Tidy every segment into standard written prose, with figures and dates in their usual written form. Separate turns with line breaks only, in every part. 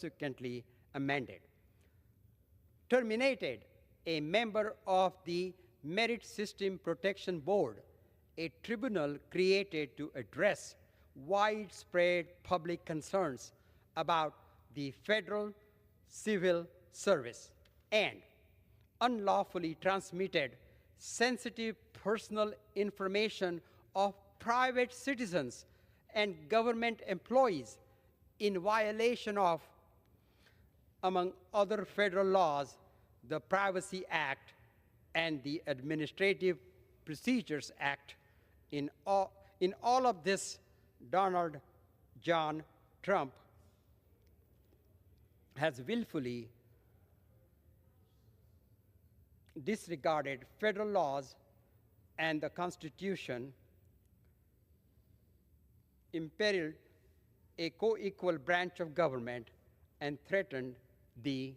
subsequently amended. Terminated a member of the Merit System Protection Board, a tribunal created to address widespread public concerns about the federal civil service, and unlawfully transmitted sensitive personal information of private citizens and government employees in violation of, among other federal laws, the Privacy Act and the Administrative Procedures Act. In all of this, Donald John Trump has willfully disregarded federal laws and the Constitution, imperiled a co-equal branch of government, and threatened the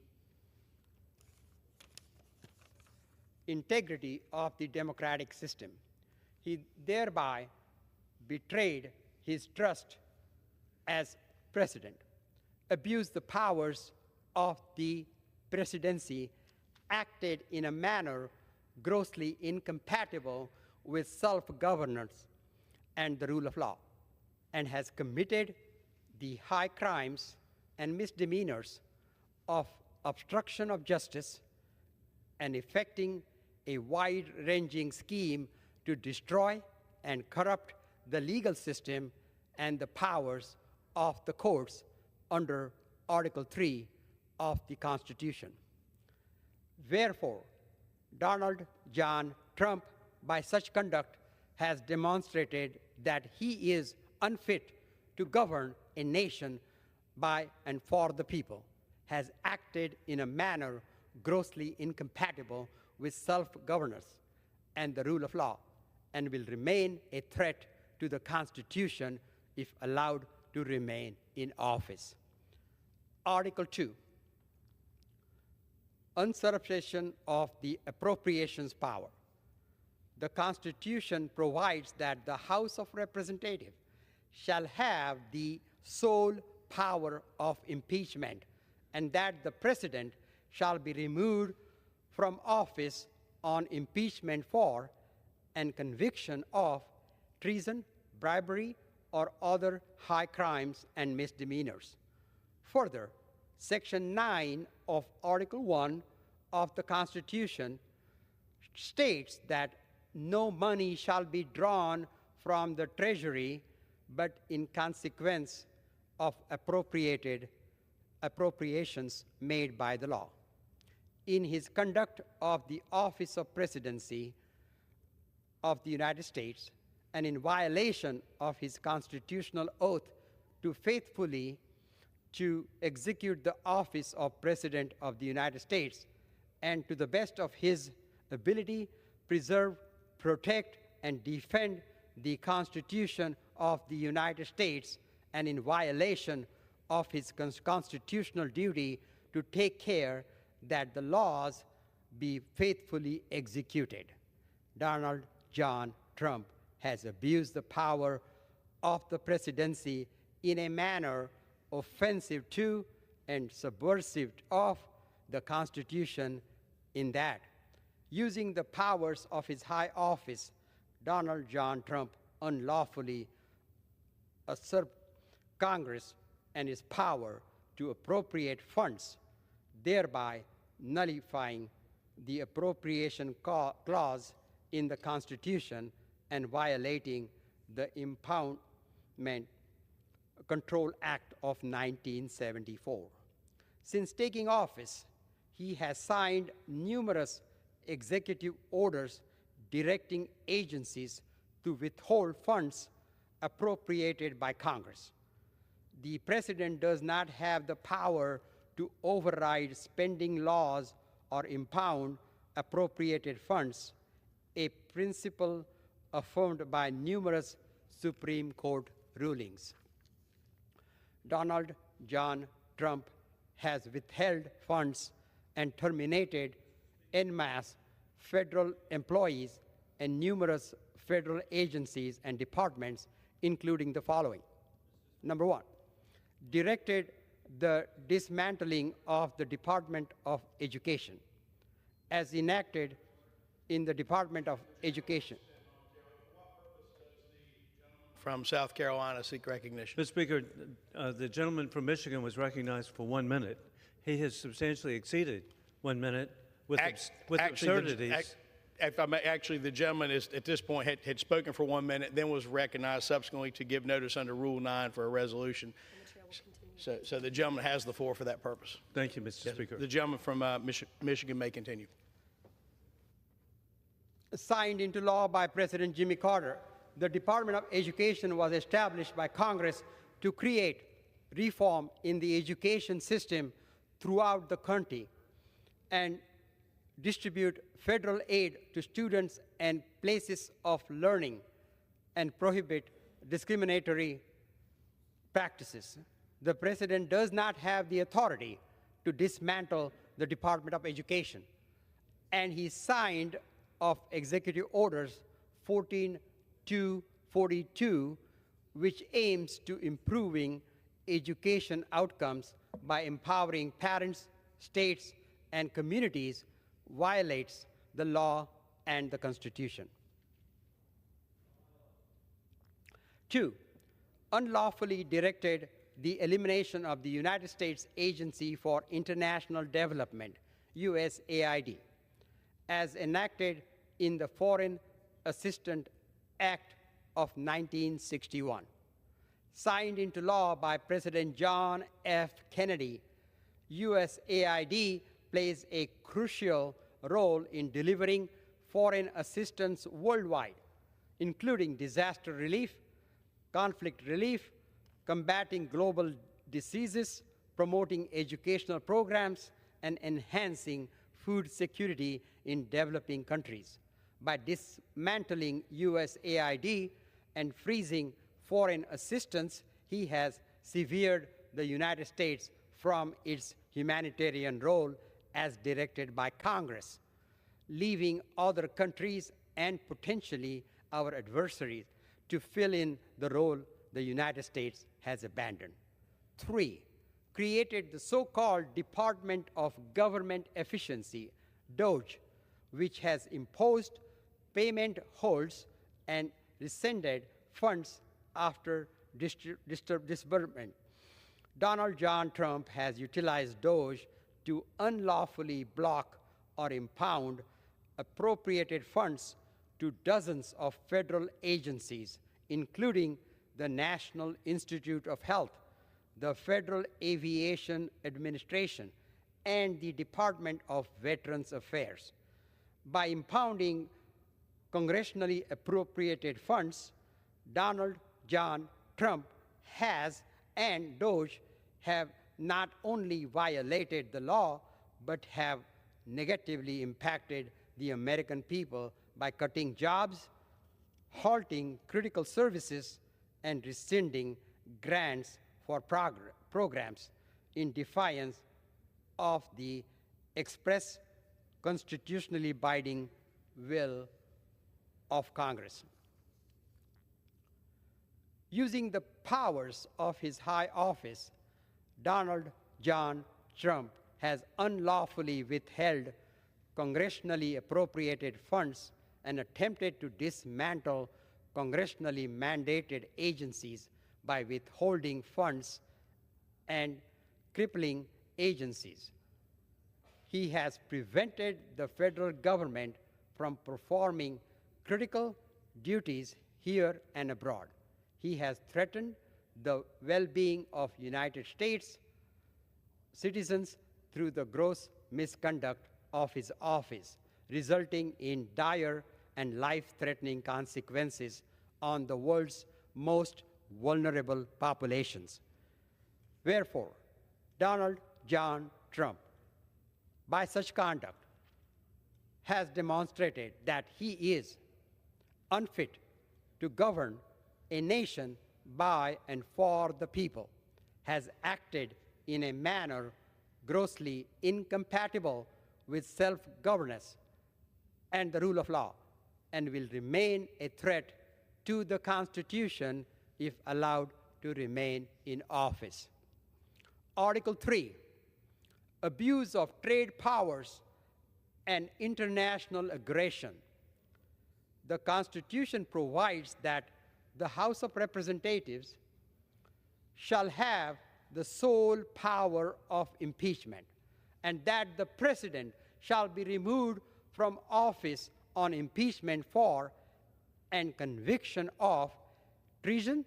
integrity of the democratic system. He thereby betrayed his trust as president, abused the powers of the presidency, acted in a manner grossly incompatible with self-governance and the rule of law, and has committed the high crimes and misdemeanors of obstruction of justice and effecting a wide-ranging scheme to destroy and corrupt the legal system and the powers of the courts under Article 3 of the Constitution. Wherefore, Donald John Trump, by such conduct, has demonstrated that he is unfit to govern a nation by and for the people, has acted in a manner grossly incompatible with self-governance and the rule of law, and will remain a threat to the Constitution if allowed to remain in office. Article 2, usurpation of the appropriations power. The Constitution provides that the House of Representatives shall have the sole power of impeachment, and that the President shall be removed from office on impeachment for and conviction of treason, bribery, or other high crimes and misdemeanors. Further, Section 9 of Article 1 of the Constitution states that no money shall be drawn from the Treasury, but in consequence of appropriations made by the law. In his conduct of the office of presidency of the United States, and in violation of his constitutional oath to faithfully to execute the office of President of the United States, and to the best of his ability, preserve, protect, and defend the Constitution of the United States, and in violation of his constitutional duty to take care that the laws be faithfully executed. Donald John Trump has abused the power of the presidency in a manner offensive to and subversive of the Constitution, in that, using the powers of his high office, Donald John Trump unlawfully usurped Congress and its power to appropriate funds, thereby nullifying the appropriation clause in the Constitution and violating the Impoundment Control Act of 1974. Since taking office, he has signed numerous executive orders directing agencies to withhold funds appropriated by Congress. The President does not have the power to override spending laws or impound appropriated funds, a principle affirmed by numerous Supreme Court rulings. Donald John Trump has withheld funds and terminated en masse federal employees and numerous federal agencies and departments, including the following. Number one, directed the dismantling of the Department of Education, as enacted in the Department of Education.
From South Carolina seek recognition.
Mr. Speaker, the gentleman from Michigan was recognized for 1 minute. He has substantially exceeded 1 minute with absurdities.
If I may, actually, the gentleman is, at this point had spoken for 1 minute, then was recognized subsequently to give notice under Rule 9 for a resolution. So the gentleman has the floor for that purpose.
Thank you, Mr. Speaker.
The gentleman from Michigan may continue.
Signed into law by President Jimmy Carter, the Department of Education was established by Congress to create reform in the education system throughout the country and distribute federal aid to students and places of learning and prohibit discriminatory practices. The President does not have the authority to dismantle the Department of Education, and he signed of Executive Orders 14242, which aims to improving education outcomes by empowering parents, states, and communities, violates the law and the Constitution. 2, unlawfully directed the elimination of the United States Agency for International Development, USAID, as enacted in the Foreign Assistance Act of 1961. Signed into law by President John F. Kennedy, USAID plays a crucial role in delivering foreign assistance worldwide, including disaster relief, conflict relief, combating global diseases, promoting educational programs, and enhancing food security in developing countries. By dismantling USAID and freezing foreign assistance, he has severed the United States from its humanitarian role as directed by Congress, leaving other countries and potentially our adversaries to fill in the role the United States has abandoned. 3, created the so-called Department of Government Efficiency, DOGE, which has imposed payment holds and rescinded funds after disbursement. Donald John Trump has utilized DOGE to unlawfully block or impound appropriated funds to dozens of federal agencies, including the National Institute of Health, the Federal Aviation Administration, and the Department of Veterans Affairs. By impounding congressionally appropriated funds, Donald John Trump has and DOGE have not only violated the law, but have negatively impacted the American people by cutting jobs, halting critical services, and rescinding grants for programs in defiance of the express constitutionally binding will of Congress. Using the powers of his high office, Donald John Trump has unlawfully withheld congressionally appropriated funds and attempted to dismantle congressionally mandated agencies by withholding funds and crippling agencies. He has prevented the federal government from performing critical duties here and abroad. He has threatened the well-being of United States citizens through the gross misconduct of his office, resulting in dire and life-threatening consequences on the world's most vulnerable populations. Wherefore, Donald John Trump, by such conduct, has demonstrated that he is unfit to govern a nation by and for the people, has acted in a manner grossly incompatible with self-governance and the rule of law, and will remain a threat to the Constitution if allowed to remain in office. Article 3, abuse of trade powers and international aggression. The Constitution provides that the House of Representatives shall have the sole power of impeachment, and that the President shall be removed from office on impeachment for and conviction of treason,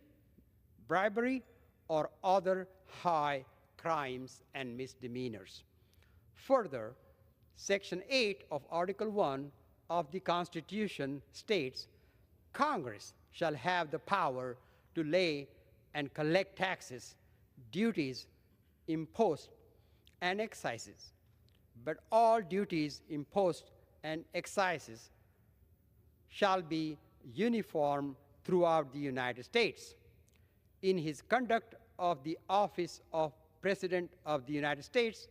bribery, or other high crimes and misdemeanors. Further, Section 8 of Article 1 of the Constitution states, Congress shall have the power to lay and collect taxes, duties, imposts, and excises, but all duties, imposts, and excises shall be uniform throughout the United States. In his conduct of the office of President of the United States,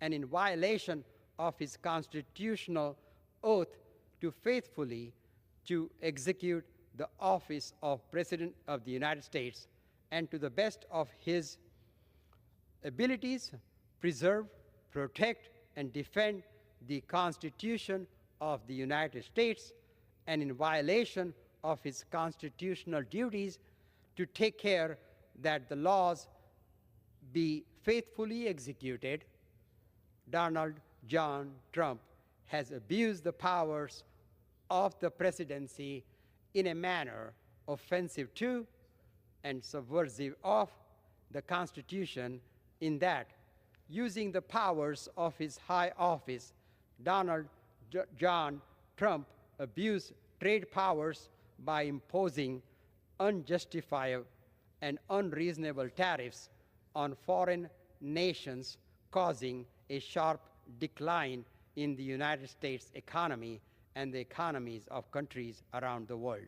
and in violation of his constitutional oath to faithfully to execute the office of President of the United States, and to the best of his abilities, preserve, protect, and defend the Constitution of the United States, and in violation of his constitutional duties to take care that the laws be faithfully executed, Donald John Trump has abused the powers of the presidency in a manner offensive to and subversive of the Constitution, in that, using the powers of his high office, Donald John Trump abused trade powers by imposing unjustified and unreasonable tariffs on foreign nations, causing a sharp decline in the United States economy and the economies of countries around the world,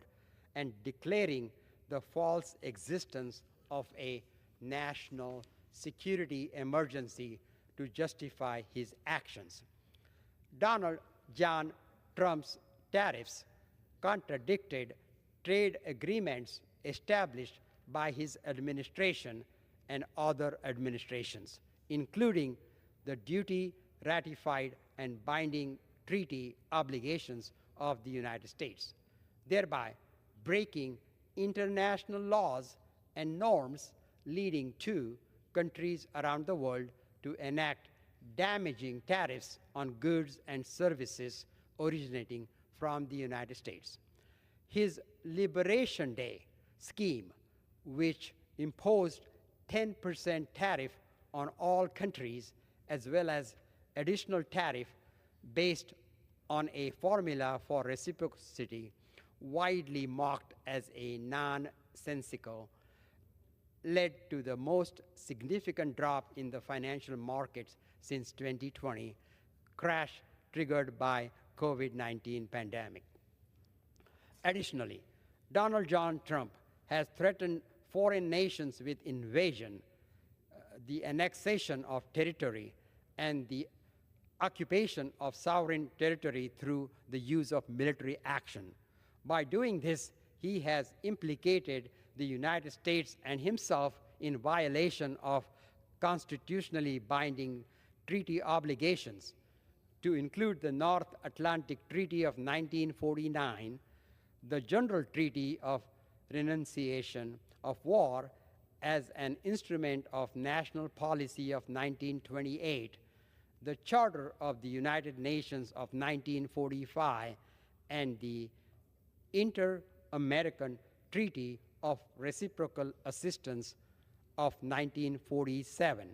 and declaring the false existence of a national security emergency to justify his actions. Donald John Trump's tariffs contradicted trade agreements established by his administration and other administrations, including the duty ratified and binding treaty obligations of the United States, thereby breaking international laws and norms, leading to countries around the world to enact damaging tariffs on goods and services originating from the United States. His Liberation Day scheme, which imposed 10% tariff on all countries, as well as additional tariff based on a formula for reciprocity, widely mocked as a nonsensical, led to the most significant drop in the financial markets since 2020 crash triggered by COVID-19 pandemic. Additionally, Donald John Trump has threatened foreign nations with invasion, the annexation of territory, and the occupation of sovereign territory through the use of military action. By doing this, he has implicated the United States and himself in violation of constitutionally binding treaty obligations, to include the North Atlantic Treaty of 1949, the General Treaty of Renunciation of War as an instrument of national policy of 1928, the Charter of the United Nations of 1945, and the Inter-American Treaty of Reciprocal Assistance of 1947.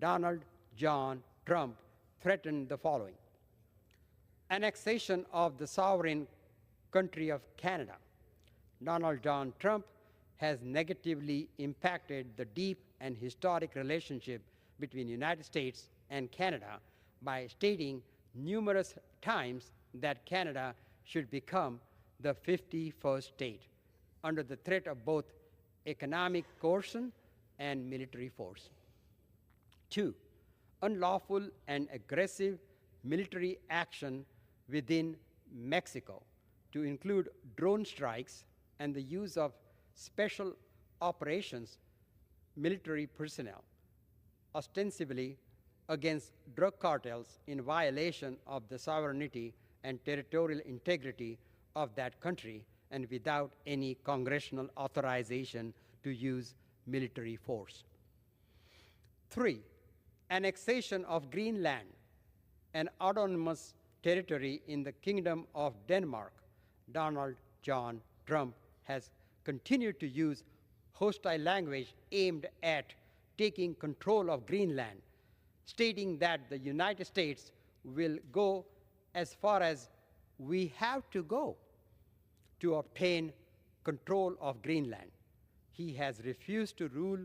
Donald John Trump threatened the following: annexation of the sovereign country of Canada. Donald John Trump has negatively impacted the deep and historic relationship between the United States and Canada by stating numerous times that Canada should become the 51st state, under the threat of both economic coercion and military force. 2, unlawful and aggressive military action within Mexico, to include drone strikes and the use of special operations military personnel. ostensibly against drug cartels in violation of the sovereignty and territorial integrity of that country and without any congressional authorization to use military force. 3. Annexation of Greenland, an autonomous territory in the Kingdom of Denmark. Donald John Trump has continued to use hostile language aimed at taking control of Greenland, stating that the United States will go as far as we have to go to obtain control of Greenland. He has refused to rule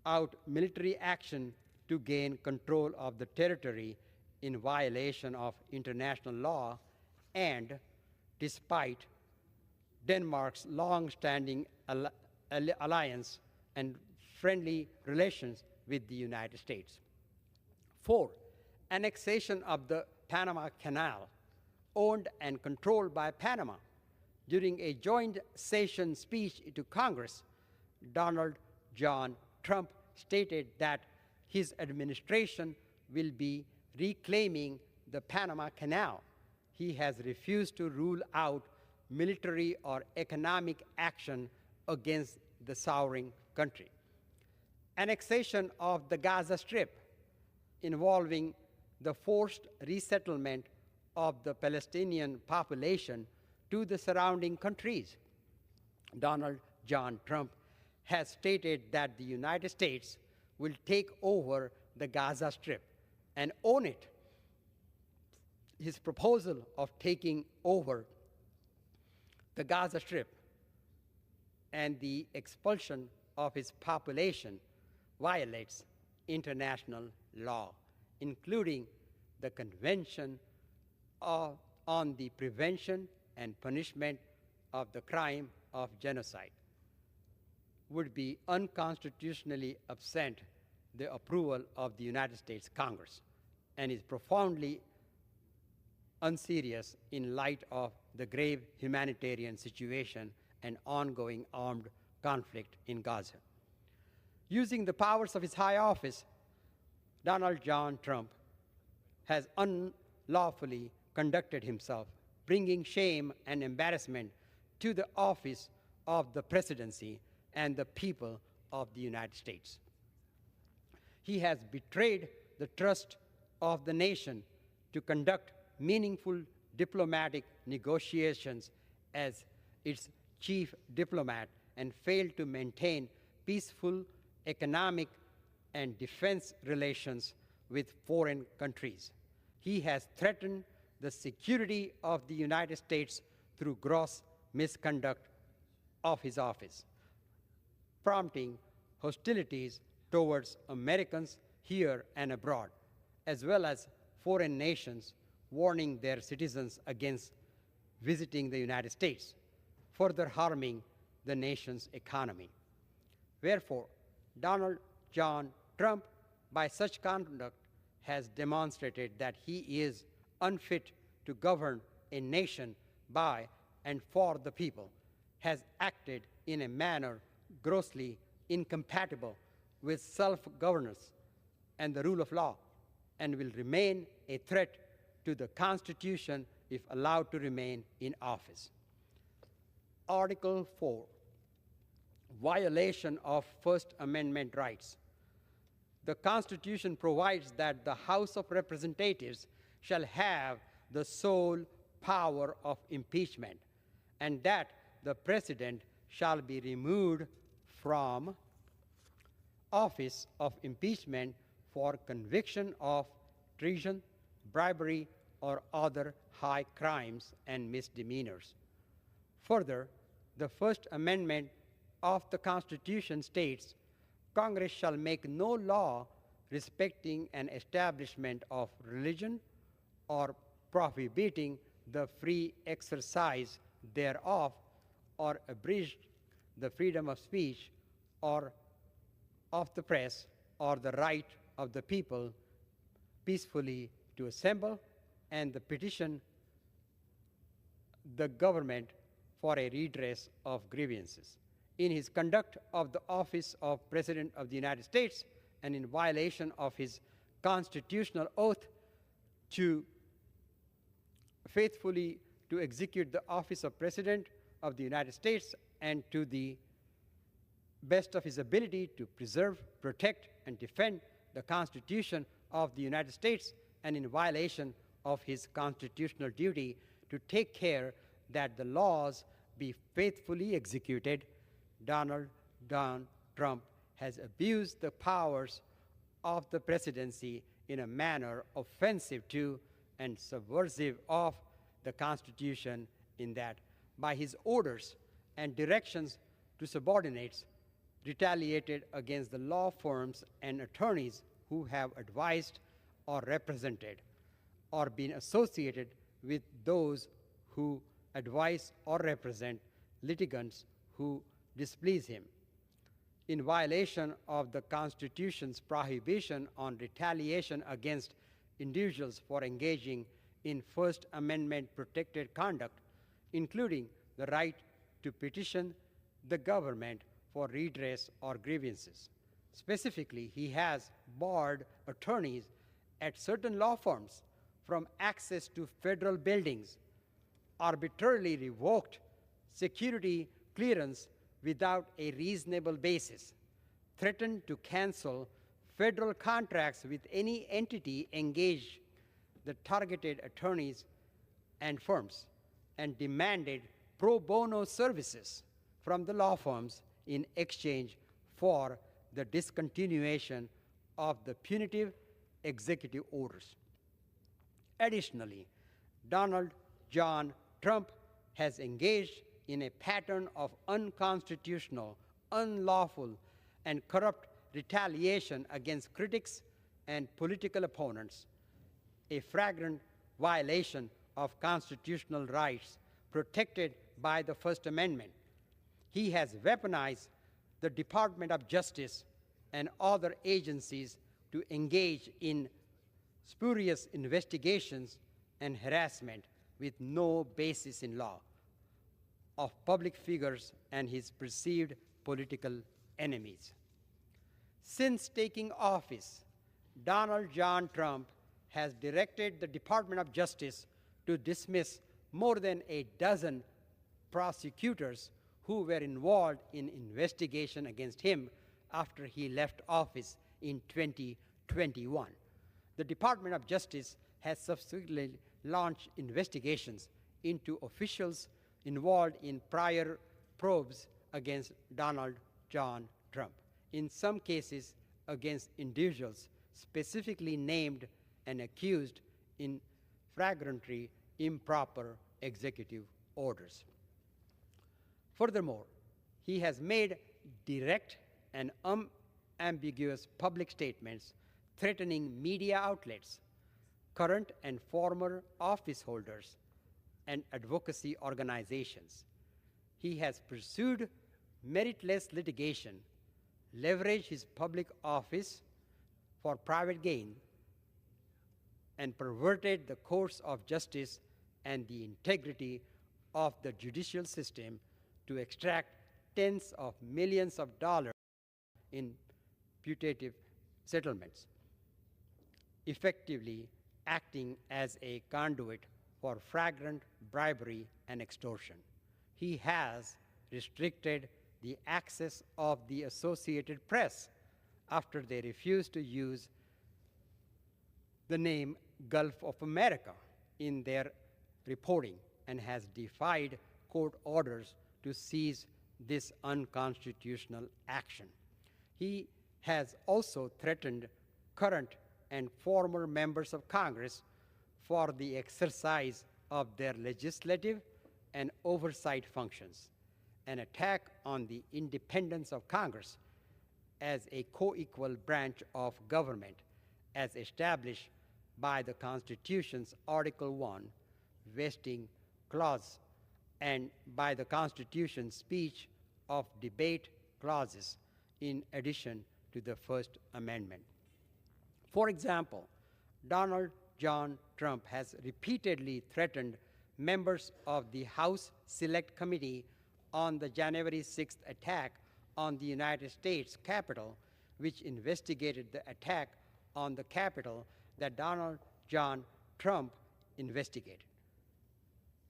out military action to gain control of the territory in violation of international law, and despite Denmark's long-standing alliance and friendly relations with the United States. 4. Annexation of the Panama Canal, owned and controlled by Panama. During a joint session speech to Congress, Donald John Trump stated that his administration will be reclaiming the Panama Canal. He has refused to rule out military or economic action against the souring country. Annexation of the Gaza Strip, involving the forced resettlement of the Palestinian population to the surrounding countries. Donald John Trump has stated that the United States will take over the Gaza Strip and own it. His proposal of taking over the Gaza Strip and the expulsion of its population violates international law, including the Convention on the Prevention and Punishment of the Crime of Genocide, would be unconstitutionally absent the approval of the United States Congress, and is profoundly unserious in light of the grave humanitarian situation and ongoing armed conflict in Gaza. Using the powers of his high office, Donald John Trump has unlawfully conducted himself, bringing shame and embarrassment to the office of the presidency and the people of the United States. He has betrayed the trust of the nation to conduct meaningful diplomatic negotiations as its chief diplomat and failed to maintain peaceful economic and defense relations with foreign countries. He has threatened the security of the United States through gross misconduct of his office, prompting hostilities towards Americans here and abroad, as well as foreign nations warning their citizens against visiting the United States, further harming the nation's economy. Wherefore, Donald John Trump, by such conduct, has demonstrated that he is unfit to govern a nation by and for the people, has acted in a manner grossly incompatible with self-governance and the rule of law, and will remain a threat to the Constitution if allowed to remain in office. Article 4, violation of First Amendment rights. The Constitution provides that the House of Representatives shall have the sole power of impeachment, and that the President shall be removed from office of impeachment for conviction of treason, bribery, or other high crimes and misdemeanors. Further, the First Amendment of the Constitution states, Congress shall make no law respecting an establishment of religion or prohibiting the free exercise thereof, or abridge the freedom of speech or of the press, or the right of the people peacefully to assemble and the petition the government for a redress of grievances. In his conduct of the office of President of the United States and in violation of his constitutional oath to faithfully to execute the office of President of the United States and to the best of his ability to preserve, protect, and defend the Constitution of the United States, and in violation of his constitutional duty to take care that the laws be faithfully executed, Donald John Trump has abused the powers of the presidency in a manner offensive to and subversive of the Constitution, in that by his orders and directions to subordinates retaliated against the law firms and attorneys who have advised or represented or been associated with those who advise or represent litigants who displease him. In violation of the Constitution's prohibition on retaliation against individuals for engaging in First Amendment protected conduct, including the right to petition the government for redress or grievances. Specifically, he has barred attorneys at certain law firms from access to federal buildings, arbitrarily revoked security clearance without a reasonable basis, threatened to cancel federal contracts with any entity engaged the targeted attorneys and firms, and demanded pro bono services from the law firms in exchange for the discontinuation of the punitive executive orders. Additionally, Donald John Trump has engaged in a pattern of unconstitutional, unlawful, and corrupt retaliation against critics and political opponents, a flagrant violation of constitutional rights protected by the First Amendment. He has weaponized the Department of Justice and other agencies to engage in spurious investigations and harassment with no basis in law of public figures and his perceived political enemies. Since taking office, Donald John Trump has directed the Department of Justice to dismiss more than a dozen prosecutors who were involved in investigation against him after he left office in 2021. The Department of Justice has subsequently launched investigations into officials involved in prior probes against Donald John Trump, in some cases against individuals specifically named and accused in flagrantly improper executive orders. Furthermore, he has made direct and unambiguous public statements threatening media outlets, current and former office holders, and advocacy organizations. He has pursued meritless litigation, leveraged his public office for private gain, and perverted the course of justice and the integrity of the judicial system to extract tens of millions of dollars in putative settlements, effectively acting as a conduit for flagrant bribery and extortion. He has restricted the access of the Associated Press after they refused to use the name Gulf of America in their reporting, and has defied court orders to seize this unconstitutional action. He has also threatened current and former members of Congress for the exercise of their legislative and oversight functions, an attack on the independence of Congress as a co-equal branch of government as established by the Constitution's Article 1 vesting clause and by the Constitution's speech of debate clauses in addition to the First Amendment. For example, Donald John Trump has repeatedly threatened members of the House Select Committee on the January 6th attack on the United States Capitol which investigated the attack on the Capitol that Donald John Trump investigated.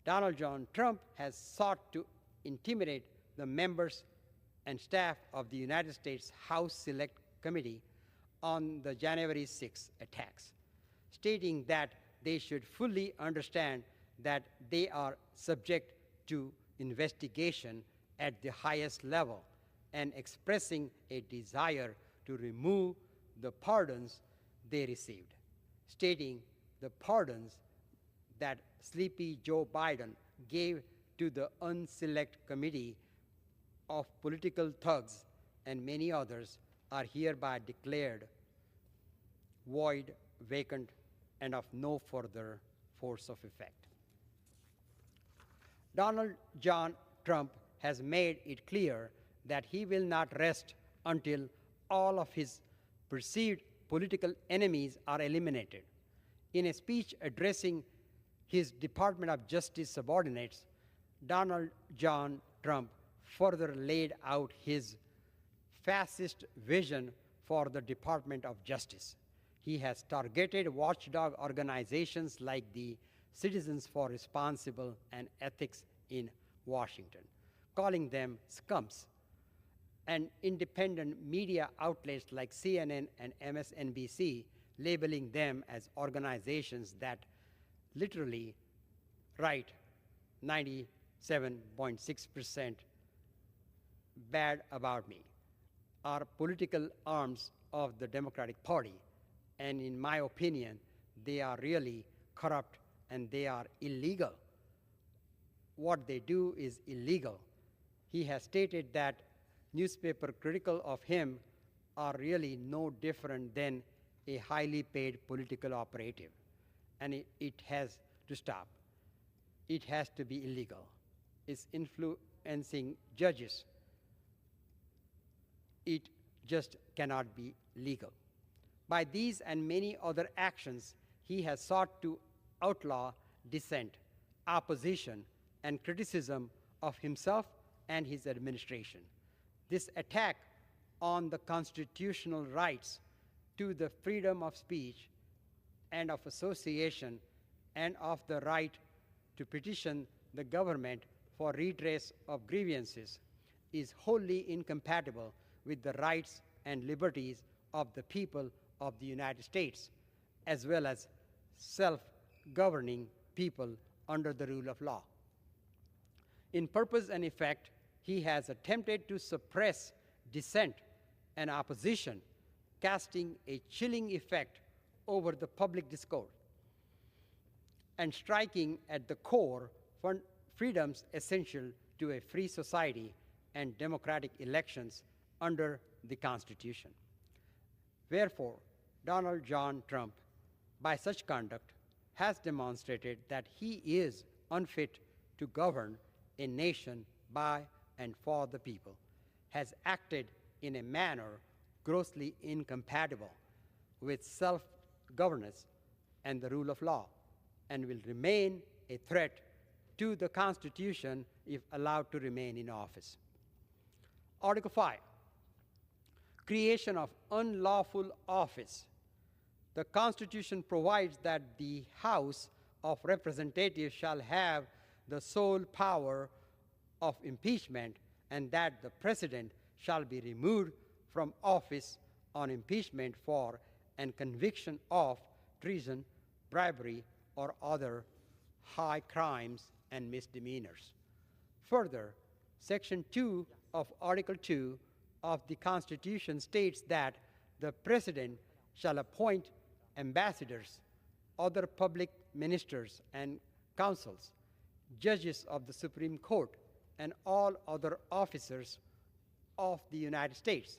Donald John Trump has sought to intimidate the members and staff of the United States House Select Committee on the January 6 attacks, stating that they should fully understand that they are subject to investigation at the highest level, and expressing a desire to remove the pardons they received, stating the pardons that Sleepy Joe Biden gave to the Unselect Committee of political thugs and many others are hereby declared void, vacant, and of no further force of effect. Donald John Trump has made it clear that he will not rest until all of his perceived political enemies are eliminated. In a speech addressing his Department of Justice subordinates, Donald John Trump further laid out his fascist vision for the Department of Justice. He has targeted watchdog organizations like the Citizens for Responsible and Ethics in Washington, calling them scums, and independent media outlets like CNN and MSNBC, labeling them as organizations that literally write 97.6% bad about me, are political arms of the Democratic Party. And in my opinion, they are really corrupt and they are illegal. What they do is illegal. He has stated that newspaper critical of him are really no different than a highly paid political operative. And it has to stop. It has to be illegal. It's influencing judges. It just cannot be legal. By these and many other actions, he has sought to outlaw dissent, opposition, and criticism of himself and his administration. This attack on the constitutional rights to the freedom of speech and of association and of the right to petition the government for redress of grievances is wholly incompatible with the rights and liberties of the people of the United States, as well as self-governing people under the rule of law. In purpose and effect, he has attempted to suppress dissent and opposition, casting a chilling effect over the public discourse and striking at the core freedoms essential to a free society and democratic elections under the Constitution. Wherefore, Donald John Trump, by such conduct, has demonstrated that he is unfit to govern a nation by and for the people, has acted in a manner grossly incompatible with self-governance and the rule of law, and will remain a threat to the Constitution if allowed to remain in office. Article 5, creation of unlawful office. The Constitution provides that the House of Representatives shall have the sole power of impeachment, and that the President shall be removed from office on impeachment for and conviction of treason, bribery, or other high crimes and misdemeanors. Further, Section 2 of Article 2 of the Constitution states that the President shall appoint ambassadors, other public ministers and counsels, judges of the Supreme Court, and all other officers of the United States.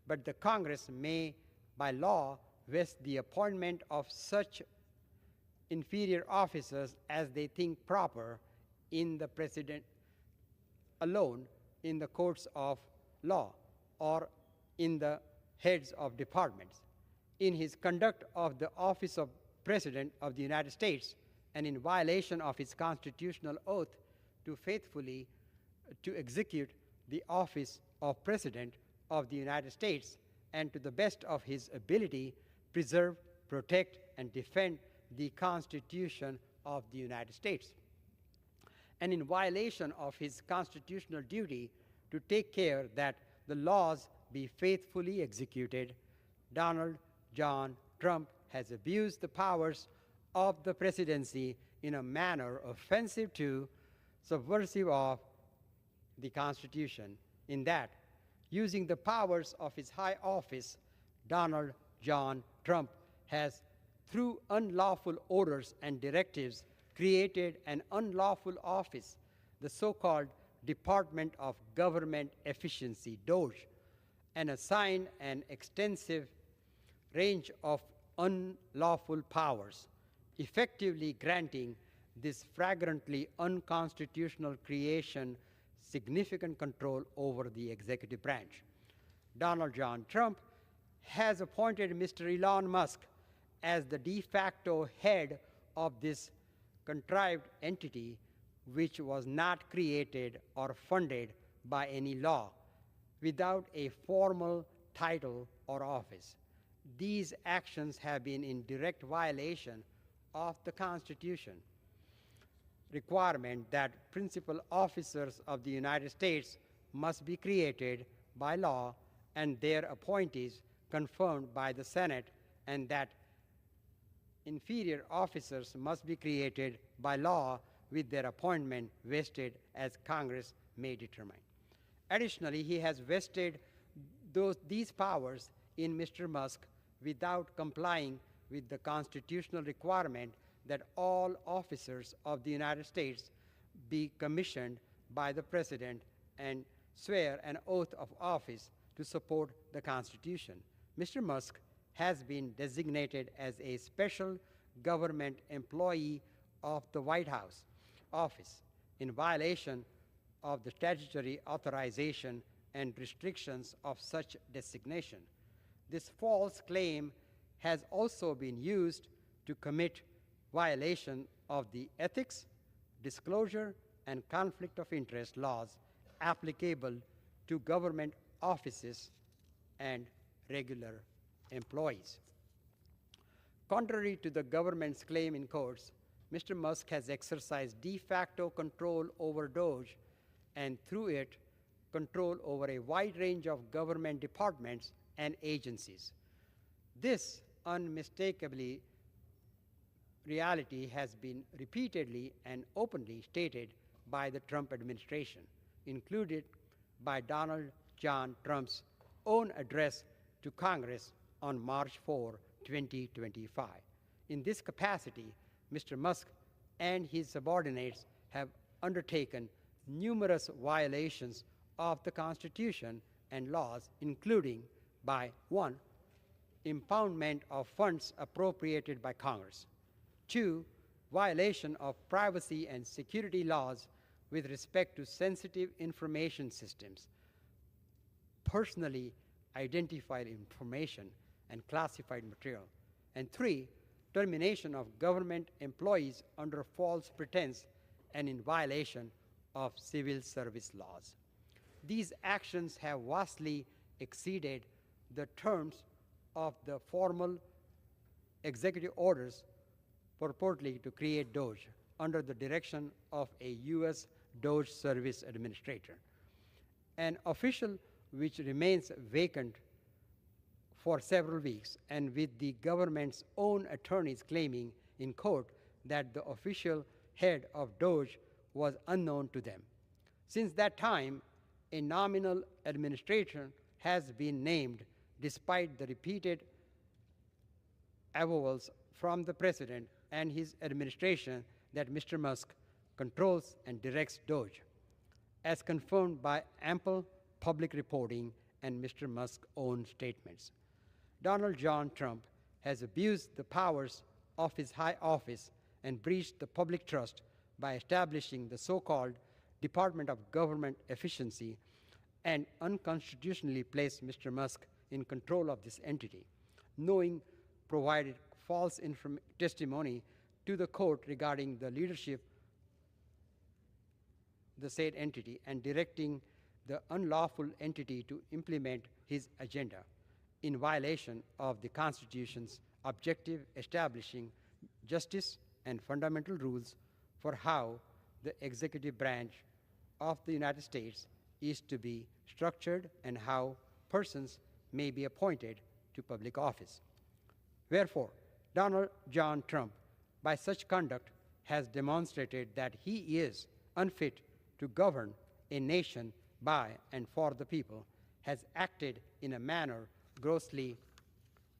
But the Congress may, by law, vest the appointment of such inferior officers as they think proper in the President alone, in the courts of law, or in the heads of departments. In his conduct of the office of President of the United States, and in violation of his constitutional oath to faithfully to execute the office of President of the United States and to the best of his ability, preserve, protect, and defend the Constitution of the United States. And in violation of his constitutional duty to take care that the laws be faithfully executed, Donald John Trump has abused the powers of the presidency in a manner offensive to, subversive of the Constitution, in that, using the powers of his high office, Donald John Trump has, through unlawful orders and directives, created an unlawful office, the so-called Department of Government Efficiency, DOGE, and assigned an extensive range of unlawful powers, effectively granting this flagrantly unconstitutional creation significant control over the executive branch. Donald John Trump has appointed Mr. Elon Musk as the de facto head of this contrived entity, which was not created or funded by any law, without a formal title or office. These actions have been in direct violation of the Constitution requirement that principal officers of the United States must be created by law and their appointees confirmed by the Senate, and that inferior officers must be created by law with their appointment vested as Congress may determine. Additionally, he has vested these powers in Mr. Musk without complying with the constitutional requirement that all officers of the United States be commissioned by the President and swear an oath of office to support the Constitution. Mr. Musk has been designated as a special government employee of the White House office in violation of the statutory authorization and restrictions of such designation. This false claim has also been used to commit violation of the ethics, disclosure, and conflict of interest laws applicable to government offices and regular employees. Contrary to the government's claim in courts, Mr. Musk has exercised de facto control over DOGE and through it, control over a wide range of government departments and agencies. This unmistakably reality has been repeatedly and openly stated by the Trump administration, included by Donald John Trump's own address to Congress on March 4, 2025. In this capacity, Mr. Musk and his subordinates have undertaken numerous violations of the Constitution and laws, including by 1, impoundment of funds appropriated by Congress, 2, violation of privacy and security laws with respect to sensitive information systems, personally identified information, and classified material, and 3, termination of government employees under false pretense and in violation of civil service laws. These actions have vastly exceeded the terms of the formal executive orders purportedly to create DOGE under the direction of a U.S. DOGE service administrator, an official which remains vacant for several weeks, and with the government's own attorneys claiming in court that the official head of DOGE was unknown to them. Since that time, a nominal administrator has been named despite the repeated avowals from the President and his administration that Mr. Musk controls and directs DOGE, as confirmed by ample public reporting and Mr. Musk's own statements. Donald John Trump has abused the powers of his high office and breached the public trust by establishing the so-called Department of Government Efficiency and unconstitutionally placed Mr. Musk in control of this entity, knowing provided false testimony to the court regarding the leadership of the said entity and directing the unlawful entity to implement his agenda, in violation of the Constitution's objective establishing justice and fundamental rules for how the executive branch of the United States is to be structured and how persons may be appointed to public office. Wherefore, Donald John Trump, by such conduct, has demonstrated that he is unfit to govern a nation by and for the people, has acted in a manner grossly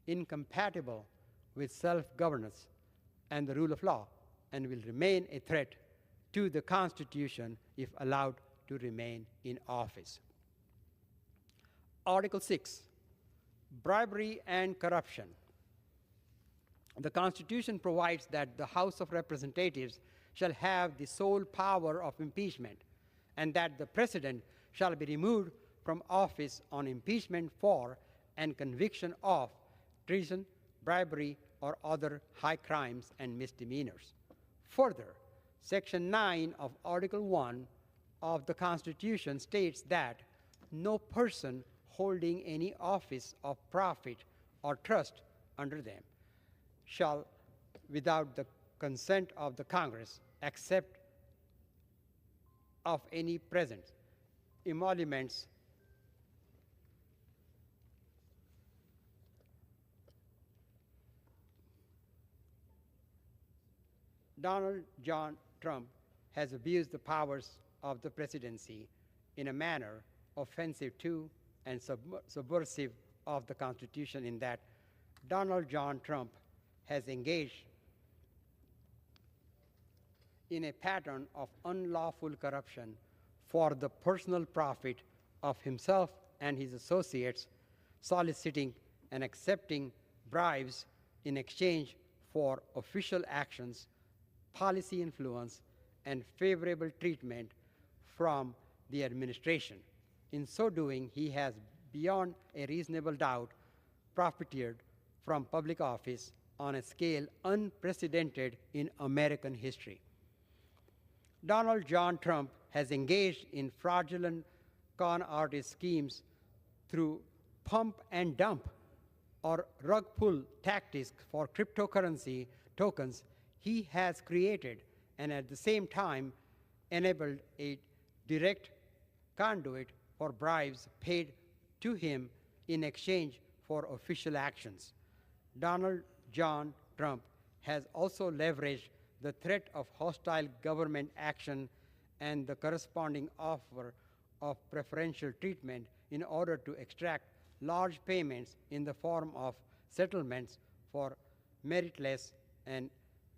incompatible with self-governance and the rule of law, and will remain a threat to the Constitution if allowed to remain in office. Article 6, bribery and corruption. The Constitution provides that the House of Representatives shall have the sole power of impeachment, and that the President shall be removed from office on impeachment for and conviction of treason, bribery, or other high crimes and misdemeanors. Further, Section 9 of Article 1 of the Constitution states that no person holding any office of profit or trust under them shall, without the consent of the Congress, accept of any presents, emoluments, Donald John Trump has abused the powers of the presidency in a manner offensive to and subversive of the Constitution, in that Donald John Trump has engaged in a pattern of unlawful corruption for the personal profit of himself and his associates, soliciting and accepting bribes in exchange for official actions, policy influence, and favorable treatment from the administration. In so doing, he has, beyond a reasonable doubt, profiteered from public office on a scale unprecedented in American history. Donald John Trump has engaged in fraudulent con artist schemes through pump and dump or rug pull tactics for cryptocurrency tokens. He has created and at the same time enabled a direct conduit for bribes paid to him in exchange for official actions. Donald John Trump has also leveraged the threat of hostile government action and the corresponding offer of preferential treatment in order to extract large payments in the form of settlements for meritless and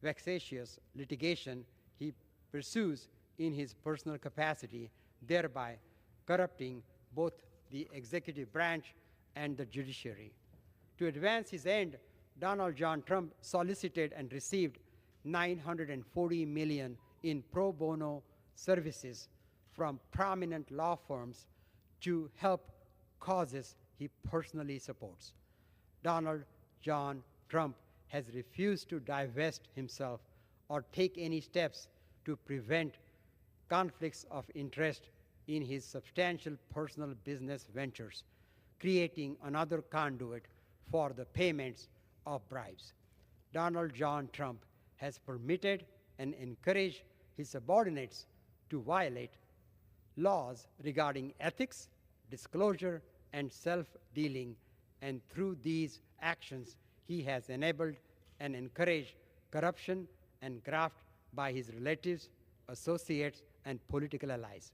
vexatious litigation he pursues in his personal capacity, thereby corrupting both the executive branch and the judiciary. To advance his end, Donald John Trump solicited and received $940 million in pro bono services from prominent law firms to help causes he personally supports. Donald John Trump has refused to divest himself or take any steps to prevent conflicts of interest in his substantial personal business ventures, creating another conduit for the payments of bribes. Donald John Trump has permitted and encouraged his subordinates to violate laws regarding ethics, disclosure, and self-dealing, and through these actions, he has enabled and encouraged corruption and graft by his relatives, associates, and political allies.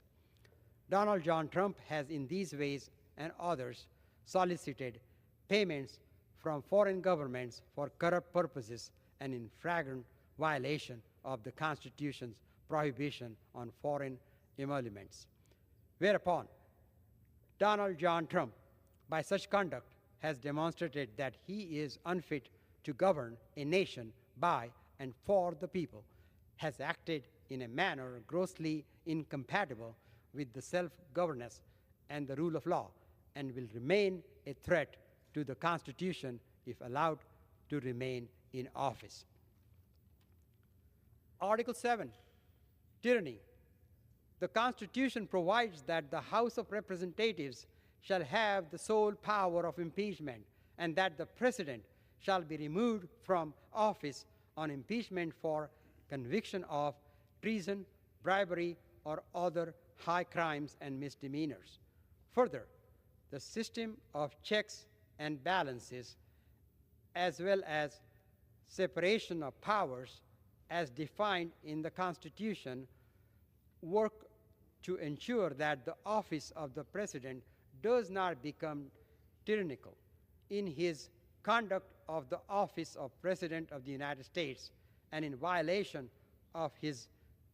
Donald John Trump has in these ways and others solicited payments from foreign governments for corrupt purposes and in flagrant violation of the Constitution's prohibition on foreign emoluments. Whereupon, Donald John Trump, by such conduct, has demonstrated that he is unfit to govern a nation by and for the people, has acted in a manner grossly incompatible with the self-governance and the rule of law, and will remain a threat to the Constitution if allowed to remain in office. Article 7, tyranny. The Constitution provides that the House of Representatives shall have the sole power of impeachment, and that the President shall be removed from office on impeachment for conviction of treason, bribery, or other high crimes and misdemeanors. Further, the system of checks and balances, as well as separation of powers as defined in the Constitution, work to ensure that the office of the President does not become tyrannical in his conduct of the office of President of the United States and in violation of his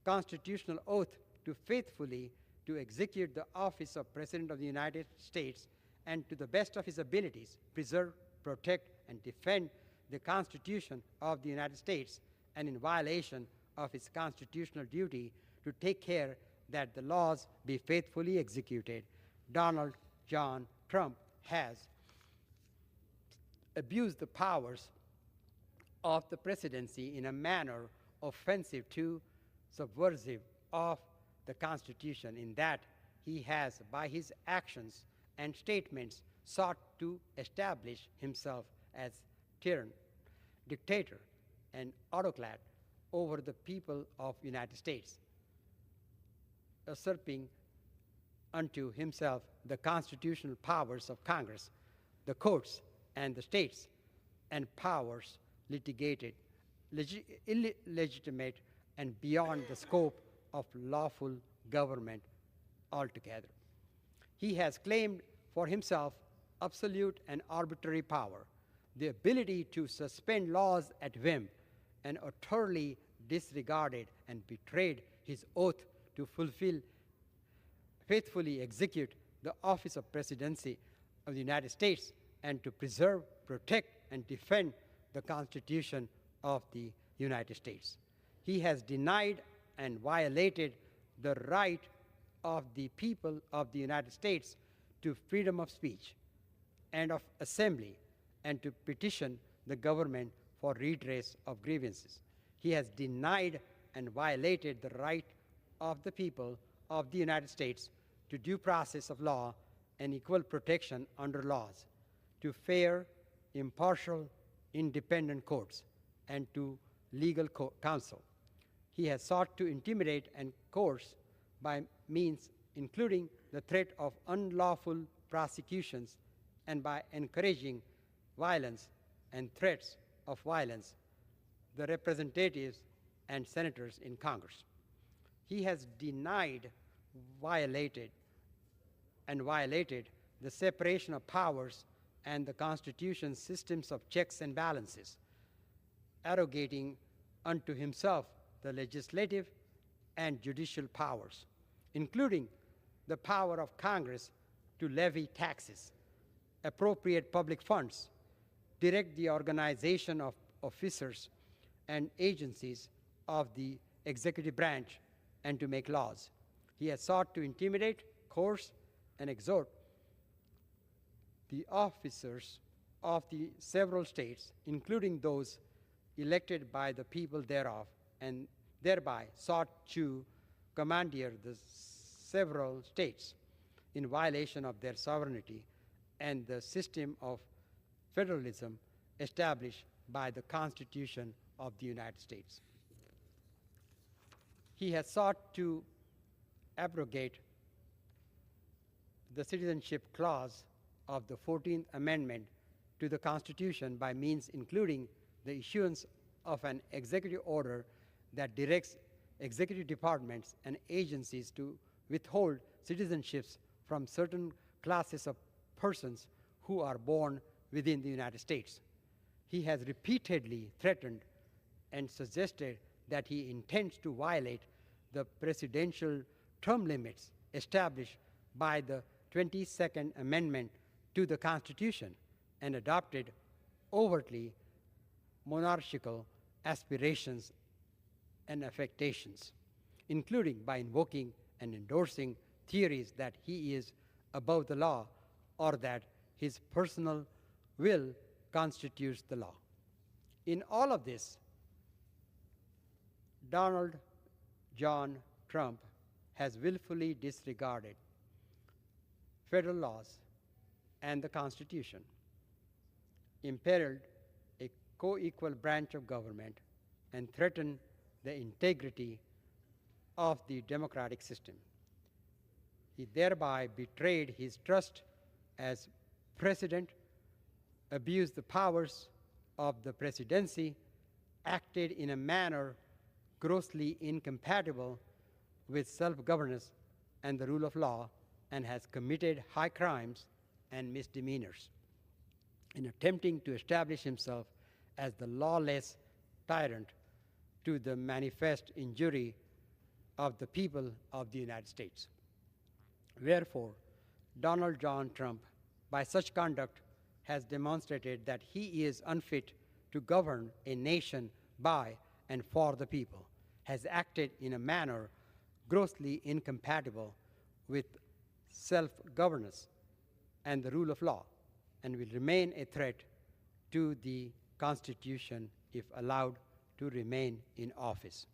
constitutional oath to faithfully to execute the office of President of the United States and to the best of his abilities preserve, protect, and defend the Constitution of the United States and in violation of his constitutional duty to take care that the laws be faithfully executed. Donald John Trump has abused the powers of the presidency in a manner offensive to, subversive of the Constitution, in that he has, by his actions and statements, sought to establish himself as tyrant, dictator, and autocrat over the people of the United States, usurping unto himself the constitutional powers of Congress, the courts, and the states, and powers illegitimate and beyond the scope of lawful government altogether. He has claimed for himself absolute and arbitrary power, the ability to suspend laws at whim, and utterly disregarded and betrayed his oath to faithfully execute the office of presidency of the United States and to preserve, protect, and defend the Constitution of the United States. He has denied and violated the right of the people of the United States to freedom of speech and of assembly and to petition the government for redress of grievances. He has denied and violated the right of the people of the United States to due process of law and equal protection under laws, to fair, impartial, independent courts, and to legal counsel. He has sought to intimidate and coerce by means including the threat of unlawful prosecutions and by encouraging violence and threats of violence the representatives and senators in Congress. He has denied, violated the separation of powers and the Constitution's systems of checks and balances, arrogating unto himself the legislative and judicial powers, including the power of Congress to levy taxes, appropriate public funds, direct the organization of officers and agencies of the executive branch, and to make laws. He has sought to intimidate, coerce, and exhort the officers of the several states, including those elected by the people thereof, and thereby sought to commandeer the several states in violation of their sovereignty and the system of federalism established by the Constitution of the United States. He has sought to abrogate the citizenship clause of the 14th Amendment to the Constitution by means including the issuance of an executive order that directs executive departments and agencies to withhold citizenships from certain classes of persons who are born within the United States. He has repeatedly threatened and suggested that he intends to violate the presidential term limits established by the 22nd Amendment to the Constitution and adopted overtly monarchical aspirations and affectations, including by invoking and endorsing theories that he is above the law or that his personal will constitutes the law. In all of this, Donald John Trump has willfully disregarded federal laws and the Constitution. imperiled a co-equal branch of government and threatened the integrity of the democratic system. He thereby betrayed his trust as president, abused the powers of the presidency, acted in a manner grossly incompatible with self-governance and the rule of law, and has committed high crimes and misdemeanors in attempting to establish himself as the lawless tyrant to the manifest injury of the people of the United States. Wherefore, Donald John Trump, by such conduct, has demonstrated that he is unfit to govern a nation by and for the people, has acted in a manner grossly incompatible with self-governance and the rule of law, and will remain a threat to the Constitution if allowed to remain in office.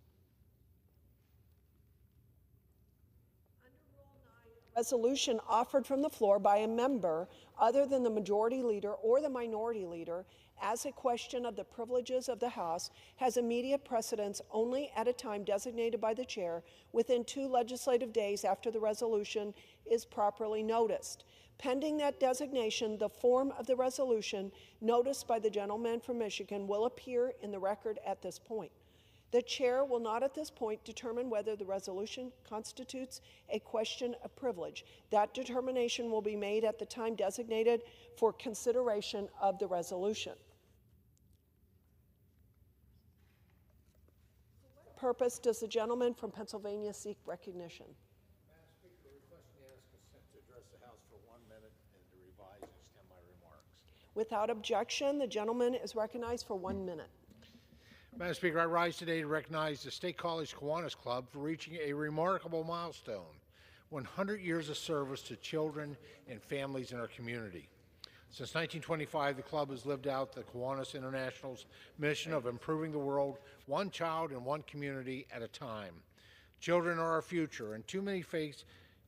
Resolution offered from the floor by a member other than the majority leader or the minority leader as a question of the privileges of the House has immediate precedence only at a time designated by the chair within 2 legislative days after the resolution is properly noticed. Pending that designation, the form of the resolution noticed by the gentleman from Michigan will appear in the record at this point. The chair will not at this point determine whether the resolution constitutes a question of privilege. That determination will be made at the time designated for consideration of the resolution. For what purpose does the gentleman from Pennsylvania seek recognition?
Madam Speaker, request unanimous consent to address the House for 1 minute and to revise and extend my remarks.
Without objection, the gentleman is recognized for 1 minute.
Madam Speaker, I rise today to recognize the State College Kiwanis Club for reaching a remarkable milestone, 100 years of service to children and families in our community. Since 1925, the club has lived out the Kiwanis International's mission of improving the world one child and one community at a time. Children are our future, and too many face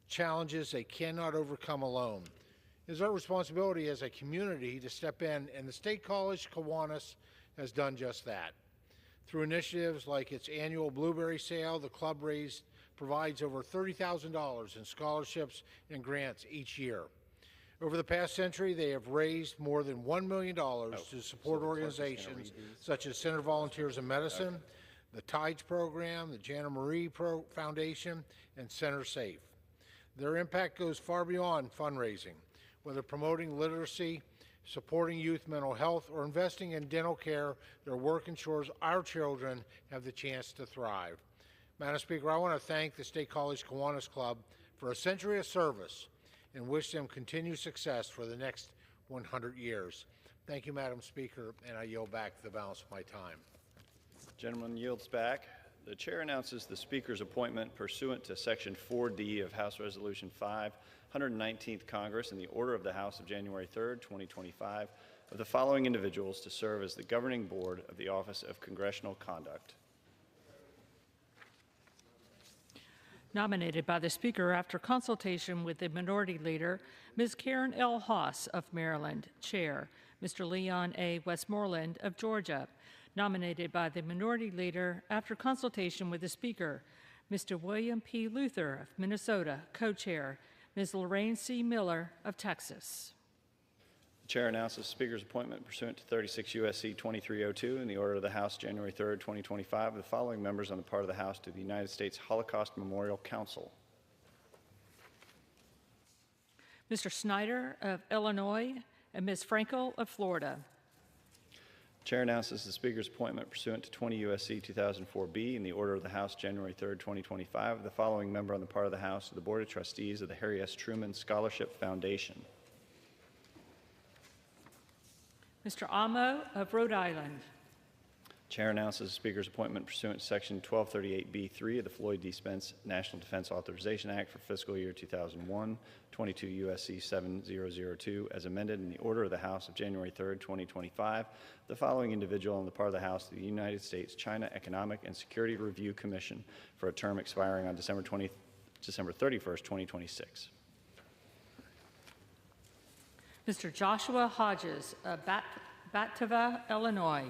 challenges they cannot overcome alone. It is our responsibility as a community to step in, and the State College Kiwanis has done just that. Through initiatives like its annual blueberry sale, the club provides over $30,000 in scholarships and grants each year. Over the past century, they have raised more than $1 million to support organizations such as Center Volunteers in Medicine, the Tides Program, the Jana Marie Foundation, and Center Safe. Their impact goes far beyond fundraising, whether promoting literacy, supporting youth mental health, or investing in dental care. Their work ensures our children have the chance to thrive. Madam Speaker, I want to thank the State College Kiwanis Club for a century of service and wish them continued success for the next 100 years. Thank you, Madam Speaker, and I yield back the balance of my time.
Gentleman yields back. The chair announces the Speaker's appointment pursuant to Section 4D of House Resolution 5, 119th Congress, in the order of the House of January 3rd, 2025, of the following individuals to serve as the governing board of the Office of Congressional Conduct.
Nominated by the Speaker after consultation with the Minority Leader, Ms. Karen L. Haas of Maryland, Chair. Mr. Leon A. Westmoreland of Georgia. Nominated by the Minority Leader after consultation with the Speaker, Mr. William P. Luther of Minnesota, Co-Chair. Ms. Lorraine C. Miller of Texas.
The chair announces the Speaker's appointment pursuant to 36 U.S.C. 2302 in the order of the House, January 3rd, 2025, of the following members on the part of the House to the United States Holocaust Memorial Council.
Mr. Snyder of Illinois and Ms. Frankel of Florida.
The chair announces the Speaker's appointment pursuant to 20 U.S.C. 2004b in the order of the House, January 3rd, 2025, of the following member on the part of the House to the Board of Trustees of the Harry S. Truman Scholarship Foundation.
Mr. Amo of Rhode Island.
Chair announces the Speaker's appointment pursuant to Section 1238B3 of the Floyd D. Spence National Defense Authorization Act for fiscal year 2001, 22 U.S.C. 7002, as amended in the order of the House of January 3rd, 2025, the following individual on the part of the House to the United States China Economic and Security Review Commission for a term expiring on December 31st, 2026.
Mr. Joshua Hodges of Batavia, Illinois.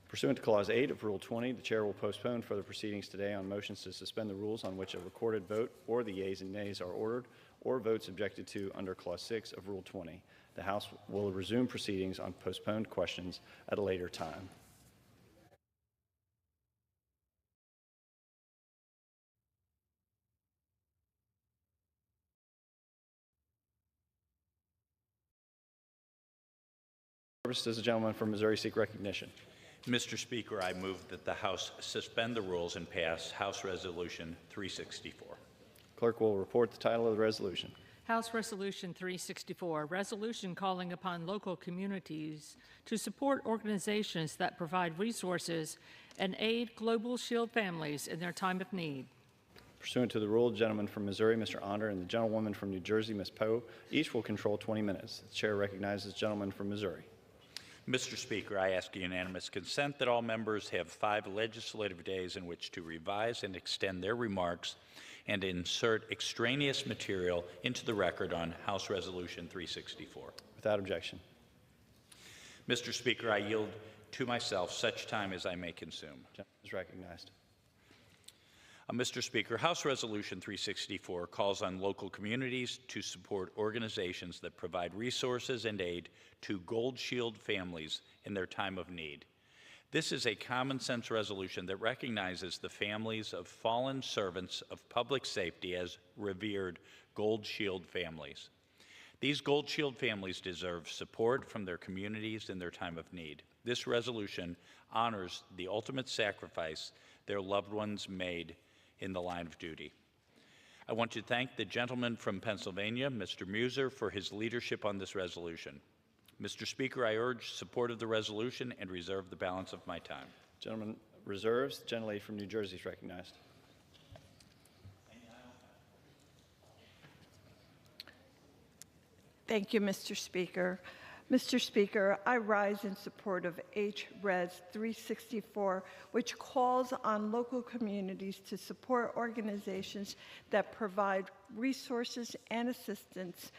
Pursuant to Clause 8 of Rule 20, the Chair will postpone further proceedings today on motions to suspend the rules on which a recorded vote or the yeas and nays are ordered, or votes objected to under Clause 6 of Rule 20. The House will resume proceedings on postponed questions at a later time. Does the gentleman from Missouri seek recognition?
Mr. Speaker, I move that the House suspend the rules and pass House Resolution 364.
Clerk will report the title of the resolution.
House Resolution 364, resolution calling upon local communities to support organizations that provide resources and aid Global Shield families in their time of need.
Pursuant to the rule, the gentleman from Missouri, Mr. Onder, and the gentlewoman from New Jersey, Ms. Poe, each will control 20 minutes. The Chair recognizes the gentleman from Missouri.
Mr. Speaker, I ask unanimous consent that all members have 5 legislative days in which to revise and extend their remarks and insert extraneous material into the record on House Resolution 364.
Without objection.
Mr. Speaker, I yield to myself such time as I may consume.
Gentleman is recognized.
Mr. Speaker, House Resolution 364 calls on local communities to support organizations that provide resources and aid to Gold Shield families in their time of need. This is a common sense resolution that recognizes the families of fallen servants of public safety as revered Gold Shield families. These Gold Shield families deserve support from their communities in their time of need. This resolution honors the ultimate sacrifice their loved ones made in the line of duty. I want to thank the gentleman from Pennsylvania, Mr. Muser, for his leadership on this resolution. Mr. Speaker, I urge support of the resolution and reserve the balance of my time.
Gentleman reserves. The gentlelady from New Jersey is recognized.
Thank you, Mr. Speaker. Mr. Speaker, I rise in support of H-Res 364, which calls on local communities to support organizations that provide resources and assistance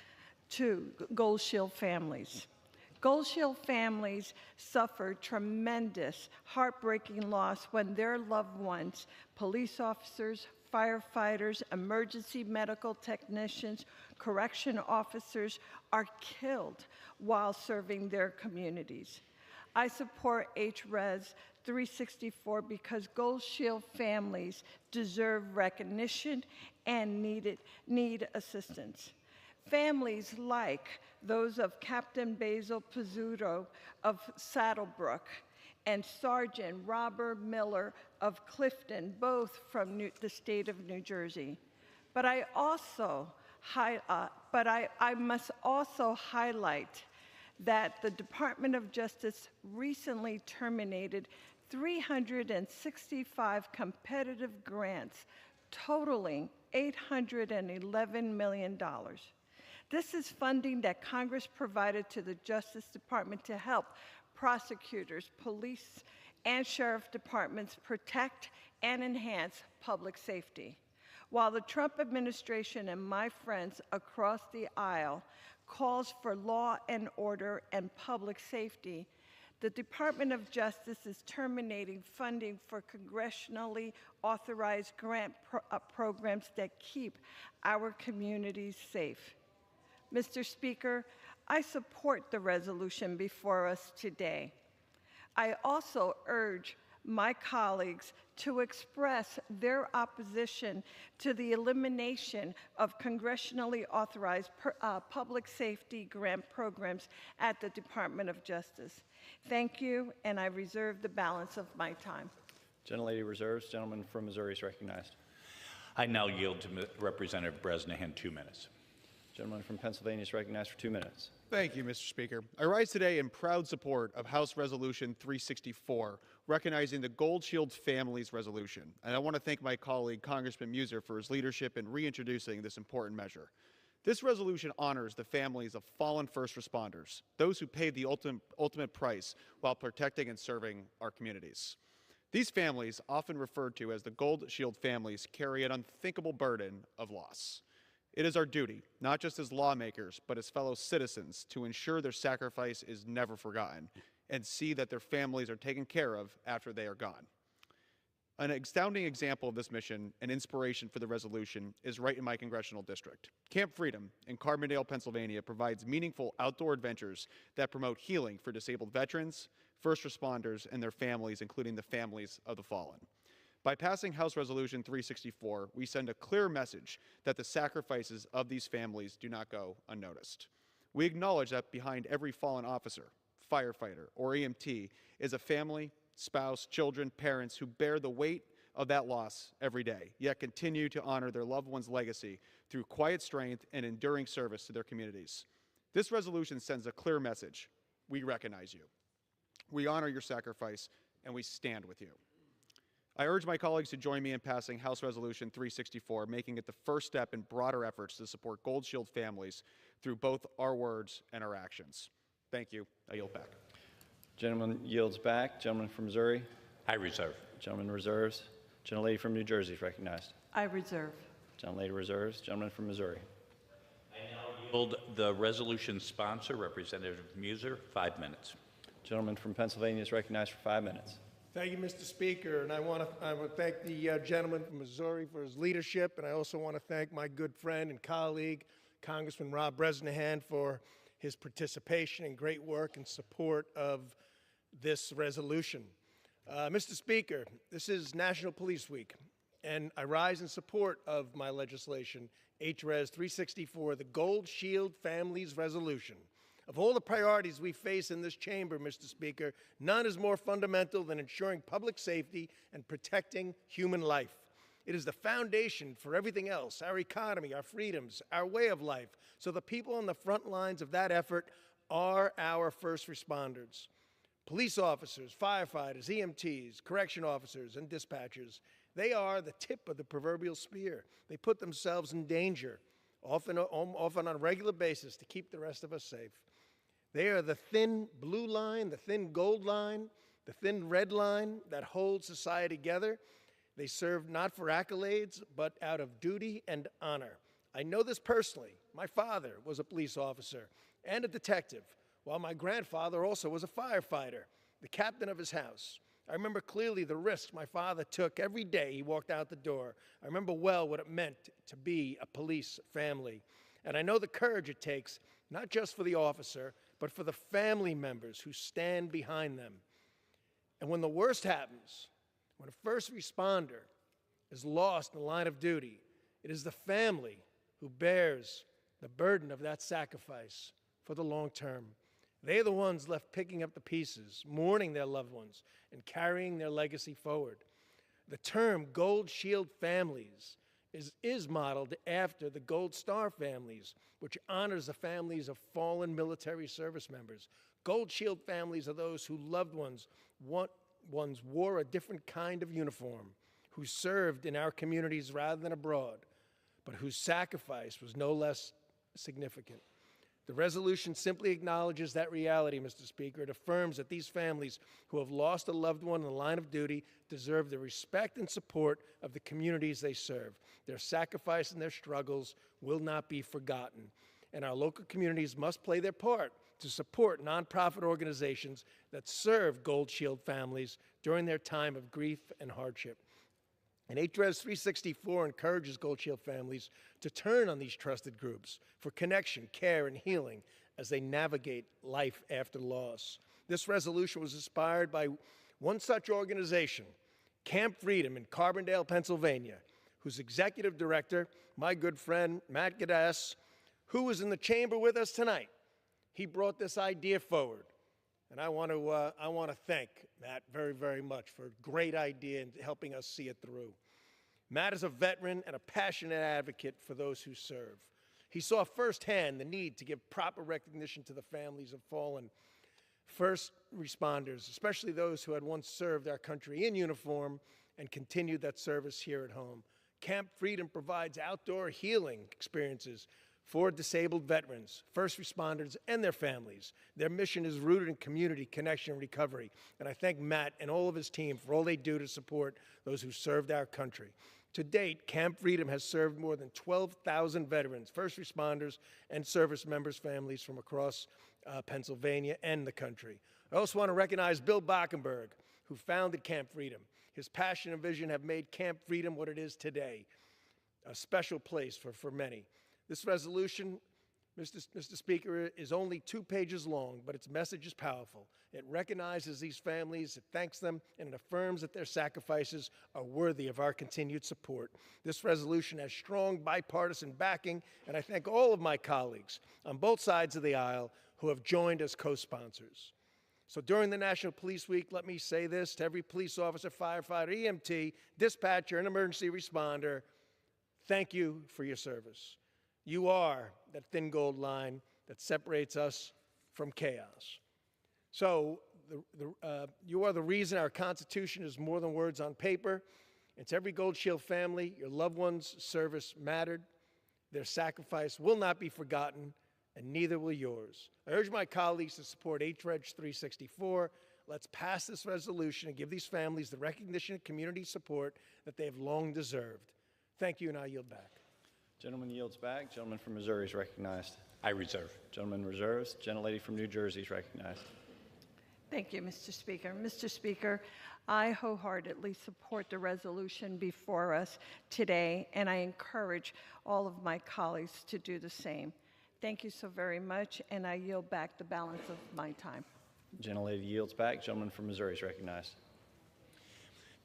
to Gold Shield families. Gold Shield families suffer tremendous, heartbreaking loss when their loved ones, police officers, firefighters, emergency medical technicians, correction officers, are killed while serving their communities. I support H-Res 364 because Gold Shield families deserve recognition and need assistance. Families like those of Captain Basil Pizzuto of Saddlebrook and Sergeant Robert Miller of Clifton, both from the state of New Jersey. But I must also highlight that the Department of Justice recently terminated 365 competitive grants totaling $811 million. This is funding that Congress provided to the Justice Department to help prosecutors, police, and sheriff departments protect and enhance public safety. While the Trump administration and my friends across the aisle calls for law and order and public safety, the Department of Justice is terminating funding for congressionally authorized grant programs that keep our communities safe. Mr. Speaker, I support the resolution before us today. I also urge my colleagues to express their opposition to the elimination of congressionally authorized public safety grant programs at the Department of Justice. Thank you, and I reserve the balance of my time.
Gentlelady reserves. Gentleman from Missouri is recognized.
I now yield to Representative Bresnahan 2 minutes.
Gentleman from Pennsylvania is recognized for 2 minutes.
Thank you, Mr. Speaker. I rise today in proud support of House Resolution 364, recognizing the Gold Shield Families Resolution. And I want to thank my colleague, Congressman Muser, for his leadership in reintroducing this important measure. This resolution honors the families of fallen first responders, those who paid the ultimate price while protecting and serving our communities. These families, often referred to as the Gold Shield families, carry an unthinkable burden of loss. It is our duty, not just as lawmakers, but as fellow citizens, to ensure their sacrifice is never forgotten and see that their families are taken care of after they are gone. An astounding example of this mission and inspiration for the resolution is right in my congressional district. Camp Freedom in Carbondale, Pennsylvania provides meaningful outdoor adventures that promote healing for disabled veterans, first responders, and their families, including the families of the fallen. By passing House Resolution 364, we send a clear message that the sacrifices of these families do not go unnoticed. We acknowledge that behind every fallen officer, firefighter, or EMT is a family, spouse, children, parents who bear the weight of that loss every day, yet continue to honor their loved one's legacy through quiet strength and enduring service to their communities. This resolution sends a clear message. We recognize you. We honor your sacrifice, and we stand with you. I urge my colleagues to join me in passing House Resolution 364, making it the first step in broader efforts to support Gold Shield families through both our words and our actions. Thank you. I yield back.
Gentleman yields back. Gentleman from Missouri.
I reserve.
Gentleman reserves. Gentlelady from New Jersey is recognized.
I reserve.
Gentlelady reserves. Gentleman from Missouri.
I now yield the resolution sponsor, Representative Muser, 5 minutes.
Gentleman from Pennsylvania is recognized for 5 minutes.
Thank you, Mr. Speaker, and I want to thank the gentleman from Missouri for his leadership, and I also want to thank my good friend and colleague, Congressman Rob Bresnahan, for his participation and great work in support of this resolution. Mr. Speaker, this is National Police Week, and I rise in support of my legislation, HRES 364, the Gold Shield Families Resolution. Of all the priorities we face in this chamber, Mr. Speaker, none is more fundamental than ensuring public safety and protecting human life. It is the foundation for everything else, our economy, our freedoms, our way of life. So the people on the front lines of that effort are our first responders. Police officers, firefighters, EMTs, correction officers, and dispatchers, they are the tip of the proverbial spear. They put themselves in danger, often on a regular basis, to keep the rest of us safe. They are the thin blue line, the thin gold line, the thin red line that holds society together. They serve not for accolades, but out of duty and honor. I know this personally. My father was a police officer and a detective, while my grandfather also was a firefighter, the captain of his house. I remember clearly the risks my father took every day he walked out the door. I remember well what it meant to be a police family. And I know the courage it takes, not just for the officer, but for the family members who stand behind them. And when the worst happens, when a first responder is lost in the line of duty, it is the family who bears the burden of that sacrifice for the long term. They are the ones left picking up the pieces, mourning their loved ones, and carrying their legacy forward. The term Gold Shield families is modeled after the Gold Star families, which honors the families of fallen military service members. Gold Shield families are those whose loved ones wore a different kind of uniform, who served in our communities rather than abroad, but whose sacrifice was no less significant. The resolution simply acknowledges that reality, Mr. Speaker. It affirms that these families who have lost a loved one in the line of duty deserve the respect and support of the communities they serve. Their sacrifice and their struggles will not be forgotten. And our local communities must play their part to support nonprofit organizations that serve Gold Shield families during their time of grief and hardship. And HRES 364 encourages Gold Shield families to turn on these trusted groups for connection, care, and healing as they navigate life after loss. This resolution was inspired by one such organization, Camp Freedom in Carbondale, Pennsylvania, whose executive director, my good friend Matt Gaddis, who is in the chamber with us tonight, he brought this idea forward. And I want to thank Matt very, very much for a great idea and helping us see it through. Matt is a veteran and a passionate advocate for those who serve. He saw firsthand the need to give proper recognition to the families of fallen first responders, especially those who had once served our country in uniform and continued that service here at home. Camp Freedom provides outdoor healing experiences for disabled veterans, first responders, and their families. Their mission is rooted in community, connection, and recovery. And I thank Matt and all of his team for all they do to support those who served our country. To date, Camp Freedom has served more than 12,000 veterans, first responders, and service members' families from across Pennsylvania and the country. I also want to recognize Bill Bockenberg, who founded Camp Freedom. His passion and vision have made Camp Freedom what it is today, a special place for many. This resolution, Mr. Speaker, is only 2 pages long, but its message is powerful. It recognizes these families, it thanks them, and it affirms that their sacrifices are worthy of our continued support. This resolution has strong bipartisan backing, and I thank all of my colleagues on both sides of the aisle who have joined as co-sponsors. So during the National Police Week, let me say this to every police officer, firefighter, EMT, dispatcher, and emergency responder: thank you for your service. You are that thin gold line that separates us from chaos. So you are the reason our Constitution is more than words on paper. It's every Gold Shield family, your loved ones' service mattered. Their sacrifice will not be forgotten, and neither will yours. I urge my colleagues to support HREG 364. Let's pass this resolution and give these families the recognition and community support that they have long deserved. Thank you, and I yield back.
Gentleman yields back. Gentleman from Missouri is recognized.
I reserve.
Gentleman reserves. Gentlelady from New Jersey is recognized.
Thank you, Mr. Speaker. Mr. Speaker, I wholeheartedly support the resolution before us today, and I encourage all of my colleagues to do the same. Thank you so very much, and I yield back the balance of my time.
Gentlelady yields back. Gentleman from Missouri is recognized.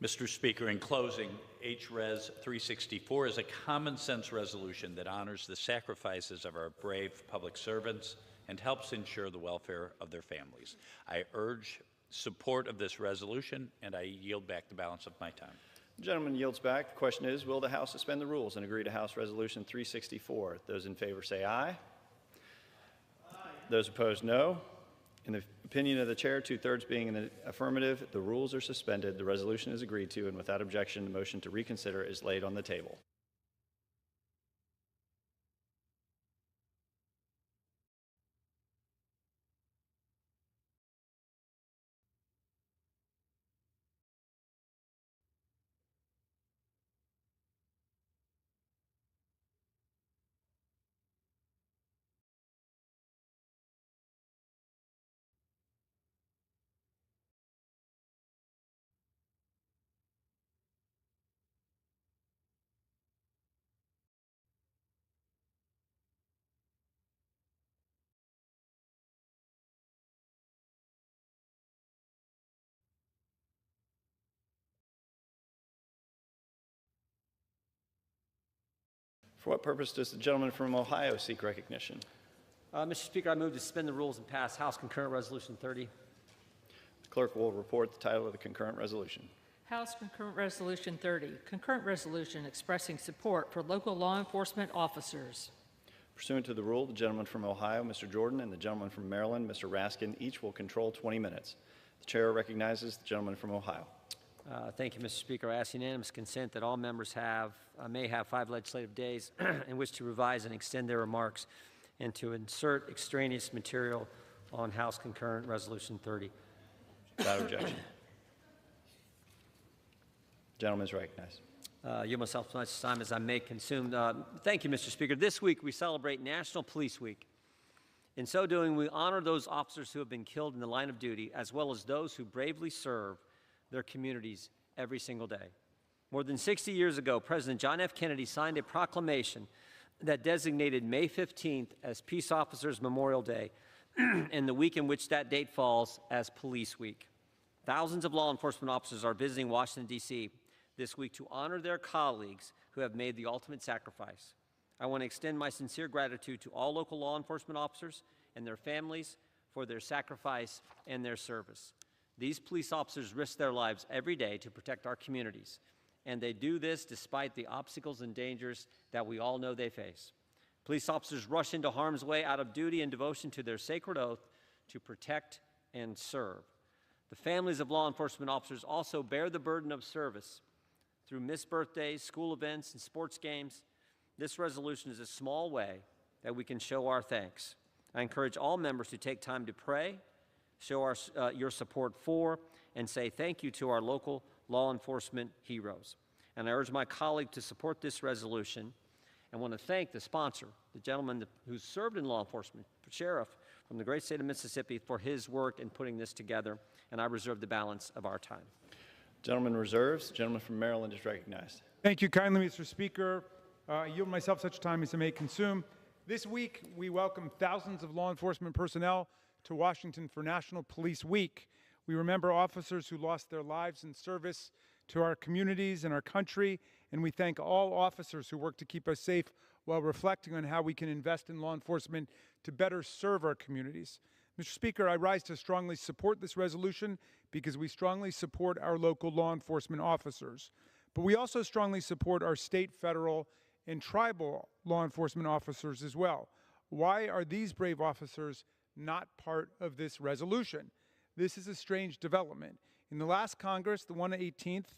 Mr. Speaker, in closing, HRES 364 is a common sense resolution that honors the sacrifices of our brave public servants and helps ensure the welfare of their families. I urge support of this resolution, and I yield back the balance of my time.
The gentleman yields back. The question is, will the House suspend the rules and agree to House Resolution 364? Those in favor say aye. Aye. Those opposed, no. In the opinion of the chair, 2/3 being in the affirmative, the rules are suspended, the resolution is agreed to, and without objection, the motion to reconsider is laid on the table. For what purpose does the gentleman from Ohio seek recognition?
Mr. Speaker, I move to suspend the rules and pass House Concurrent Resolution 30.
The clerk will report the title of the concurrent resolution.
House Concurrent Resolution 30, concurrent resolution expressing support for local law enforcement officers.
Pursuant to the rule, the gentleman from Ohio, Mr. Jordan, and the gentleman from Maryland, Mr. Raskin, each will control 20 minutes. The chair recognizes the gentleman from Ohio.
Thank you, Mr. Speaker. I ask unanimous consent that all members may have 5 legislative days in which to revise and extend their remarks and to insert extraneous material on House Concurrent Resolution 30.
Without objection. Gentleman is recognized.
Yield myself as much time as I may consume. Thank you, Mr. Speaker. This week we celebrate National Police Week. In so doing, we honor those officers who have been killed in the line of duty, as well as those who bravely serve their communities every single day. More than 60 years ago, President John F. Kennedy signed a proclamation that designated May 15th as Peace Officers Memorial Day and the week in which that date falls as Police Week. Thousands of law enforcement officers are visiting Washington, D.C. this week to honor their colleagues who have made the ultimate sacrifice. I want to extend my sincere gratitude to all local law enforcement officers and their families for their sacrifice and their service. These police officers risk their lives every day to protect our communities, and they do this despite the obstacles and dangers that we all know they face. Police officers rush into harm's way out of duty and devotion to their sacred oath to protect and serve. The families of law enforcement officers also bear the burden of service through missed birthdays, school events, and sports games. This resolution is a small way that we can show our thanks. I encourage all members to take time to pray, show your support for, and say thank you to our local law enforcement heroes. and I urge my colleague to support this resolution. I want to thank the sponsor, the gentleman who served in law enforcement, sheriff from the great state of Mississippi, for his work in putting this together, and I reserve the balance of our time.
Gentleman reserves. The gentleman from Maryland is recognized.
Thank you kindly, Mr. Speaker. I yield myself such time as I may consume. This week, we welcome thousands of law enforcement personnel to Washington for National Police Week. We remember officers who lost their lives in service to our communities and our country, and we thank all officers who work to keep us safe while reflecting on how we can invest in law enforcement to better serve our communities. Mr. Speaker, I rise to strongly support this resolution because we strongly support our local law enforcement officers. But we also strongly support our state, federal, and tribal law enforcement officers as well. Why are these brave officers not part of this resolution? This is a strange development. In the last Congress, the 118th,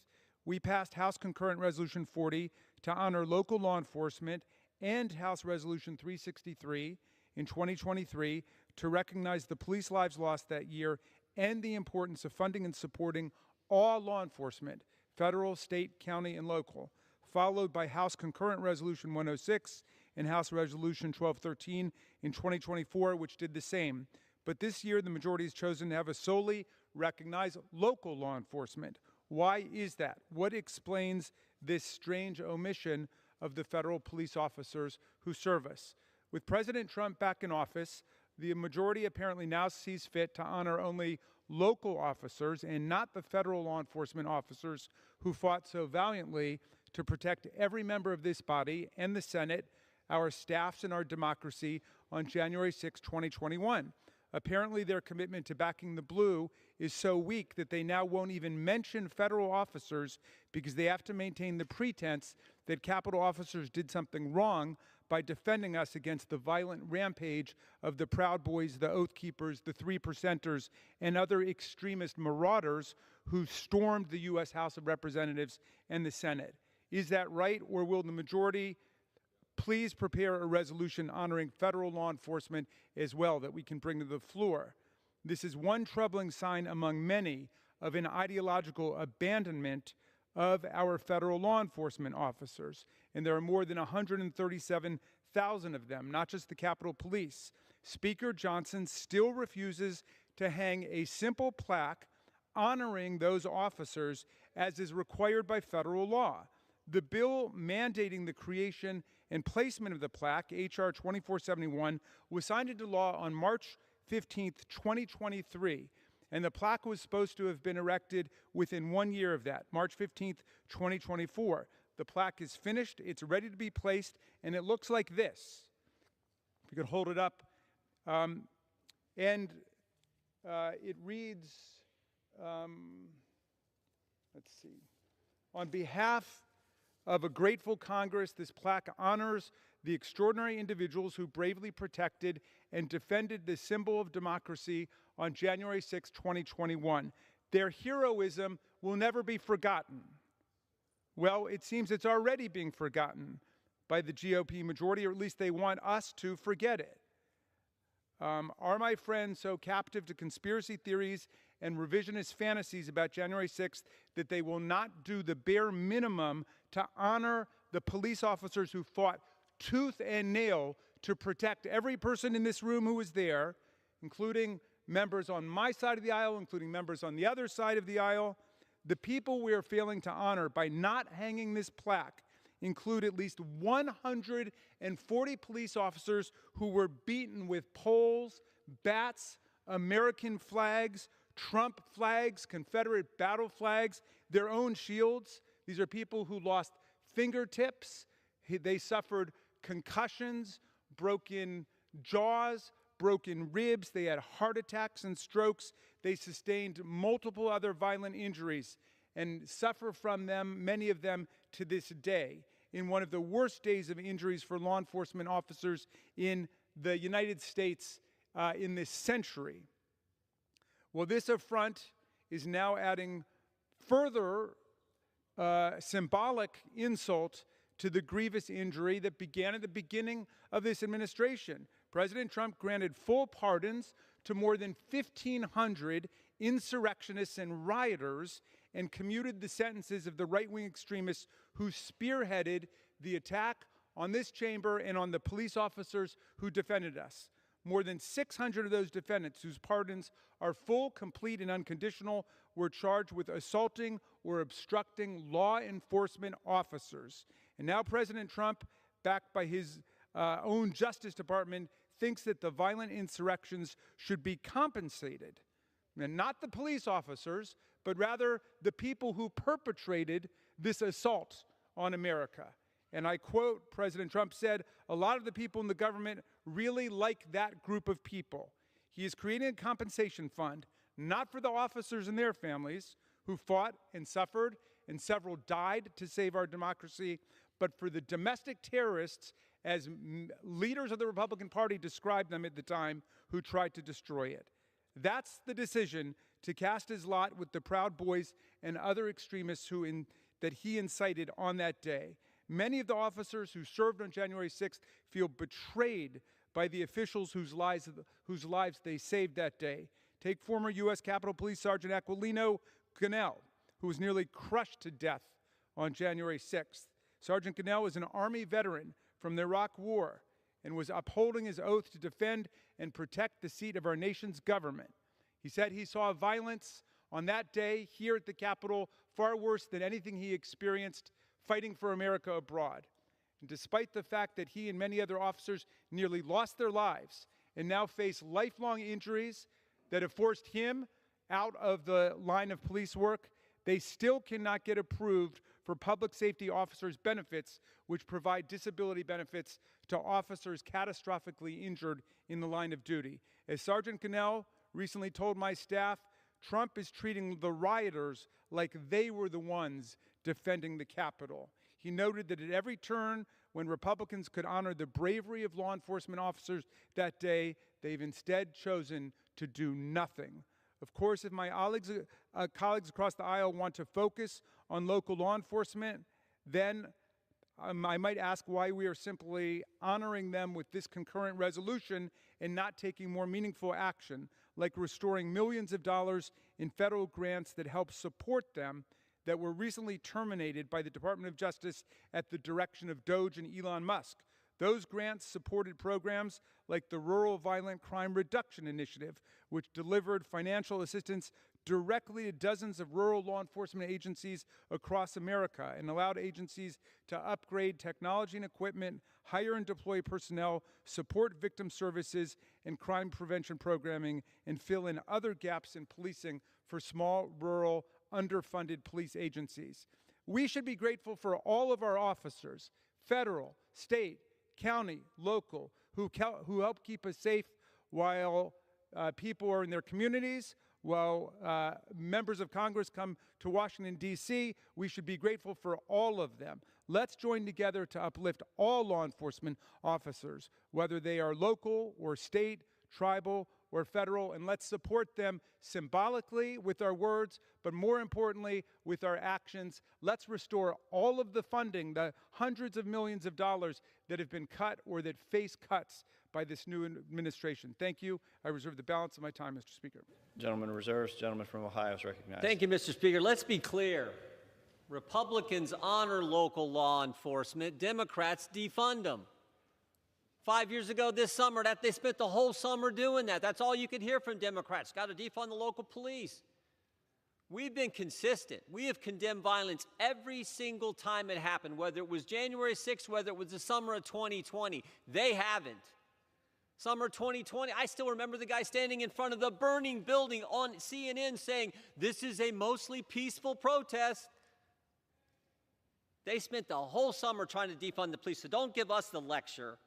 we passed House Concurrent Resolution 40 to honor local law enforcement and House Resolution 363 in 2023 to recognize the police lives lost that year and the importance of funding and supporting all law enforcement, federal, state, county, and local, followed by House Concurrent Resolution 106 and House Resolution 1213 in 2024, which did the same. But this year, the majority has chosen to have us solely recognize local law enforcement. Why is that? What explains this strange omission of the federal police officers who serve us? With President Trump back in office, the majority apparently now sees fit to honor only local officers and not the federal law enforcement officers who fought so valiantly to protect every member of this body and the Senate, our staffs, and our democracy on January 6, 2021. Apparently, their commitment to backing the blue is so weak that they now won't even mention federal officers because they have to maintain the pretense that Capitol officers did something wrong by defending us against the violent rampage of the Proud Boys, the Oath Keepers, the 3%ers, and other extremist marauders who stormed the U.S. House of Representatives and the Senate. Is that right, or will the majority please prepare a resolution honoring federal law enforcement as well that we can bring to the floor? This is one troubling sign among many of an ideological abandonment of our federal law enforcement officers. And there are more than 137,000 of them, not just the Capitol Police. Speaker Johnson still refuses to hang a simple plaque honoring those officers as is required by federal law. The bill mandating the creation and placement of the plaque, H.R. 2471, was signed into law on March 15, 2023, and the plaque was supposed to have been erected within 1 year of that, March 15, 2024. The plaque is finished, it's ready to be placed, and it looks like this. If you could hold it up. It reads, let's see, on behalf of a grateful Congress, this plaque honors the extraordinary individuals who bravely protected and defended the symbol of democracy on January 6, 2021. Their heroism will never be forgotten. Well, it seems it's already being forgotten by the GOP majority, or at least they want us to forget it. Are my friends so captive to conspiracy theories and revisionist fantasies about January 6th that they will not do the bare minimum to honor the police officers who fought tooth and nail to protect every person in this room who was there, including members on my side of the aisle, including members on the other side of the aisle? The people we are failing to honor by not hanging this plaque include at least 140 police officers who were beaten with poles, bats, American flags, Trump flags, Confederate battle flags, their own shields. These are people who lost fingertips. They suffered concussions, broken jaws, broken ribs. They had heart attacks and strokes. They sustained multiple other violent injuries and suffer from them, many of them to this day, in one of the worst days of injuries for law enforcement officers in the United States in this century. Well, this affront is now adding further symbolic insult to the grievous injury that began at the beginning of this administration. President Trump granted full pardons to more than 1,500 insurrectionists and rioters and commuted the sentences of the right-wing extremists who spearheaded the attack on this chamber and on the police officers who defended us. More than 600 of those defendants, whose pardons are full, complete, and unconditional, were charged with assaulting or obstructing law enforcement officers. And now President Trump, backed by his own Justice Department, thinks that the violent insurrections should be compensated. And not the police officers, but rather the people who perpetrated this assault on America. And I quote, President Trump said, "A lot of the people in the government really like that group of people." He is creating a compensation fund, not for the officers and their families who fought and suffered, and several died to save our democracy, but for the domestic terrorists, as leaders of the Republican Party described them at the time, who tried to destroy it. That's the decision to cast his lot with the Proud Boys and other extremists that he incited on that day. Many of the officers who served on January 6th feel betrayed by the officials whose lives they saved that day. Take former U.S. Capitol Police Sergeant Aquilino Gunnell, who was nearly crushed to death on January 6th. Sergeant Gunnell is an Army veteran from the Iraq War and was upholding his oath to defend and protect the seat of our nation's government. He said he saw violence on that day here at the Capitol far worse than anything he experienced fighting for America abroad. And despite the fact that he and many other officers nearly lost their lives and now face lifelong injuries that have forced him out of the line of police work, they still cannot get approved for public safety officers' benefits, which provide disability benefits to officers catastrophically injured in the line of duty. As Sergeant Gunnell recently told my staff, Trump is treating the rioters like they were the ones defending the Capitol. He noted that at every turn, when Republicans could honor the bravery of law enforcement officers that day, they've instead chosen to do nothing. Of course, if my colleagues across the aisle want to focus on local law enforcement, then I might ask why we are simply honoring them with this concurrent resolution and not taking more meaningful action, like restoring millions of dollars in federal grants that help support them that were recently terminated by the Department of Justice at the direction of DOJ and Elon Musk. Those grants supported programs like the Rural Violent Crime Reduction Initiative, which delivered financial assistance directly to dozens of rural law enforcement agencies across America and allowed agencies to upgrade technology and equipment, hire and deploy personnel, support victim services and crime prevention programming, and fill in other gaps in policing for small, rural, underfunded police agencies. We should be grateful for all of our officers, federal, state, county, local, who help keep us safe while people are in their communities, while members of Congress come to Washington, D.C. We should be grateful for all of them. Let's join together to uplift all law enforcement officers, whether they are local or state, tribal, or federal, and let's support them symbolically with our words, but more importantly, with our actions. Let's restore all of the funding, the hundreds of millions of dollars that have been cut or that face cuts by this new administration. Thank you. I reserve the balance of my time, Mr. Speaker.
Gentleman reserves. Gentleman from Ohio is recognized.
Thank you, Mr. Speaker. Let's be clear. Republicans honor local law enforcement. Democrats defund them. 5 years ago this summer, they spent the whole summer doing that. That's all you could hear from Democrats. Got to defund the local police. We've been consistent. We have condemned violence every single time it happened, whether it was January 6th, whether it was the summer of 2020. They haven't. Summer 2020, I still remember the guy standing in front of the burning building on CNN saying, "This is a mostly peaceful protest." They spent the whole summer trying to defund the police, so don't give us the lecture.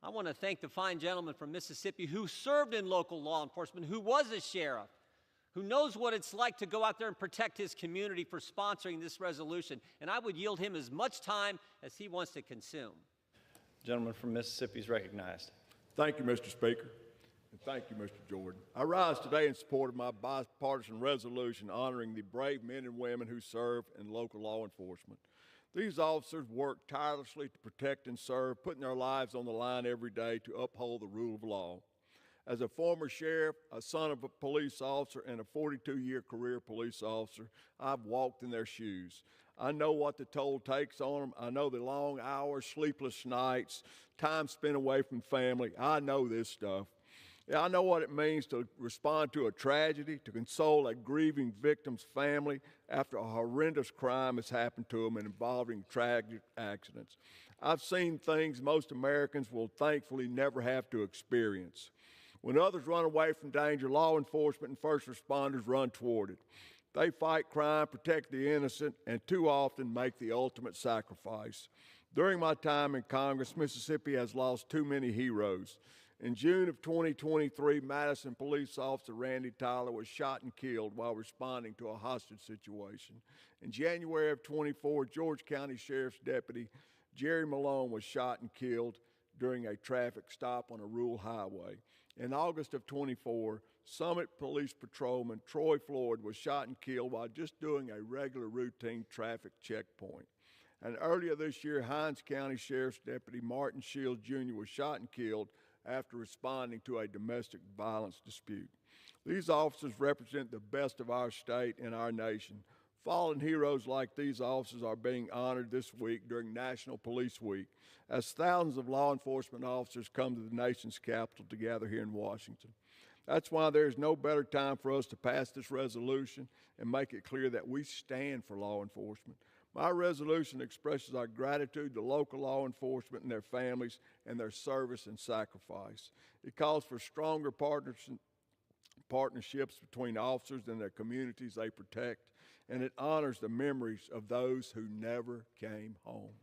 I want to thank the fine gentleman from Mississippi who served in local law enforcement, who was a sheriff, who knows what it's like to go out there and protect his community, for sponsoring this resolution. And I would yield him as much time as he wants to consume.
Gentleman from Mississippi is recognized.
Thank you, Mr. Speaker, and thank you, Mr. Jordan. I rise today in support of my bipartisan resolution honoring the brave men and women who serve in local law enforcement. These officers work tirelessly to protect and serve, putting their lives on the line every day to uphold the rule of law. As a former sheriff, a son of a police officer, and a 42-year career police officer, I've walked in their shoes. I know what the toll takes on them. I know the long hours, sleepless nights, time spent away from family. I know this stuff. Yeah, I know what it means to respond to a tragedy, to console a grieving victim's family after a horrendous crime has happened to them involving tragic accidents. I've seen things most Americans will thankfully never have to experience. When others run away from danger, law enforcement and first responders run toward it. They fight crime, protect the innocent, and too often make the ultimate sacrifice. During my time in Congress, Mississippi has lost too many heroes. In June of 2023, Madison police officer Randy Tyler was shot and killed while responding to a hostage situation. In January of 24, George County Sheriff's Deputy Jerry Malone was shot and killed during a traffic stop on a rural highway. In August of 24, Summit Police Patrolman Troy Floyd was shot and killed while just doing a regular routine traffic checkpoint. And earlier this year, Hinds County Sheriff's Deputy Martin Shields Jr. was shot and killed after responding to a domestic violence dispute. These officers represent the best of our state and our nation. Fallen heroes like these officers are being honored this week during National Police Week as thousands of law enforcement officers come to the nation's capital to gather here in Washington. That's why there is no better time for us to pass this resolution and make it clear that we stand for law enforcement. My resolution expresses our gratitude to local law enforcement and their families and their service and sacrifice. It calls for stronger partnerships between officers and their communities they protect, and it honors the memories of those who never came home.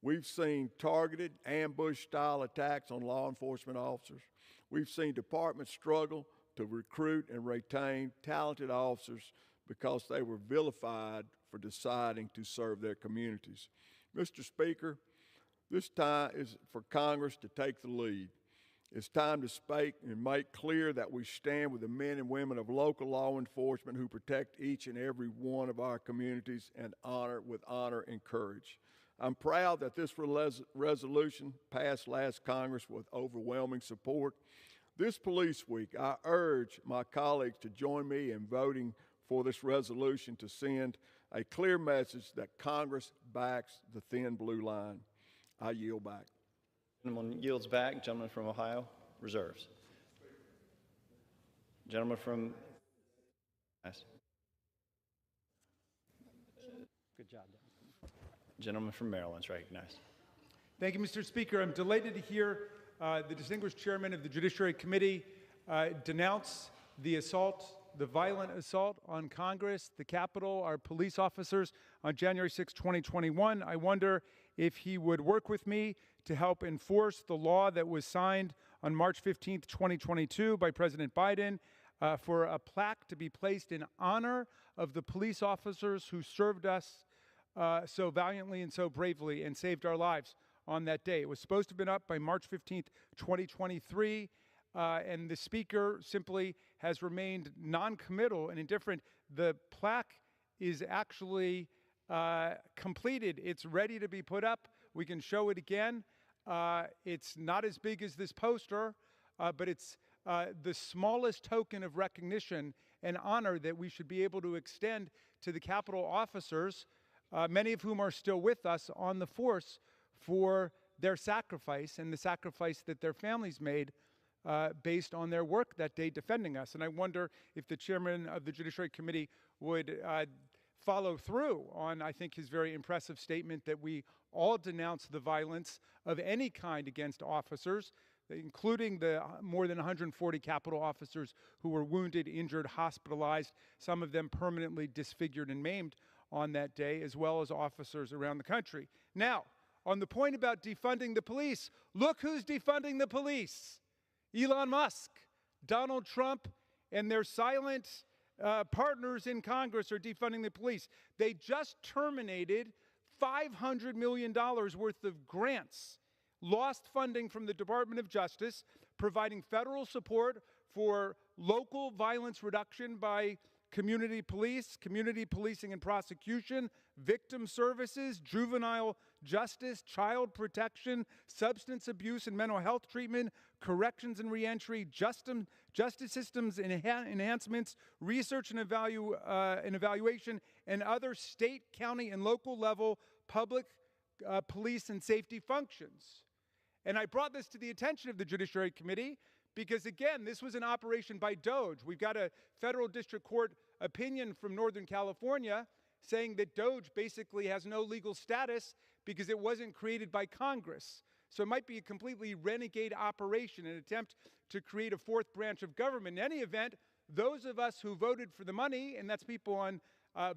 We've seen targeted ambush-style attacks on law enforcement officers. We've seen departments struggle to recruit and retain talented officers because they were vilified for deciding to serve their communities. Mr. Speaker, this time is for Congress to take the lead. It's time to speak and make clear that we stand with the men and women of local law enforcement who protect each and every one of our communities and with honor and courage. I'm proud that this resolution passed last Congress with overwhelming support. This police week, I urge my colleagues to join me in voting for this resolution to send a clear message that Congress backs the thin blue line. I yield back.
Gentleman yields back. Gentleman from Ohio reserves. Gentleman from
Good job, Dan.
Gentleman from Maryland is recognized.
Thank you, Mr. Speaker. I'm delighted to hear the distinguished chairman of the Judiciary Committee denounce the violent assault on Congress, the Capitol, our police officers on January 6, 2021. I wonder if he would work with me to help enforce the law that was signed on March 15, 2022 by President Biden for a plaque to be placed in honor of the police officers who served us so valiantly and so bravely and saved our lives on that day. It was supposed to have been up by March 15, 2023. And the Speaker simply has remained non-committal and indifferent. The plaque is actually completed. It's ready to be put up. We can show it again. It's not as big as this poster, but it's the smallest token of recognition and honor that we should be able to extend to the Capitol officers, many of whom are still with us on the force, for their sacrifice and the sacrifice that their families made based on their work that day defending us. And I wonder if the chairman of the Judiciary Committee would follow through on, I think, his very impressive statement that we all denounce the violence of any kind against officers, including the more than 140 Capitol officers who were wounded, injured, hospitalized, some of them permanently disfigured and maimed on that day, as well as officers around the country. Now, on the point about defunding the police, look who's defunding the police. Elon Musk, Donald Trump, and their silent partners in Congress are defunding the police. They just terminated $500 million worth of grants, lost funding from the Department of Justice, providing federal support for local violence reduction by community police, community policing and prosecution, victim services, juvenile justice, child protection, substance abuse and mental health treatment, corrections and reentry, justice systems enhancements, research and evaluation, and other state, county, and local level public police and safety functions. And I brought this to the attention of the Judiciary Committee because, again, this was an operation by DOJ. We've got a federal district court opinion from Northern California saying that DOJ basically has no legal status because it wasn't created by Congress. So it might be a completely renegade operation, an attempt to create a fourth branch of government. In any event, those of us who voted for the money, and that's people on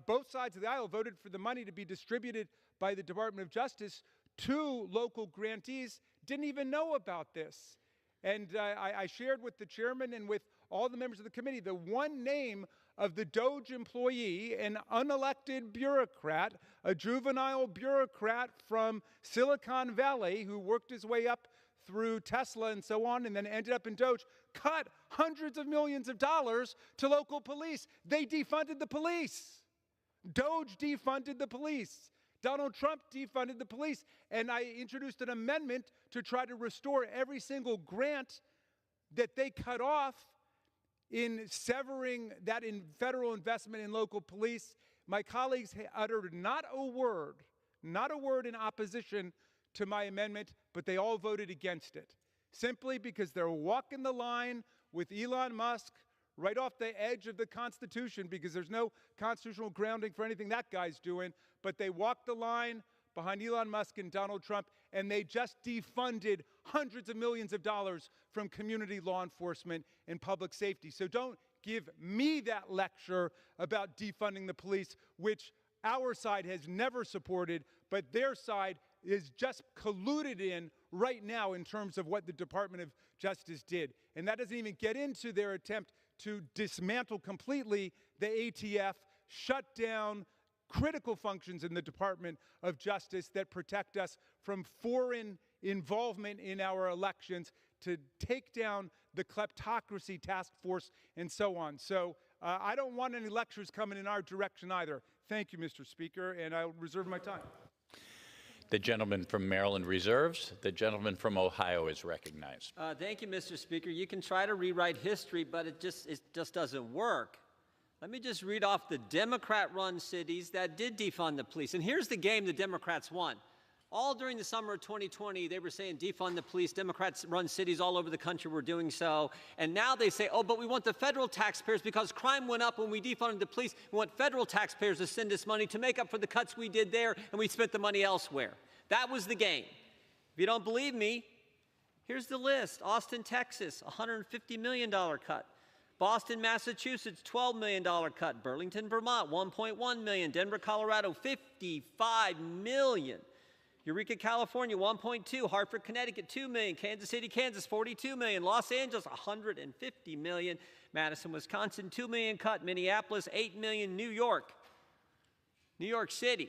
both sides of the aisle, voted for the money to be distributed by the Department of Justice to local grantees, didn't even know about this. And I shared with the chairman and with all the members of the committee the one name of the DOJ employee, an unelected bureaucrat, a juvenile bureaucrat from Silicon Valley who worked his way up through Tesla and so on and then ended up in DOJ, cut hundreds of millions of dollars to local police. They defunded the police. DOJ defunded the police. Donald Trump defunded the police, and I introduced an amendment to try to restore every single grant that they cut off in severing that in federal investment in local police. My colleagues uttered not a word in opposition to my amendment, but they all voted against it, simply because they're walking the line with Elon Musk right off the edge of the Constitution, because there's no constitutional grounding for anything that guy's doing, but they walked the line behind Elon Musk and Donald Trump, and they just defunded hundreds of millions of dollars from community law enforcement and public safety. So don't give me that lecture about defunding the police, which our side has never supported, but their side is just colluded in right now in terms of what the Department of Justice did. And that doesn't even get into their attempt to dismantle completely the ATF, shut down critical functions in the Department of Justice that protect us from foreign involvement in our elections, to take down the kleptocracy task force and so on. So I don't want any lectures coming in our direction either. Thank you, Mr. Speaker, and I'll reserve my time.
The gentleman from Maryland reserves. The gentleman from Ohio is recognized.
Thank you, Mr. Speaker. You can try to rewrite history, but it just doesn't work. Let me just read off the Democrat-run cities that did defund the police. And here's the game the Democrats won. All during the summer of 2020, they were saying defund the police. Democrats-run cities all over the country were doing so. And now they say, oh, but we want the federal taxpayers, because crime went up when we defunded the police. We want federal taxpayers to send us money to make up for the cuts we did there, and we spent the money elsewhere. That was the game. If you don't believe me, here's the list. Austin, Texas, $150 million cut. Boston, Massachusetts, $12 million cut. Burlington, Vermont, $1.1 million. Denver, Colorado, $55 million. Eureka, California, $1.2. Hartford, Connecticut, $2 million. Kansas City, Kansas, $42 million. Los Angeles, $150 million. Madison, Wisconsin, $2 million cut. Minneapolis, $8 million. New York City,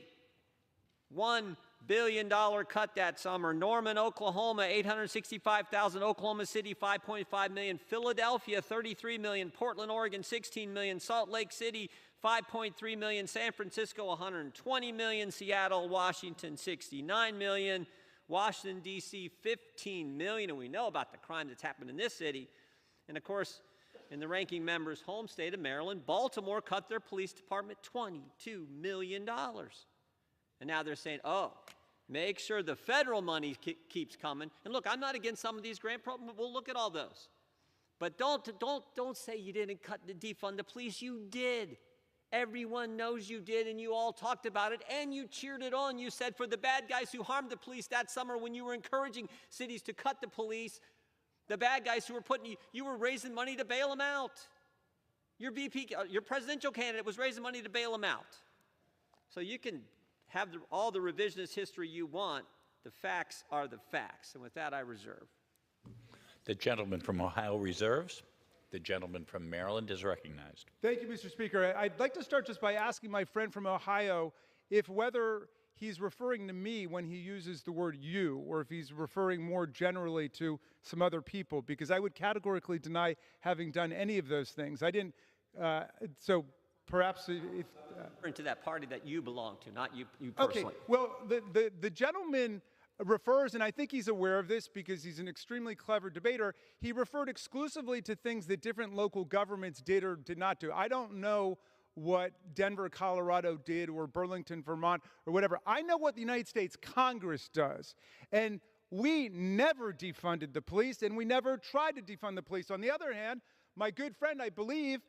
$1 billion cut that summer. Norman, Oklahoma, $865,000. Oklahoma City, $5.5 million. Philadelphia, $33 million. Portland, Oregon, $16 million. Salt Lake City, $5.3 million. San Francisco, $120 million. Seattle, Washington, $69 million. Washington, D.C., $15 million. And we know about the crime that's happened in this city. And of course, in the ranking member's home state of Maryland, Baltimore cut their police department $22 million. And now they're saying, oh, make sure the federal money keeps coming. And look, I'm not against some of these grant programs. We'll look at all those. But don't say you didn't defund the police. You did. Everyone knows you did, and you all talked about it, and you cheered it on. You said for the bad guys who harmed the police that summer when you were encouraging cities to cut the police, the bad guys who were you were raising money to bail them out. Your presidential candidate was raising money to bail them out. So you can have all the revisionist history you want. The facts are the facts. And with that, I reserve.
The gentleman from Ohio reserves. The gentleman from Maryland is recognized.
Thank you, Mr. Speaker. I'd like to start just by asking my friend from Ohio if whether he's referring to me when he uses the word you, or if he's referring more generally to some other people, because I would categorically deny having done any of those things. I didn't, so perhaps if
into that party that you belong to, not you
okay,
personally.
well, the gentleman refers, and I think he's aware of this because he's an extremely clever debater, he referred exclusively to things that different local governments did or did not do. I don't know what Denver, Colorado did, or Burlington, Vermont, or whatever. I know what the United States Congress does. And we never defunded the police, and we never tried to defund the police. On the other hand, my good friend, I believe,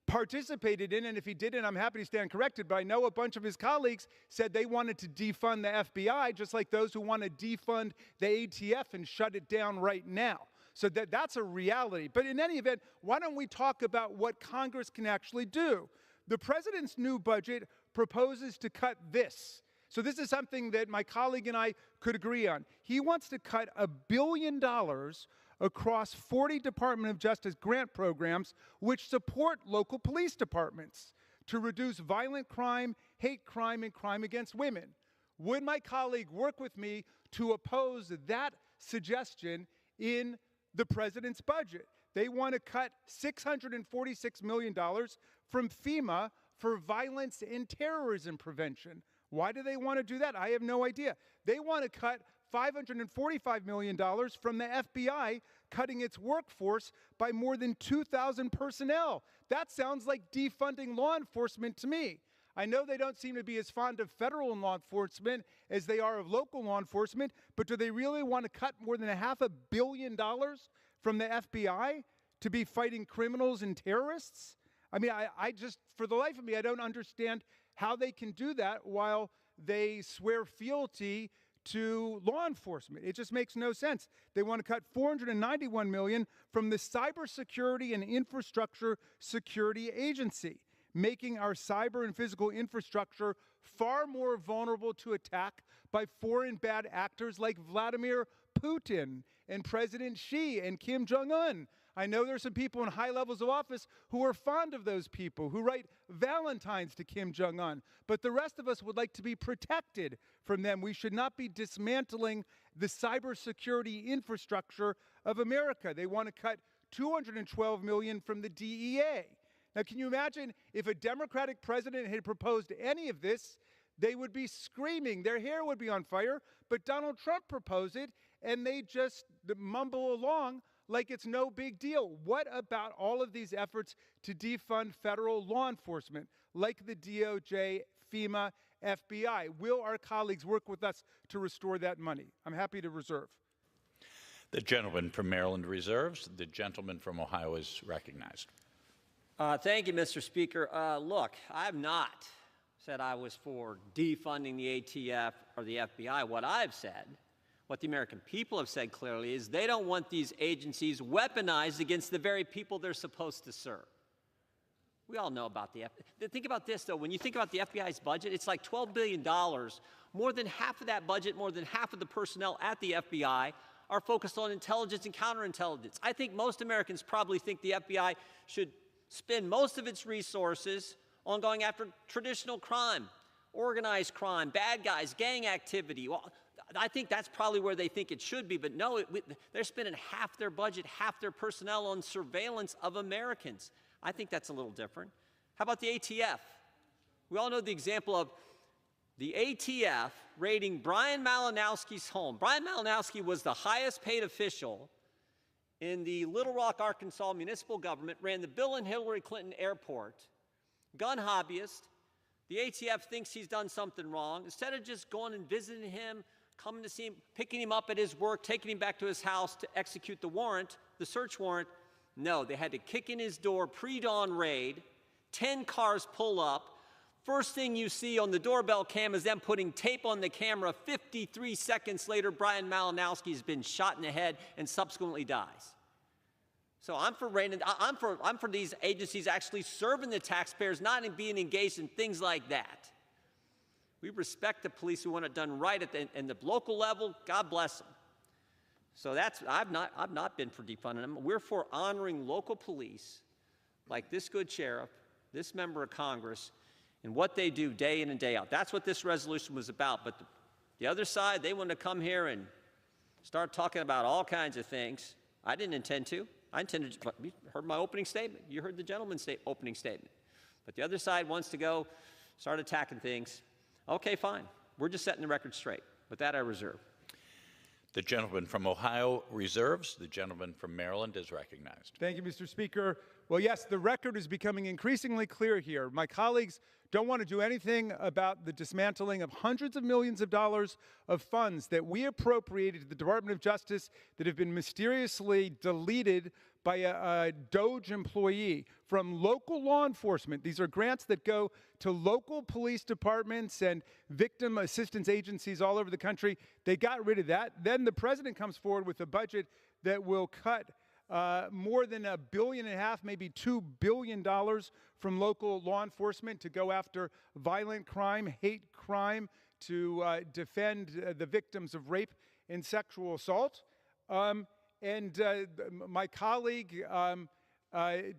participated in, and if he didn't, I'm happy to stand corrected, but I know a bunch of his colleagues said they wanted to defund the FBI, just like those who want to defund the ATF and shut it down right now. So that's a reality. But in any event, why don't we talk about what Congress can actually do? The president's new budget proposes to cut this. So this is something that my colleague and I could agree on. He wants to cut $1 billion across 40 Department of Justice grant programs which support local police departments to reduce violent crime, hate crime, and crime against women. Would my colleague work with me to oppose that suggestion in the president's budget? They want to cut $646 million from FEMA for violence and terrorism prevention. Why do they want to do that? I have no idea. They want to cut $545 million from the FBI, cutting its workforce by more than 2,000 personnel. That sounds like defunding law enforcement to me. I know they don't seem to be as fond of federal law enforcement as they are of local law enforcement, but do they really want to cut more than $500 million from the FBI to be fighting criminals and terrorists? I mean, I just, for the life of me, I don't understand how they can do that while they swear fealty to law enforcement. It just makes no sense. They want to cut $491 million from the Cybersecurity and Infrastructure Security Agency, making our cyber and physical infrastructure far more vulnerable to attack by foreign bad actors like Vladimir Putin and President Xi and Kim Jong-un. I know there's some people in high levels of office who are fond of those people, who write Valentines to Kim Jong-un, but the rest of us would like to be protected from them. We should not be dismantling the cybersecurity infrastructure of America. They want to cut $212 million from the DEA. Now, can you imagine if a Democratic president had proposed any of this, they would be screaming, their hair would be on fire, but Donald Trump proposed it, and they just mumble along like it's no big deal. What about all of these efforts to defund federal law enforcement, like the DOJ, FEMA, FBI? Will our colleagues work with us to restore that money? I'm happy to reserve.
The gentleman from Maryland reserves. The gentleman from Ohio is recognized.
Thank you, Mr. Speaker. Look, I have not said I was for defunding the ATF or the FBI. What I've said, what the American people have said clearly, is they don't want these agencies weaponized against the very people they're supposed to serve. We all know about the FBI. Think about this, though. When you think about the FBI's budget, it's like $12 billion. More than half of that budget, more than half of the personnel at the FBI are focused on intelligence and counterintelligence. I think most Americans probably think the FBI should spend most of its resources on going after traditional crime, organized crime, bad guys, gang activity. Well, I think that's probably where they think it should be, but no, they're spending half their budget, half their personnel on surveillance of Americans. I think that's a little different. How about the ATF? We all know the example of the ATF raiding Brian Malinowski's home. Brian Malinowski was the highest paid official in the Little Rock, Arkansas municipal government, ran the Bill and Hillary Clinton Airport, gun hobbyist. The ATF thinks he's done something wrong. Instead of just going and visiting him, coming to see him, picking him up at his work, taking him back to his house to execute the warrant, the search warrant, no, they had to kick in his door, pre-dawn raid, 10 cars pull up. First thing you see on the doorbell cam is them putting tape on the camera. 53 seconds later, Brian Malinowski has been shot in the head and subsequently dies. So I'm for these agencies actually serving the taxpayers, not in being engaged in things like that. We respect the police who want it done right at the local level. God bless them. So I've not been for defunding them. We're for honoring local police, like this good sheriff, this member of Congress, and what they do day in and day out. That's what this resolution was about. But the other side, they want to come here and start talking about all kinds of things. I didn't intend to. I intended to, you heard my opening statement. You heard the gentleman's opening statement. But the other side wants to go start attacking things. Okay, fine. We're just setting the record straight. With that, I reserve.
The gentleman from Ohio reserves. The gentleman from Maryland is recognized.
Thank you, Mr. Speaker. Well, yes, the record is becoming increasingly clear here. My colleagues don't want to do anything about the dismantling of hundreds of millions of dollars of funds that we appropriated to the Department of Justice that have been mysteriously deleted by a DOJ employee from local law enforcement. These are grants that go to local police departments and victim assistance agencies all over the country. They got rid of that. Then the president comes forward with a budget that will cut more than $1.5 billion, maybe $2 billion from local law enforcement to go after violent crime, hate crime, to defend the victims of rape and sexual assault. My colleague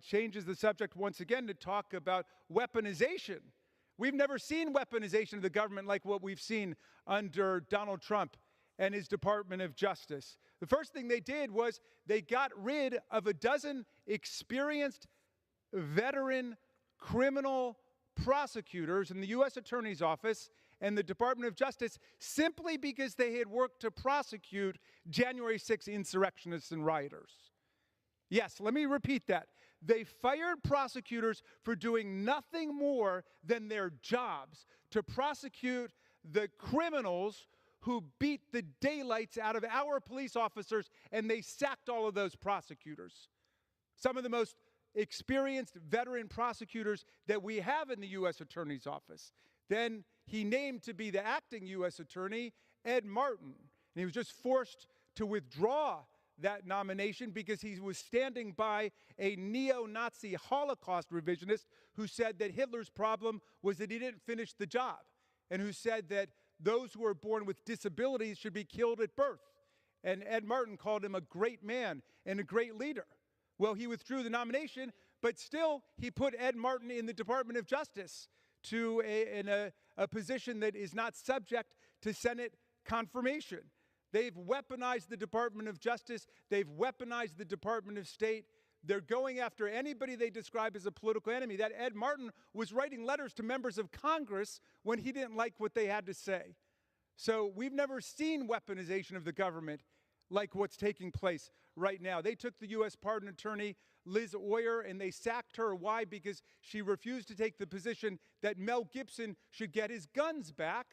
changes the subject once again to talk about weaponization. We've never seen weaponization of the government like what we've seen under Donald Trump and his Department of Justice. The first thing they did was they got rid of a dozen experienced veteran criminal prosecutors in the U.S. Attorney's Office and the Department of Justice simply because they had worked to prosecute January 6 insurrectionists and rioters. Yes, let me repeat that. They fired prosecutors for doing nothing more than their jobs, to prosecute the criminals who beat the daylights out of our police officers, and they sacked all of those prosecutors. Some of the most experienced veteran prosecutors that we have in the U.S. Attorney's Office. Then he named to be the acting U.S. Attorney Ed Martin, and he was just forced to withdraw that nomination because he was standing by a neo-Nazi Holocaust revisionist who said that Hitler's problem was that he didn't finish the job, and who said that those who are born with disabilities should be killed at birth. And Ed Martin called him a great man and a great leader. Well, he withdrew the nomination, but still he put Ed Martin in the Department of Justice to a position that is not subject to Senate confirmation. They've weaponized the Department of Justice. They've weaponized the Department of State. They're going after anybody they describe as a political enemy. That Ed Martin was writing letters to members of Congress when he didn't like what they had to say. So we've never seen weaponization of the government like what's taking place right now. They took the U.S. Pardon Attorney Liz Oyer and they sacked her. Why? Because she refused to take the position that Mel Gibson should get his guns back,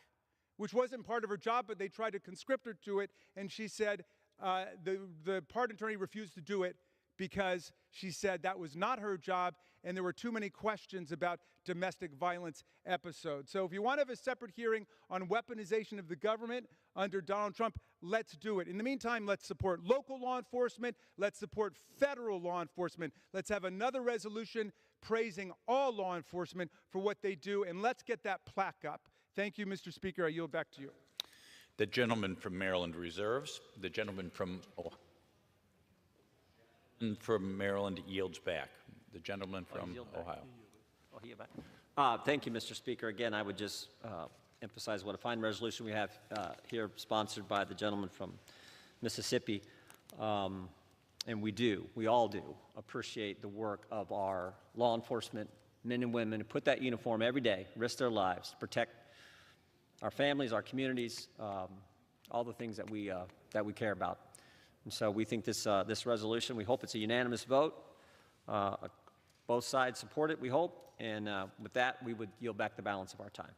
which wasn't part of her job, but they tried to conscript her to it. And she said the pardon attorney refused to do it because she said that was not her job and there were too many questions about domestic violence episodes. So if you want to have a separate hearing on weaponization of the government under Donald Trump, let's do it. In the meantime, let's support local law enforcement. Let's support federal law enforcement. Let's have another resolution praising all law enforcement for what they do, and let's get that plaque up. Thank you, Mr. Speaker. I yield back to you.
The gentleman from Maryland reserves. The gentleman from Maryland yields back. The gentleman from Ohio.
Thank you, Mr. Speaker. Again, I would just emphasize what a fine resolution we have here, sponsored by the gentleman from Mississippi. And we all do appreciate the work of our law enforcement men and women who put that uniform every day, risk their lives to protect our families, our communities, all the things that we care about. And so we think this resolution, we hope it's a unanimous vote. Both sides support it, we hope. And with that, we would yield back the balance of our time.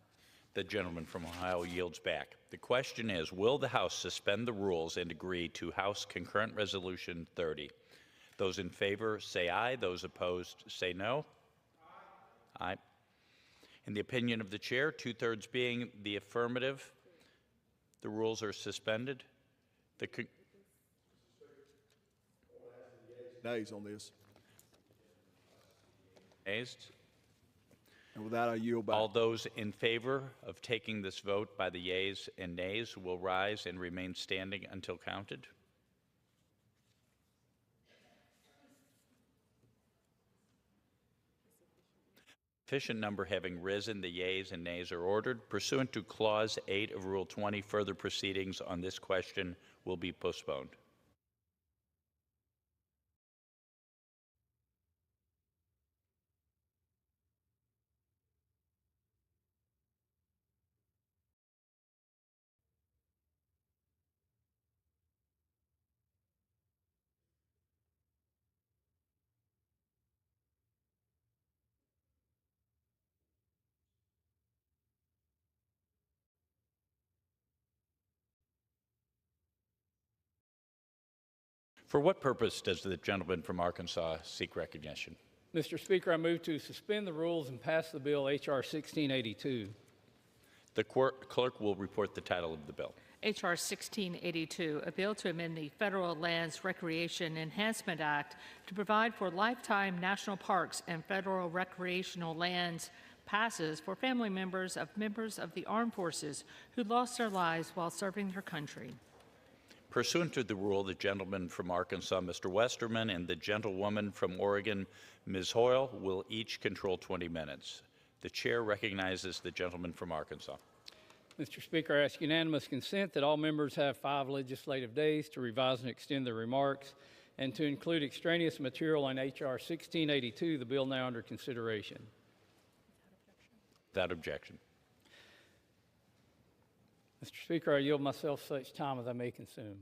The gentleman from Ohio yields back. The question is, will the House suspend the rules and agree to House Concurrent Resolution 30? Those in favor say aye. Those opposed say no. Aye. In the opinion of the chair, 2/3 being the affirmative, the rules are suspended.
Nays on this.
Nays.
And with that, I yield back.
All those in favor of taking this vote by the yeas and nays will rise and remain standing until counted. Sufficient number having risen, the yeas and nays are ordered. Pursuant to Clause 8 of Rule 20, further proceedings on this question will be postponed. For what purpose does the gentleman from Arkansas seek recognition?
Mr. Speaker, I move to suspend the rules and pass the bill H.R. 1682.
The clerk will report the title of the bill.
H.R. 1682, a bill to amend the Federal Lands Recreation Enhancement Act to provide for lifetime national parks and federal recreational lands passes for family members of the armed forces who lost their lives while serving their country.
Pursuant to the rule, the gentleman from Arkansas, Mr. Westerman, and the gentlewoman from Oregon, Ms. Hoyle, will each control 20 minutes. The chair recognizes the gentleman from Arkansas.
Mr. Speaker, I ask unanimous consent that all members have 5 legislative days to revise and extend their remarks and to include extraneous material on H.R. 1682, the bill now under consideration.
Without objection.
Mr. Speaker, I yield myself such time as I may consume.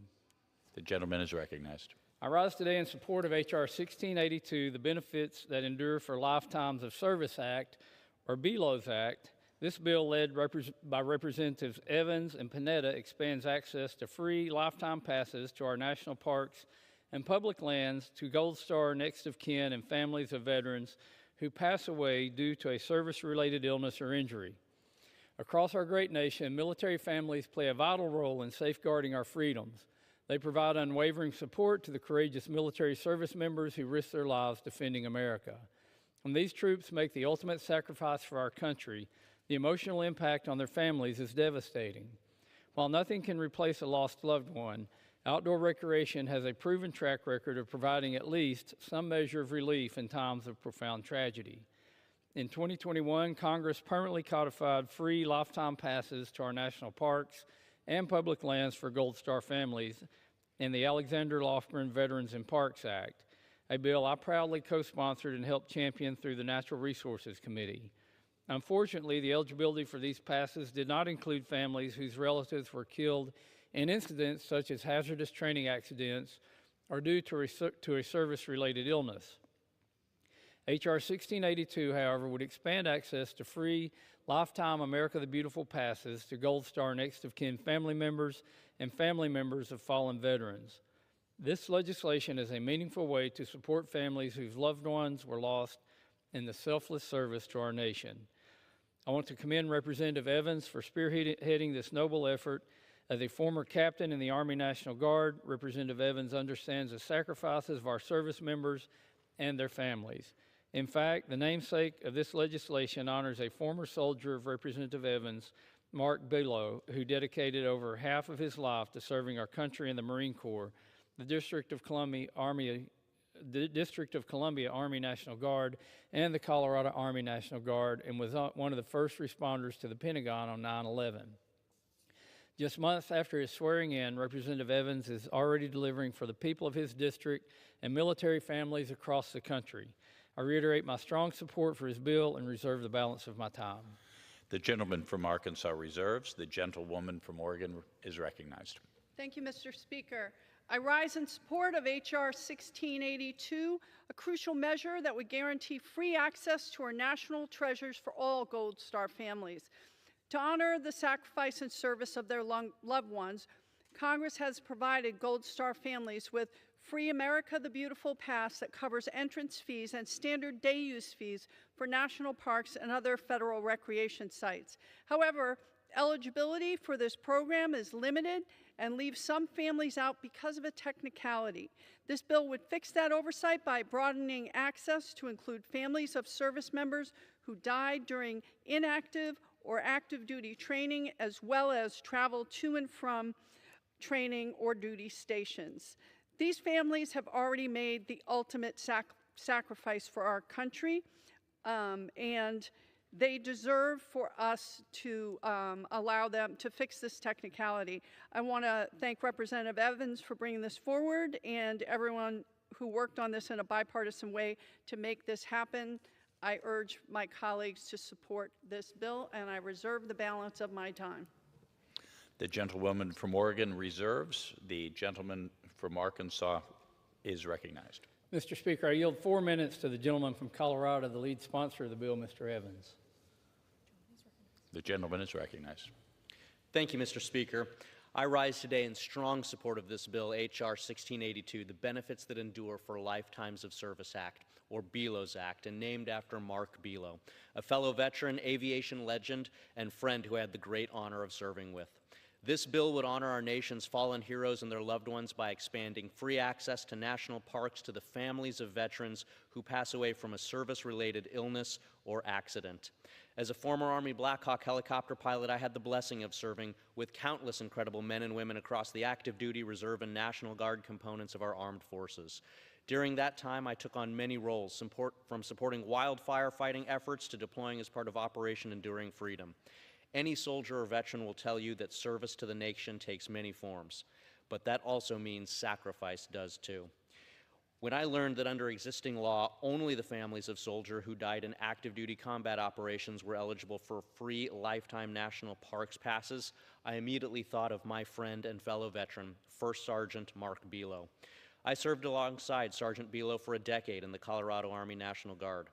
The gentleman is recognized.
I rise today in support of H.R. 1682, the Benefits That Endure for Lifetimes of Service Act, or BELOS Act. This bill, led by Representatives Evans and Panetta, expands access to free lifetime passes to our national parks and public lands to Gold Star next of kin and families of veterans who pass away due to a service-related illness or injury. Across our great nation, military families play a vital role in safeguarding our freedoms. They provide unwavering support to the courageous military service members who risk their lives defending America. When these troops make the ultimate sacrifice for our country, the emotional impact on their families is devastating. While nothing can replace a lost loved one, outdoor recreation has a proven track record of providing at least some measure of relief in times of profound tragedy. In 2021, Congress permanently codified free lifetime passes to our national parks and public lands for Gold Star families in the Alexander Lofgren Veterans and Parks Act, a bill I proudly co-sponsored and helped champion through the Natural Resources Committee. Unfortunately, the eligibility for these passes did not include families whose relatives were killed in incidents such as hazardous training accidents or due to a service-related illness. H.R. 1682, however, would expand access to free lifetime America the Beautiful passes to Gold Star next of kin family members and family members of fallen veterans. This legislation is a meaningful way to support families whose loved ones were lost in the selfless service to our nation. I want to commend Representative Evans for spearheading this noble effort. As a former captain in the Army National Guard, Representative Evans understands the sacrifices of our service members and their families. In fact, the namesake of this legislation honors a former soldier of Representative Evans, Mark Below, who dedicated over half of his life to serving our country in the Marine Corps, the District of Columbia Army National Guard, and the Colorado Army National Guard, and was one of the first responders to the Pentagon on 9/11. Just months after his swearing in, Representative Evans is already delivering for the people of his district and military families across the country. I reiterate my strong support for his bill and reserve the balance of my time.
The gentleman from Arkansas reserves. The gentlewoman from Oregon is recognized.
Thank you, Mr. Speaker. I rise in support of H.R. 1682, a crucial measure that would guarantee free access to our national treasures for all Gold Star families. To honor the sacrifice and service of their loved ones, Congress has provided Gold Star families with free America the Beautiful pass that covers entrance fees and standard day use fees for national parks and other federal recreation sites. However, eligibility for this program is limited and leaves some families out because of a technicality. This bill would fix that oversight by broadening access to include families of service members who died during inactive or active duty training, as well as travel to and from training or duty stations. These families have already made the ultimate sacrifice for our country, and they deserve for us to allow them to fix this technicality. I want to thank Representative Evans for bringing this forward and everyone who worked on this in a bipartisan way to make this happen. I urge my colleagues to support this bill, and I reserve the balance of my time.
The gentlewoman from Oregon reserves. The gentleman from Arkansas is recognized.
Mr. Speaker, I yield 4 minutes to the gentleman from Colorado, the lead sponsor of the bill, Mr. Evans.
The gentleman is recognized.
Thank you, Mr. Speaker. I rise today in strong support of this bill, H.R. 1682, the Benefits That Endure for Lifetimes of Service Act, or BELO's Act, and named after Mark Belo, a fellow veteran, aviation legend, and friend who I had the great honor of serving with. This bill would honor our nation's fallen heroes and their loved ones by expanding free access to national parks to the families of veterans who pass away from a service-related illness or accident. As a former Army Black Hawk helicopter pilot, I had the blessing of serving with countless incredible men and women across the active duty, reserve, and National Guard components of our armed forces. During that time, I took on many roles, from supporting wildfire fighting efforts to deploying as part of Operation Enduring Freedom. Any soldier or veteran will tell you that service to the nation takes many forms, but that also means sacrifice does too. When I learned that under existing law, only the families of soldiers who died in active duty combat operations were eligible for free lifetime national parks passes, I immediately thought of my friend and fellow veteran, First Sergeant Mark Belo. I served alongside Sergeant Belo for a decade in the Colorado Army National Guard.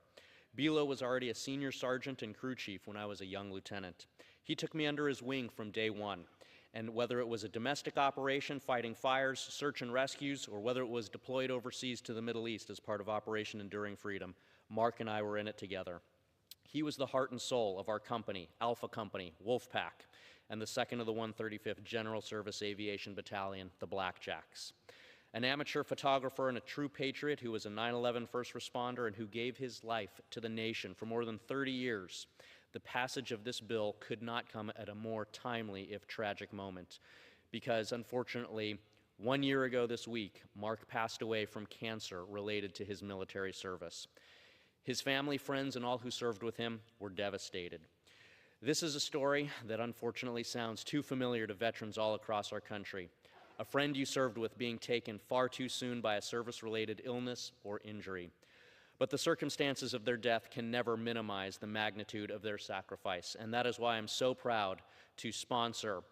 Belo was already a senior sergeant and crew chief when I was a young lieutenant. He took me under his wing from day one, and whether it was a domestic operation fighting fires, search and rescues, or whether it was deployed overseas to the Middle East as part of Operation Enduring Freedom, Mark and I were in it together. He was the heart and soul of our company, Alpha Company, Wolfpack, and the 2nd of the 135th General Service Aviation Battalion, the Blackjacks. An amateur photographer and a true patriot who was a 9/11 first responder and who gave his life to the nation for more than 30 years, the passage of this bill could not come at a more timely, if tragic, moment, because unfortunately, 1 year ago this week, Mark passed away from cancer related to his military service. His family, friends, and all who served with him were devastated. This is a story that unfortunately sounds too familiar to veterans all across our country. A friend you served with being taken far too soon by a service-related illness or injury. But the circumstances of their death can never minimize the magnitude of their sacrifice, and that is why I'm so proud to sponsor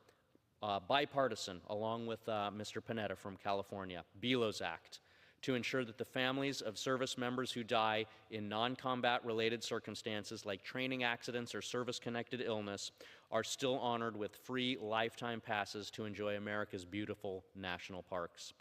bipartisan, along with Mr. Panetta from California, BELO's Act, to ensure that the families of service members who die in non-combat related circumstances like training accidents or service-connected illness are still honored with free lifetime passes to enjoy America's beautiful national parks.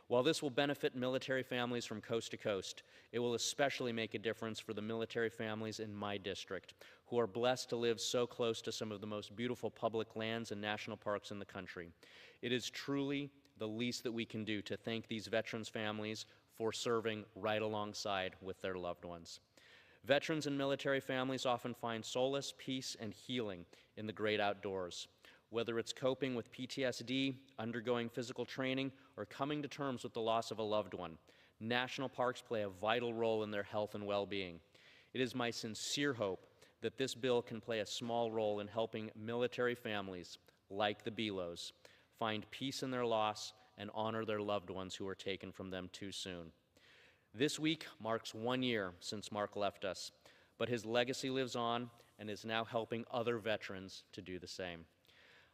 While this will benefit military families from coast to coast, it will especially make a difference for the military families in my district, who are blessed to live so close to some of the most beautiful public lands and national parks in the country. It is truly the least that we can do to thank these veterans' families for serving right alongside with their loved ones. Veterans and military families often find solace, peace, and healing in the great outdoors. Whether it's coping with PTSD, undergoing physical training, or coming to terms with the loss of a loved one, national parks play a vital role in their health and well-being. It is my sincere hope that this bill can play a small role in helping military families, like the Belos, find peace in their loss and honor their loved ones who were taken from them too soon. This week marks 1 year since Mark left us, but his legacy lives on and is now helping other veterans to do the same.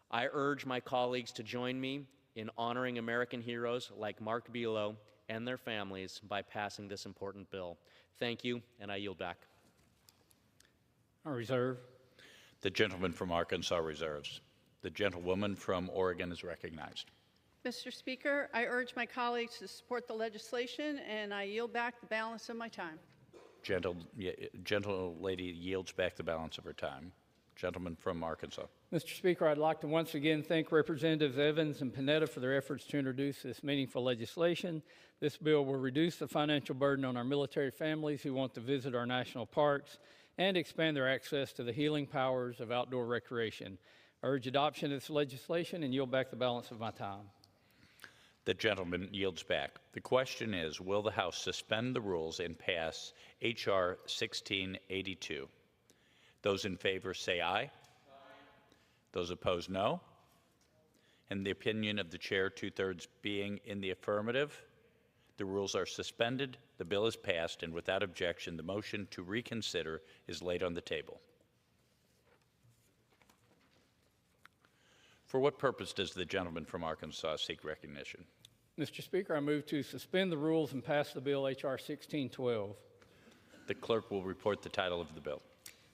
I urge my colleagues to join me in honoring American heroes like Mark Belo and their families by passing this important bill. Thank you, and I yield back.
I reserve.
The gentleman from Arkansas reserves. The gentlewoman from Oregon is recognized.
Mr. Speaker, I urge my colleagues to support the legislation, and I yield back the balance of my time.
Gentle lady yields back the balance of her time. Gentleman from Arkansas.
Mr. Speaker, I'd like to once again thank Representatives Evans and Panetta for their efforts to introduce this meaningful legislation. This bill will reduce the financial burden on our military families who want to visit our national parks and expand their access to the healing powers of outdoor recreation. I urge adoption of this legislation and yield back the balance of my time.
The gentleman yields back. The question is, will the House suspend the rules and pass H.R. 1682? Those in favor say aye. Aye. Those opposed, no. In the opinion of the chair, 2/3 being in the affirmative, the rules are suspended, the bill is passed, and without objection, the motion to reconsider is laid on the table. For what purpose does the gentleman from Arkansas seek recognition?
Mr. Speaker, I move to suspend the rules and pass the bill H.R. 1612.
The clerk will report the title of the bill.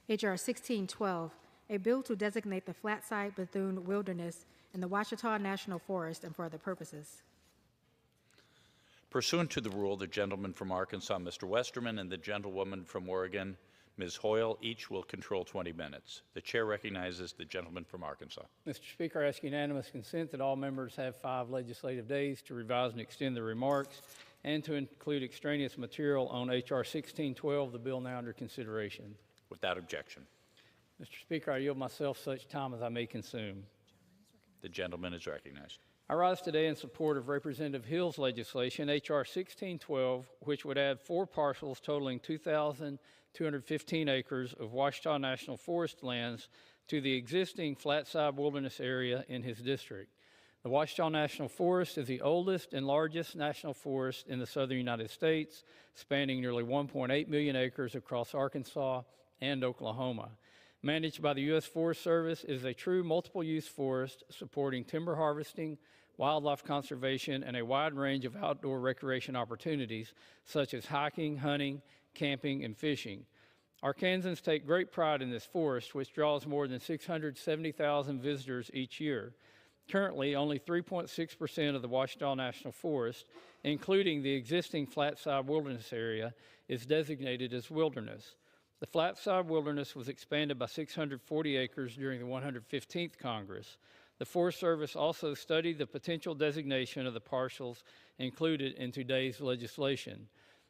H.R. 1612, a bill to designate the Flatside Bethune Wilderness in the Ouachita National Forest and for other purposes.
Pursuant to the rule, the gentleman from Arkansas, Mr. Westerman, and the gentlewoman from Oregon, Ms. Hoyle, each will control 20 minutes. The chair recognizes the gentleman from Arkansas.
Mr. Speaker, I ask unanimous consent that all members have 5 legislative days to revise and extend their remarks and to include extraneous material on H.R. 1612, the bill now under consideration.
Without objection.
Mr. Speaker, I yield myself such time as I may consume.
The gentleman is recognized.
I rise today in support of Representative Hill's legislation, H.R. 1612, which would add 4 parcels totaling 2,215 acres of Ouachita National Forest lands to the existing Flatside Wilderness area in his district. The Ouachita National Forest is the oldest and largest national forest in the southern United States, spanning nearly 1.8 million acres across Arkansas and Oklahoma. Managed by the U.S. Forest Service, it is a true multiple-use forest supporting timber harvesting, wildlife conservation, and a wide range of outdoor recreation opportunities such as hiking, hunting, camping, and fishing. Arkansans take great pride in this forest, which draws more than 670,000 visitors each year. Currently, only 3.6% of the Ouachita National Forest, including the existing Flatside Wilderness area, is designated as wilderness. The Flatside Wilderness was expanded by 640 acres during the 115th Congress. The Forest Service also studied the potential designation of the parcels included in today's legislation.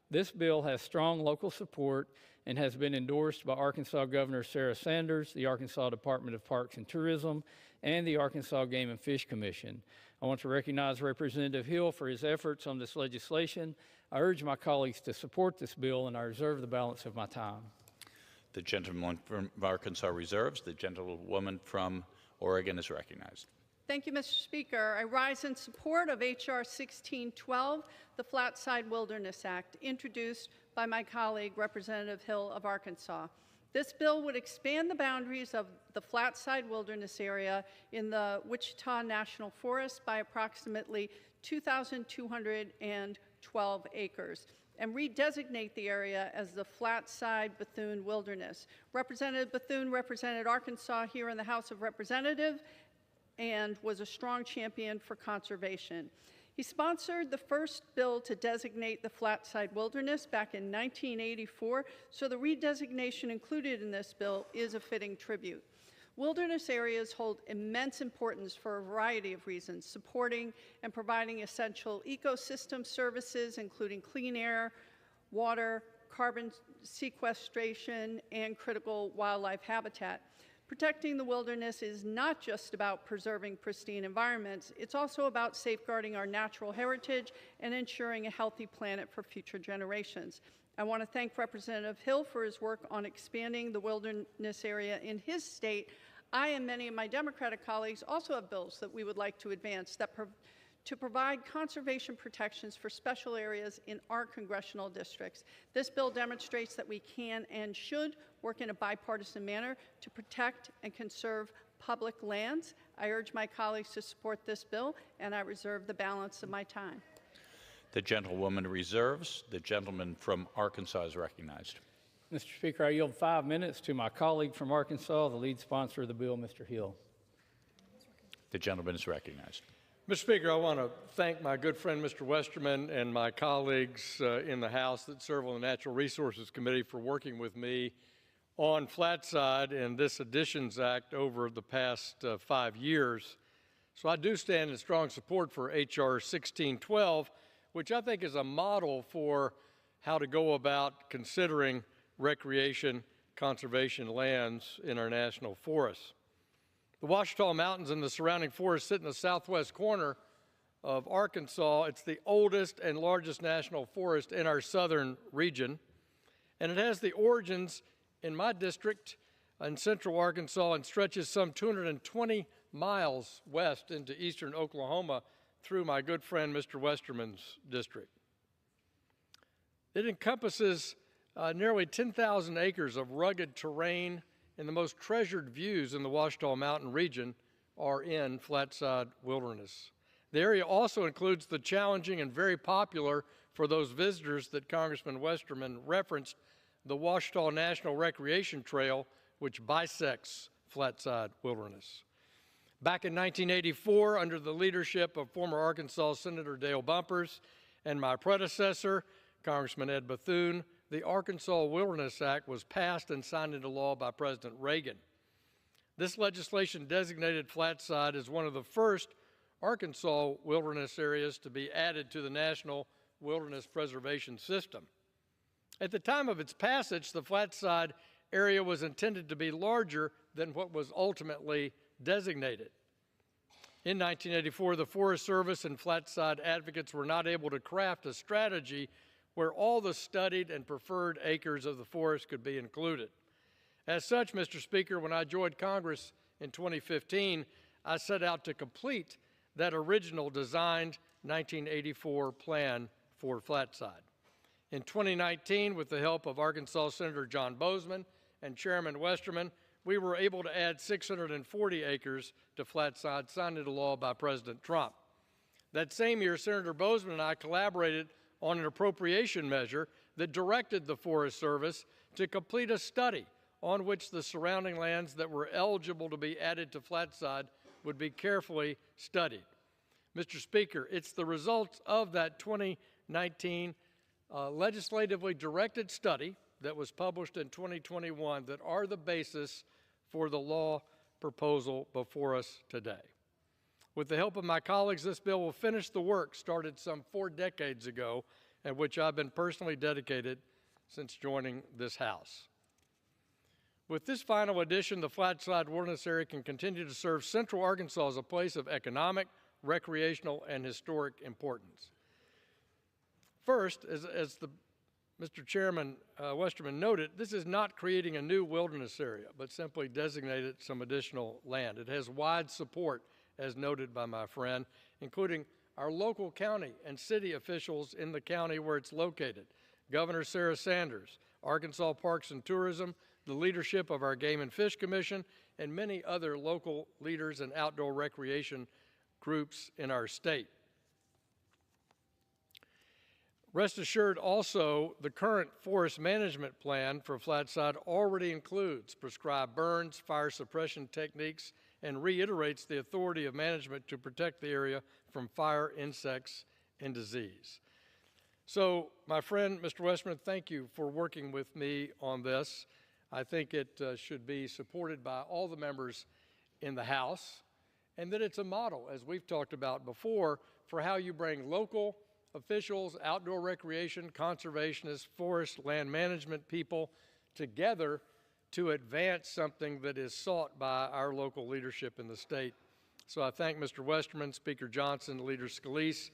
This bill has strong local support and has been endorsed by Arkansas Governor Sarah Sanders, the Arkansas Department of Parks and Tourism, and the Arkansas Game and Fish Commission. I want to recognize Representative Hill for his efforts on this legislation. I urge my colleagues to support this bill, and I reserve the balance of my time.
The gentleman from Arkansas reserves. The gentlewoman from Oregon is recognized.
Thank you, Mr. Speaker. I rise in support of H.R. 1612, the Flatside Wilderness Act, introduced by my colleague, Representative Hill of Arkansas. This bill would expand the boundaries of the Flatside Wilderness area in the Wichita National Forest by approximately 2,212 acres and redesignate the area as the Flatside Bethune Wilderness. Representative Bethune represented Arkansas here in the House of Representatives and was a strong champion for conservation. He sponsored the first bill to designate the Flatside Wilderness back in 1984, so the redesignation included in this bill is a fitting tribute. Wilderness areas hold immense importance for a variety of reasons, supporting and providing essential ecosystem services, including clean air, water, carbon sequestration, and critical wildlife habitat. Protecting the wilderness is not just about preserving pristine environments, it's also about safeguarding our natural heritage and ensuring a healthy planet for future generations. I want to thank Representative Hill for his work on expanding the wilderness area in his state. I and many of my Democratic colleagues also have bills that we would like to advance to provide conservation protections for special areas in our congressional districts. This bill demonstrates that we can and should work in a bipartisan manner to protect and conserve public lands. I urge my colleagues to support this bill, and I reserve the balance of my time.
The gentlewoman reserves. The gentleman from Arkansas is recognized.
Mr. Speaker, I yield 5 minutes to my colleague from Arkansas, the lead sponsor of the bill, Mr. Hill.
The gentleman is recognized.
Mr. Speaker, I want to thank my good friend, Mr. Westerman, and my colleagues in the House that serve on the Natural Resources Committee for working with me on Flatside and this Additions Act over the past 5 years. So I do stand in strong support for H.R. 1612, which I think is a model for how to go about considering recreation conservation lands in our national forests. The Ouachita Mountains and the surrounding forest sit in the southwest corner of Arkansas. It's the oldest and largest national forest in our southern region, and it has the origins in my district in central Arkansas and stretches some 220 miles west into eastern Oklahoma through my good friend Mr. Westerman's district. It encompasses nearly 10,000 acres of rugged terrain, and the most treasured views in the Ouachita Mountain region are in Flatside Wilderness. The area also includes the challenging and very popular for those visitors that Congressman Westerman referenced, the Ouachita National Recreation Trail, which bisects Flatside Wilderness. Back in 1984, under the leadership of former Arkansas Senator Dale Bumpers and my predecessor, Congressman Ed Bethune, the Arkansas Wilderness Act was passed and signed into law by President Reagan. This legislation designated Flatside as one of the first Arkansas wilderness areas to be added to the National Wilderness Preservation System. At the time of its passage, the Flatside area was intended to be larger than what was ultimately designated. In 1984, the Forest Service and Flatside advocates were not able to craft a strategy where all the studied and preferred acres of the forest could be included. As such, Mr. Speaker, when I joined Congress in 2015, I set out to complete that original designed 1984 plan for Flatside. In 2019, with the help of Arkansas Senator John Bozeman and Chairman Westerman, we were able to add 640 acres to Flatside, signed into law by President Trump. That same year, Senator Bozeman and I collaborated on an appropriation measure that directed the Forest Service to complete a study on which the surrounding lands that were eligible to be added to Flatside would be carefully studied. Mr. Speaker, it's the results of that 2019 legislatively directed study that was published in 2021 that are the basis for the law proposal before us today. With the help of my colleagues, this bill will finish the work started some 4 decades ago, and which I've been personally dedicated since joining this House. With this final addition, the Flatside Wilderness Area can continue to serve Central Arkansas as a place of economic, recreational, and historic importance. First, as Mr. Chairman Westerman noted, this is not creating a new wilderness area, but simply designated some additional land. It has wide support, as noted by my friend, including our local county and city officials in the county where it's located, Governor Sarah Sanders, Arkansas Parks and Tourism, the leadership of our Game and Fish Commission, and many other local leaders and outdoor recreation groups in our state. Rest assured also, the current forest management plan for Flatside already includes prescribed burns, fire suppression techniques, and reiterates the authority of management to protect the area from fire, insects, and disease. So, my friend, Mr. Westerman, thank you for working with me on this. I think it should be supported by all the members in the House, and that it's a model, as we've talked about before, for how you bring local officials, outdoor recreation, conservationists, forest, land management people together to advance something that is sought by our local leadership in the state. So I thank Mr. Westerman, Speaker Johnson, Leader Scalise,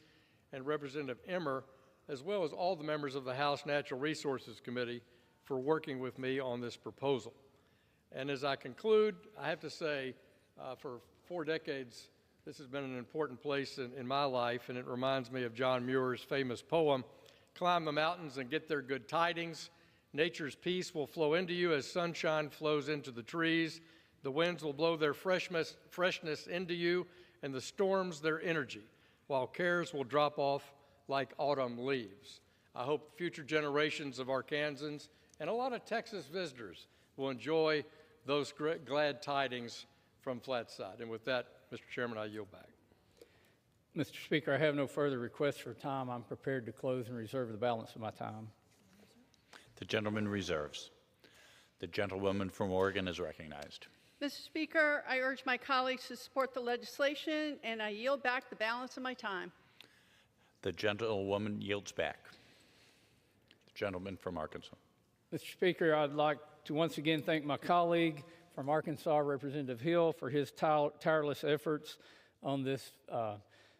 and Representative Emmer, as well as all the members of the House Natural Resources Committee for working with me on this proposal. And as I conclude, I have to say, for 4 decades, this has been an important place in my life, and it reminds me of John Muir's famous poem, "Climb the mountains and get their good tidings. Nature's peace will flow into you as sunshine flows into the trees. The winds will blow their freshness into you, and the storms their energy, while cares will drop off like autumn leaves." I hope future generations of Arkansans and a lot of Texas visitors will enjoy those glad tidings from Flatside. And with that, Mr. Chairman, I yield back.
Mr. Speaker, I have no further requests for time. I'm prepared to close and reserve the balance of my time.
The gentleman reserves. The gentlewoman from Oregon is recognized.
Mr. Speaker, I urge my colleagues to support the legislation, and I yield back the balance of my time.
The gentlewoman yields back. The gentleman from Arkansas.
Mr. Speaker, I'd like to once again thank my colleague from Arkansas, Representative Hill, for his tireless efforts on this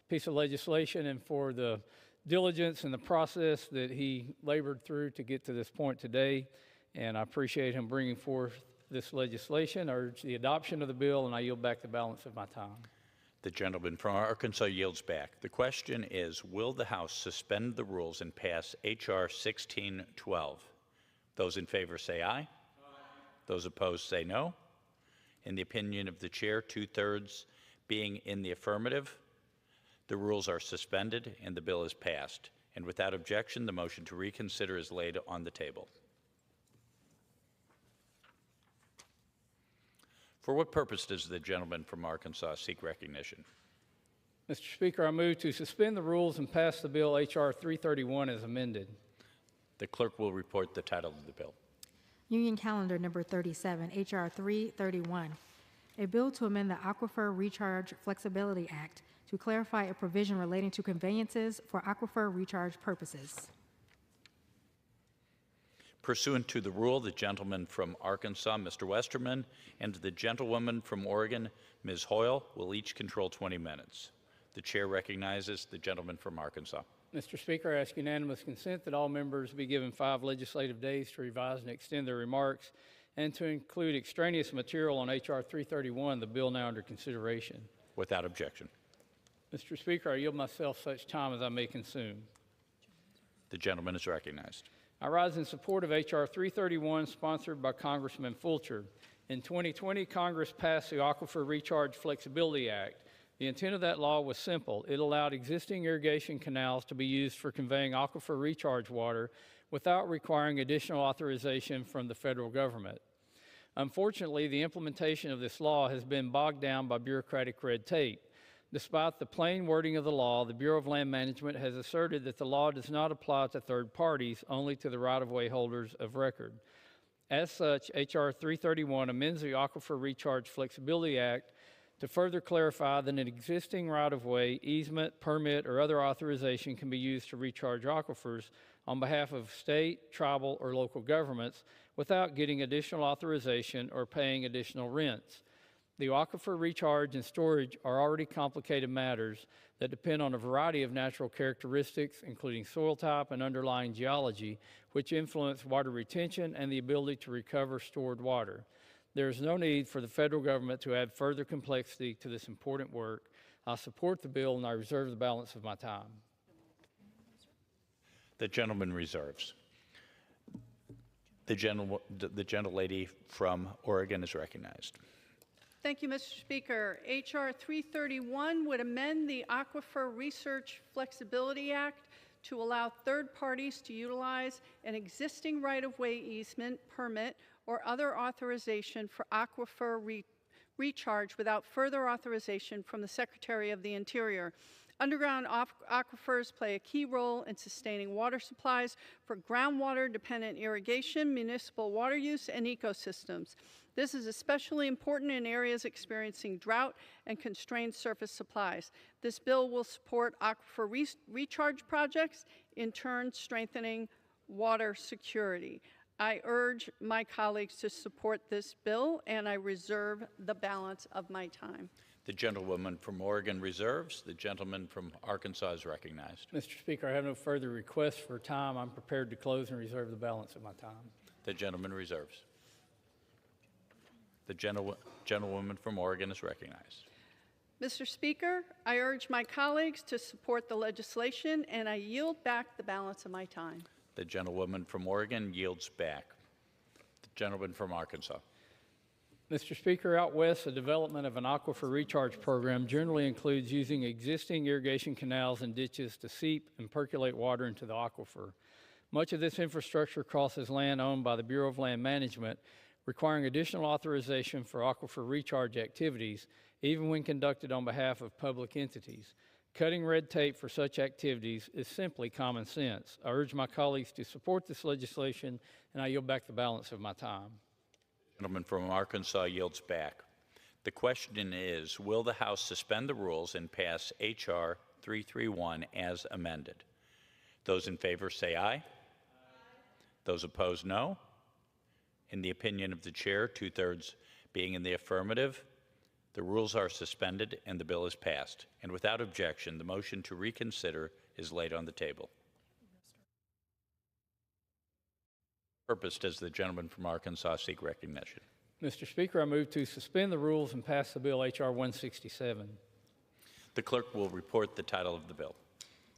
piece of legislation and for the diligence and the process that he labored through to get to this point today. And I appreciate him bringing forth this legislation. I urge the adoption of the bill, and I yield back the balance of my time.
The gentleman from Arkansas yields back. The question is, will the House suspend the rules and pass H.R. 1612? Those in favor say aye. Aye. Those opposed say no. In the opinion of the chair, 2/3 being in the affirmative, the rules are suspended and the bill is passed. And without objection, the motion to reconsider is laid on the table. For what purpose does the gentleman from Arkansas seek recognition?
Mr. Speaker, I move to suspend the rules and pass the bill H.R. 331 as amended.
The clerk will report the title of the bill.
Union Calendar Number 37, H.R. 331, a bill to amend the Aquifer Recharge Flexibility Act to clarify a provision relating to conveyances for aquifer recharge purposes.
Pursuant to the rule, the gentleman from Arkansas, Mr. Westerman, and the gentlewoman from Oregon, Ms. Hoyle, will each control 20 minutes. The chair recognizes the gentleman from Arkansas.
Mr. Speaker, I ask unanimous consent that all members be given 5 legislative days to revise and extend their remarks and to include extraneous material on H.R. 331, the bill now under consideration.
Without objection.
Mr. Speaker, I yield myself such time as I may consume.
The gentleman is recognized.
I rise in support of H.R. 331, sponsored by Congressman Fulcher. In 2020, Congress passed the Aquifer Recharge Flexibility Act. The intent of that law was simple. It allowed existing irrigation canals to be used for conveying aquifer recharge water without requiring additional authorization from the federal government. Unfortunately, the implementation of this law has been bogged down by bureaucratic red tape. Despite the plain wording of the law, the Bureau of Land Management has asserted that the law does not apply to third parties, only to the right-of-way holders of record. As such, H.R. 331 amends the Aquifer Recharge Flexibility Act to further clarify that an existing right-of-way, easement, permit, or other authorization can be used to recharge aquifers on behalf of state, tribal, or local governments without getting additional authorization or paying additional rents. The aquifer recharge and storage are already complicated matters that depend on a variety of natural characteristics, including soil type and underlying geology, which influence water retention and the ability to recover stored water. There is no need for the federal government to add further complexity to this important work. I support the bill and I reserve the balance of my time.
The gentleman reserves. The gentlelady from Oregon is recognized.
Thank you, Mr. Speaker. H.R. 331 would amend the Aquifer Research Flexibility Act to allow third parties to utilize an existing right-of-way easement, permit, or other authorization for aquifer recharge without further authorization from the Secretary of the Interior. Underground aquifers play a key role in sustaining water supplies for groundwater-dependent irrigation, municipal water use, and ecosystems. This is especially important in areas experiencing drought and constrained surface supplies. This bill will support aquifer recharge projects, in turn strengthening water security. I urge my colleagues to support this bill, and I reserve the balance of my time.
The gentlewoman from Oregon reserves. The gentleman from Arkansas is recognized.
Mr. Speaker, I have no further requests for time. I'm prepared to close and reserve the balance of my time.
The gentleman reserves. The gentlewoman from Oregon is recognized.
Mr. Speaker, I urge my colleagues to support the legislation, and I yield back the balance of my time.
The gentlewoman from Oregon yields back. The gentleman from Arkansas.
Mr. Speaker, out west, the development of an aquifer recharge program generally includes using existing irrigation canals and ditches to seep and percolate water into the aquifer. Much of this infrastructure crosses land owned by the Bureau of Land Management, requiring additional authorization for aquifer recharge activities, even when conducted on behalf of public entities. Cutting red tape for such activities is simply common sense. I urge my colleagues to support this legislation, and I yield back the balance of my time.
The gentleman from Arkansas yields back. The question is, will the House suspend the rules and pass H.R. 331 as amended? Those in favor say aye. Aye. Those opposed, no. In the opinion of the chair, 2/3 being in the affirmative, the rules are suspended and the bill is passed. And without objection, the motion to reconsider is laid on the table. Purpose does the gentleman from Arkansas seek recognition?
Mr. Speaker, I move to suspend the rules and pass the bill H.R. 167.
The clerk will report the title of the bill.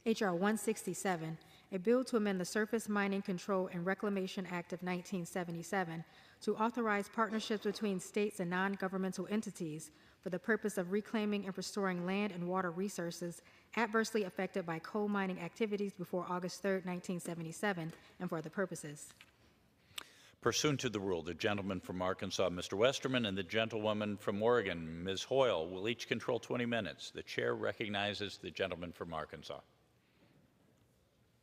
H.R. 167, a bill to amend the Surface Mining Control and Reclamation Act of 1977 to authorize partnerships between states and non-governmental entities for the purpose of reclaiming and restoring land and water resources adversely affected by coal mining activities before August 3, 1977, and for other purposes.
Pursuant to the rule, the gentleman from Arkansas, Mr. Westerman, and the gentlewoman from Oregon, Ms. Hoyle, will each control 20 minutes. The chair recognizes the gentleman from Arkansas.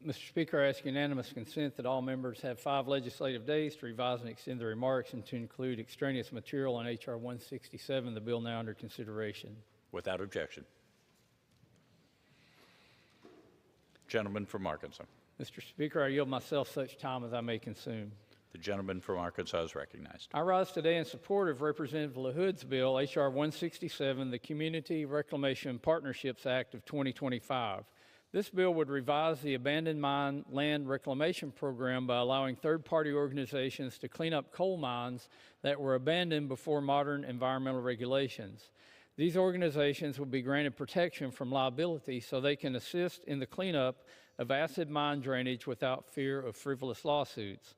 Mr. Speaker, I ask unanimous consent that all members have 5 legislative days to revise and extend their remarks and to include extraneous material on H.R. 167, the bill now under consideration.
Without objection. Gentleman from Arkansas.
Mr. Speaker, I yield myself such time as I may consume.
The gentleman from Arkansas is recognized.
I rise today in support of Representative LaHood's bill, H.R. 167, the Community Reclamation Partnerships Act of 2025. This bill would revise the abandoned mine land reclamation program by allowing third-party organizations to clean up coal mines that were abandoned before modern environmental regulations. These organizations will be granted protection from liability so they can assist in the cleanup of acid mine drainage without fear of frivolous lawsuits.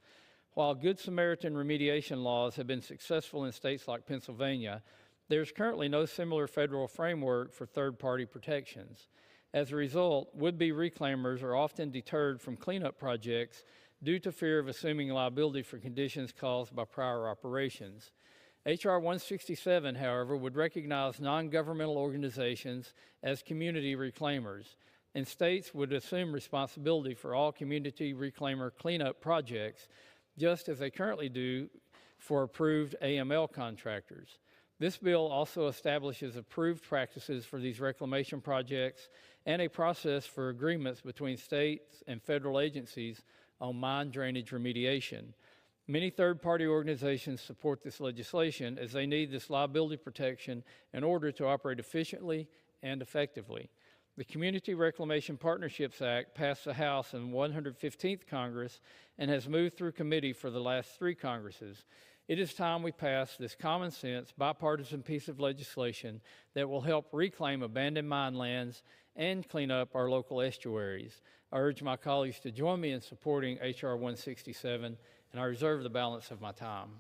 While Good Samaritan remediation laws have been successful in states like Pennsylvania, there's currently no similar federal framework for third-party protections. As a result, would-be reclaimers are often deterred from cleanup projects due to fear of assuming liability for conditions caused by prior operations. H.R. 167, however, would recognize non-governmental organizations as community reclaimers, and states would assume responsibility for all community reclaimer cleanup projects, just as they currently do for approved AML contractors. This bill also establishes approved practices for these reclamation projects and a process for agreements between states and federal agencies on mine drainage remediation. Many third-party organizations support this legislation as they need this liability protection in order to operate efficiently and effectively. The Community Reclamation Partnerships Act passed the House in 115th Congress and has moved through committee for the last 3 Congresses. It is time we pass this common sense, bipartisan piece of legislation that will help reclaim abandoned mine lands and clean up our local estuaries. I urge my colleagues to join me in supporting H.R. 167, and I reserve the balance of my time.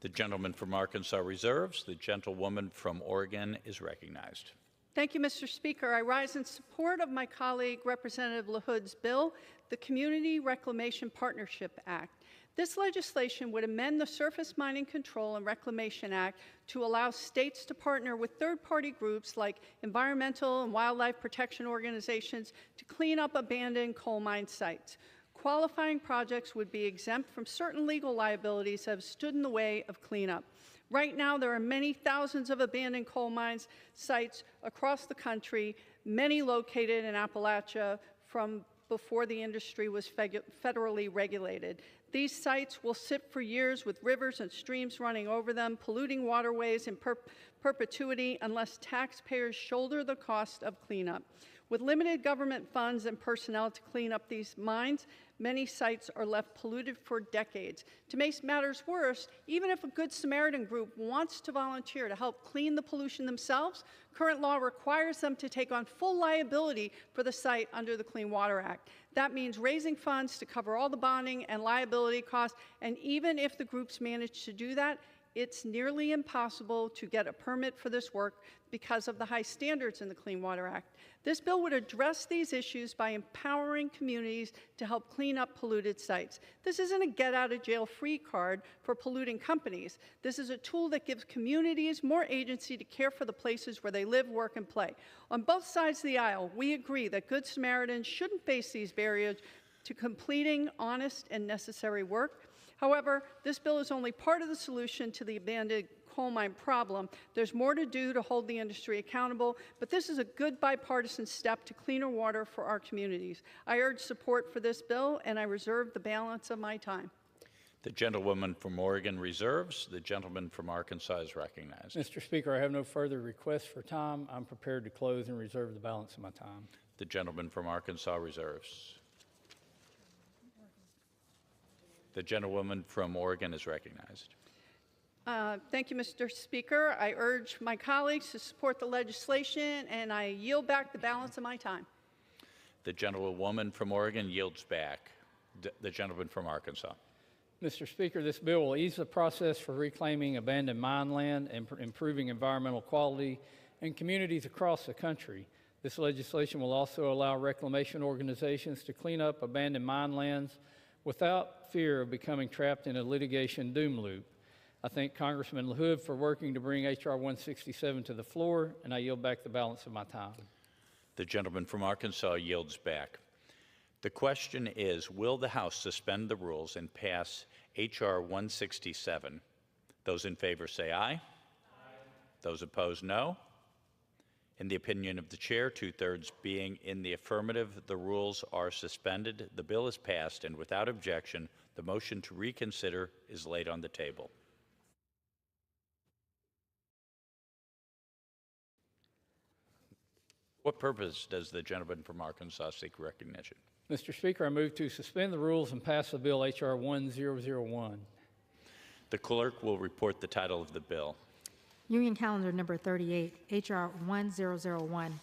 The gentleman from Arkansas reserves. The gentlewoman from Oregon is recognized.
Thank you, Mr. Speaker. I rise in support of my colleague, Representative LaHood's bill, the Community Reclamation Partnership Act. This legislation would amend the Surface Mining Control and Reclamation Act to allow states to partner with third-party groups like environmental and wildlife protection organizations to clean up abandoned coal mine sites. Qualifying projects would be exempt from certain legal liabilities that have stood in the way of cleanup. Right now, there are many thousands of abandoned coal mines sites across the country, many located in Appalachia from before the industry was federally regulated. These sites will sit for years with rivers and streams running over them, polluting waterways in perpetuity unless taxpayers shoulder the cost of cleanup. With limited government funds and personnel to clean up these mines, many sites are left polluted for decades. To make matters worse, even if a Good Samaritan group wants to volunteer to help clean the pollution themselves, current law requires them to take on full liability for the site under the Clean Water Act. That means raising funds to cover all the bonding and liability costs, and even if the groups manage to do that, it's nearly impossible to get a permit for this work because of the high standards in the Clean Water Act. This bill would address these issues by empowering communities to help clean up polluted sites. This isn't a get-out-of-jail-free card for polluting companies. This is a tool that gives communities more agency to care for the places where they live, work, and play. On both sides of the aisle, we agree that Good Samaritans shouldn't face these barriers to completing honest and necessary work. However, this bill is only part of the solution to the abandoned coal mine problem. There's more to do to hold the industry accountable, but this is a good bipartisan step to cleaner water for our communities. I urge support for this bill, and I reserve the balance of my time.
The gentlewoman from Oregon reserves. The gentleman from Arkansas is recognized.
Mr. Speaker, I have no further requests for time. I'm prepared to close and reserve the balance of my time.
The gentleman from Arkansas reserves. The gentlewoman from Oregon is recognized.
Thank you, Mr. Speaker. I urge my colleagues to support the legislation, and I yield back the balance of my time.
The gentlewoman from Oregon yields back. The gentleman from Arkansas.
Mr. Speaker, this bill will ease the process for reclaiming abandoned mine land and improving environmental quality in communities across the country. This legislation will also allow reclamation organizations to clean up abandoned mine lands without fear of becoming trapped in a litigation doom loop. I thank Congressman LaHood for working to bring H.R. 167 to the floor, and I yield back the balance of my time.
The gentleman from Arkansas yields back. The question is, will the House suspend the rules and pass H.R. 167? Those in favor say aye. Aye. Those opposed, no. In the opinion of the chair, 2/3 being in the affirmative, the rules are suspended. The bill is passed, and without objection, the motion to reconsider is laid on the table. What purpose does the gentleman from Arkansas seek recognition?
Mr. Speaker, I move to suspend the rules and pass the bill H.R. 1001.
The clerk will report the title of the bill.
Union Calendar Number 38, H.R. 1001,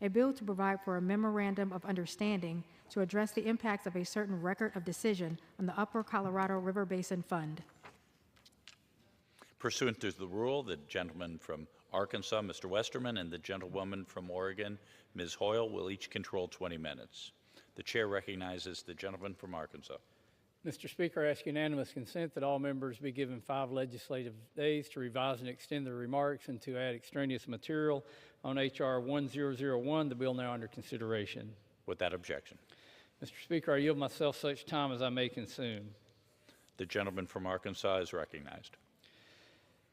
a bill to provide for a memorandum of understanding to address the impacts of a certain record of decision on the Upper Colorado River Basin Fund.
Pursuant to the rule, the gentleman from Arkansas, Mr. Westerman, and the gentlewoman from Oregon, Ms. Hoyle, will each control 20 minutes. The chair recognizes the gentleman from Arkansas.
Mr. Speaker, I ask unanimous consent that all members be given 5 legislative days to revise and extend their remarks and to add extraneous material on H.R. 1001, the bill now under consideration.
Without objection.
Mr. Speaker, I yield myself such time as I may consume.
The gentleman from Arkansas is recognized.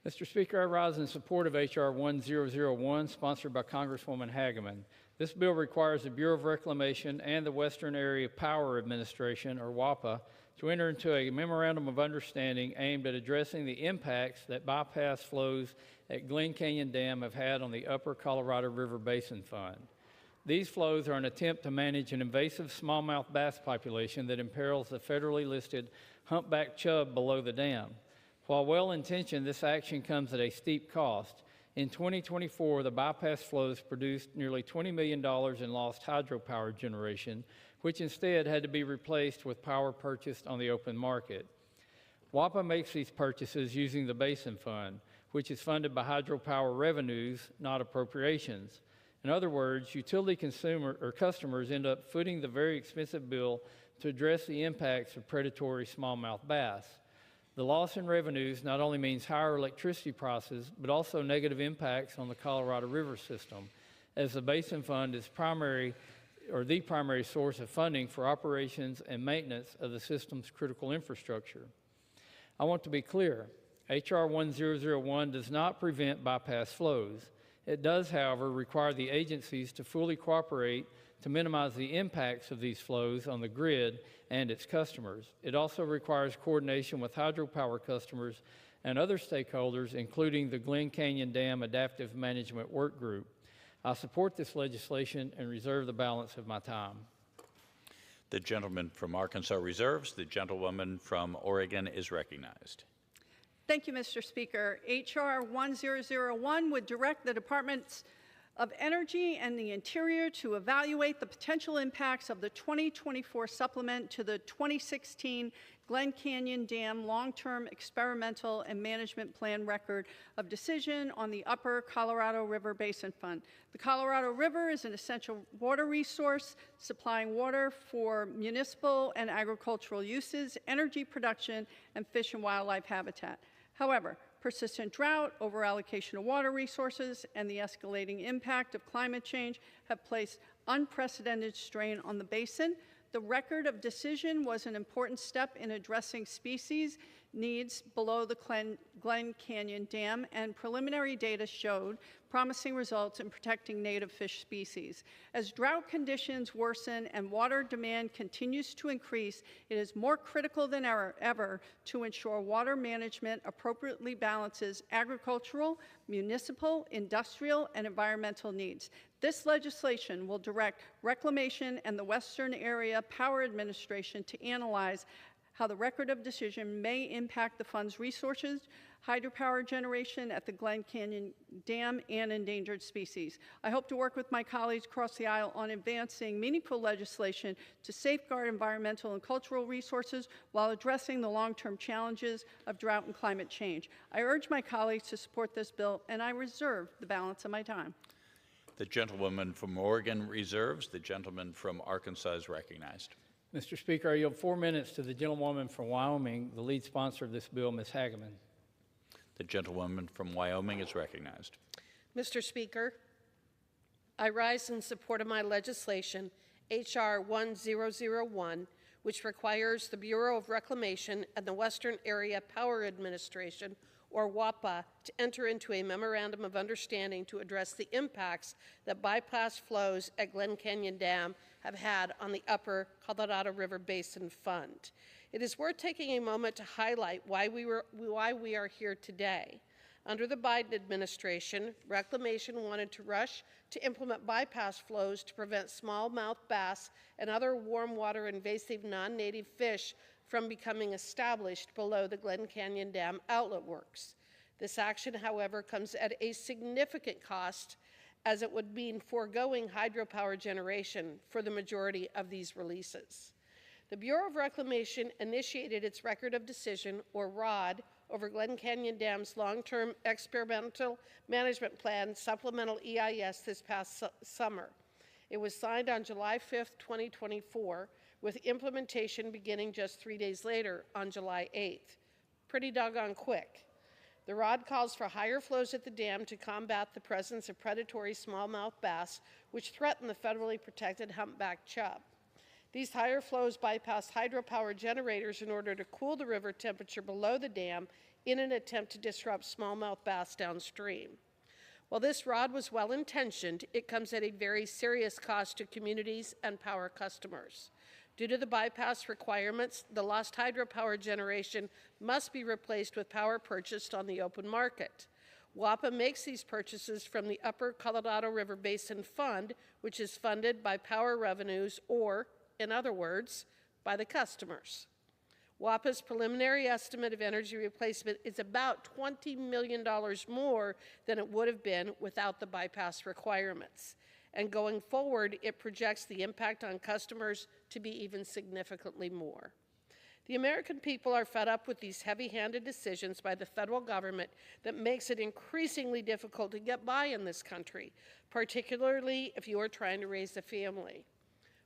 Mr. Speaker, I rise in support of H.R. 1001, sponsored by Congresswoman Hageman. This bill requires the Bureau of Reclamation and the Western Area Power Administration, or WAPA, to enter into a memorandum of understanding aimed at addressing the impacts that bypass flows at Glen Canyon Dam have had on the Upper Colorado River Basin Fund. These flows are an attempt to manage an invasive smallmouth bass population that imperils the federally listed humpback chub below the dam. While well-intentioned, this action comes at a steep cost. In 2024, the bypass flows produced nearly $20 million in lost hydropower generation, which instead had to be replaced with power purchased on the open market. WAPA makes these purchases using the Basin Fund, which is funded by hydropower revenues, not appropriations. In other words, utility customers end up footing the very expensive bill to address the impacts of predatory smallmouth bass. The loss in revenues not only means higher electricity prices, but also negative impacts on the Colorado River system, as the Basin Fund is the primary source of funding for operations and maintenance of the system's critical infrastructure. I want to be clear, H.R. 1001 does not prevent bypass flows. It does, however, require the agencies to fully cooperate to minimize the impacts of these flows on the grid and its customers. It also requires coordination with hydropower customers and other stakeholders, including the Glen Canyon Dam Adaptive Management Work Group. I support this legislation and reserve the balance of my time.
The gentleman from Arkansas reserves. The gentlewoman from Oregon is recognized.
Thank you, Mr. Speaker. H.R. 1001 would direct the Departments of Energy and the Interior to evaluate the potential impacts of the 2024 supplement to the 2016 Glen Canyon Dam Long-Term Experimental and Management Plan Record of Decision on the Upper Colorado River Basin Fund. The Colorado River is an essential water resource, supplying water for municipal and agricultural uses, energy production, and fish and wildlife habitat. However, persistent drought, overallocation of water resources, and the escalating impact of climate change have placed unprecedented strain on the basin. The record of decision was an important step in addressing species needs below the Glen Canyon Dam, and preliminary data showed promising results in protecting native fish species. As drought conditions worsen and water demand continues to increase, it is more critical than ever to ensure water management appropriately balances agricultural, municipal, industrial, and environmental needs. This legislation will direct Reclamation and the Western Area Power Administration to analyze how the record of decision may impact the fund's resources, hydropower generation at the Glen Canyon Dam, and endangered species. I hope to work with my colleagues across the aisle on advancing meaningful legislation to safeguard environmental and cultural resources while addressing the long-term challenges of drought and climate change. I urge my colleagues to support this bill, and I reserve the balance of my time.
The gentlewoman from Oregon reserves. The gentleman from Arkansas is recognized.
Mr. Speaker, I yield 4 minutes to the gentlewoman from Wyoming, the lead sponsor of this bill, Ms. Hageman.
The gentlewoman from Wyoming is recognized.
Mr. Speaker, I rise in support of my legislation, H.R. 1001, which requires the Bureau of Reclamation and the Western Area Power Administration, or WAPA, to enter into a memorandum of understanding to address the impacts that bypass flows at Glen Canyon Dam have had on the upper Colorado River Basin Fund. It is worth taking a moment to highlight why we are here today. Under the Biden administration, Reclamation wanted to rush to implement bypass flows to prevent smallmouth bass and other warm water invasive non-native fish from becoming established below the Glen Canyon Dam outlet works. This action, however, comes at a significant cost, as it would mean foregoing hydropower generation for the majority of these releases. The Bureau of Reclamation initiated its Record of Decision, or ROD, over Glen Canyon Dam's long-term experimental management plan supplemental EIS this past summer. It was signed on July 5th, 2024, with implementation beginning just 3 days later on July 8th. Pretty doggone quick. The ROD calls for higher flows at the dam to combat the presence of predatory smallmouth bass, which threaten the federally protected humpback chub. These higher flows bypass hydropower generators in order to cool the river temperature below the dam in an attempt to disrupt smallmouth bass downstream. While this ROD was well-intentioned, it comes at a very serious cost to communities and power customers. Due to the bypass requirements, the lost hydropower generation must be replaced with power purchased on the open market. WAPA makes these purchases from the Upper Colorado River Basin Fund, which is funded by power revenues, or, in other words, by the customers. WAPA's preliminary estimate of energy replacement is about $20 million more than it would have been without the bypass requirements. And going forward, it projects the impact on customers to be even significantly more. The American people are fed up with these heavy-handed decisions by the federal government that makes it increasingly difficult to get by in this country, particularly if you are trying to raise a family.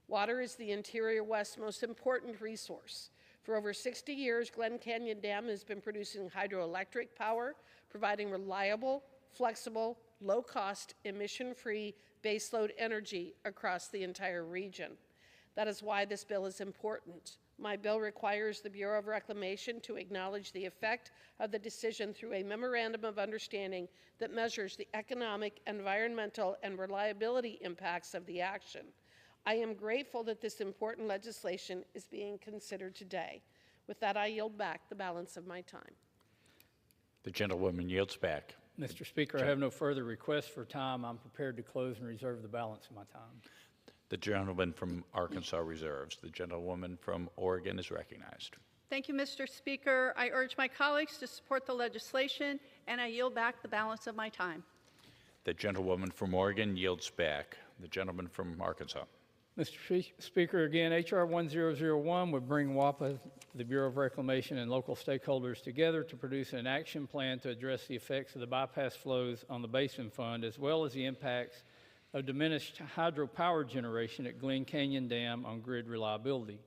Water is the Interior West's most important resource. For over 60 years, Glen Canyon Dam has been producing hydroelectric power, providing reliable, flexible, low-cost, emission-free baseload energy across the entire region. That is why this bill is important. My bill requires the Bureau of Reclamation to acknowledge the effect of the decision through a memorandum of understanding that measures the economic, environmental, and reliability impacts of the action. I am grateful that this important legislation is being considered today. With that, I yield back the balance of my time.
The gentlewoman yields back.
Mr. Speaker, I have no further requests for time. I'm prepared to close and reserve the balance of my time.
The gentleman from Arkansas reserves. The gentlewoman from Oregon is recognized.
Thank you, Mr. Speaker. I urge my colleagues to support the legislation, and I yield back the balance of my time.
The gentlewoman from Oregon yields back. The gentleman from Arkansas.
Mr. Speaker, again, H.R. 1001 would bring WAPA, the Bureau of Reclamation, and local stakeholders together to produce an action plan to address the effects of the bypass flows on the Basin Fund, as well as the impacts of diminished hydropower generation at Glen Canyon Dam on grid reliability.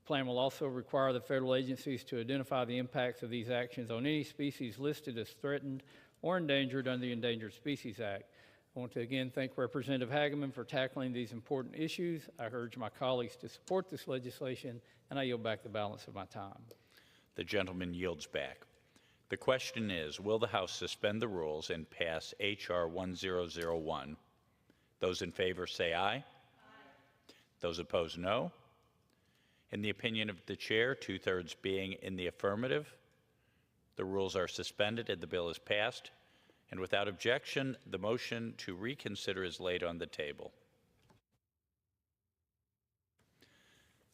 The plan will also require the federal agencies to identify the impacts of these actions on any species listed as threatened or endangered under the Endangered Species Act. I want to again thank Representative Hageman for tackling these important issues. I urge my colleagues to support this legislation, and I yield back the balance of my time.
The gentleman yields back. The question is, will the House suspend the rules and pass H.R. 1001? Those in favor say aye. Aye. Those opposed, no. In the opinion of the chair, 2/3 being in the affirmative, the rules are suspended and the bill is passed. And without objection, the motion to reconsider is laid on the table.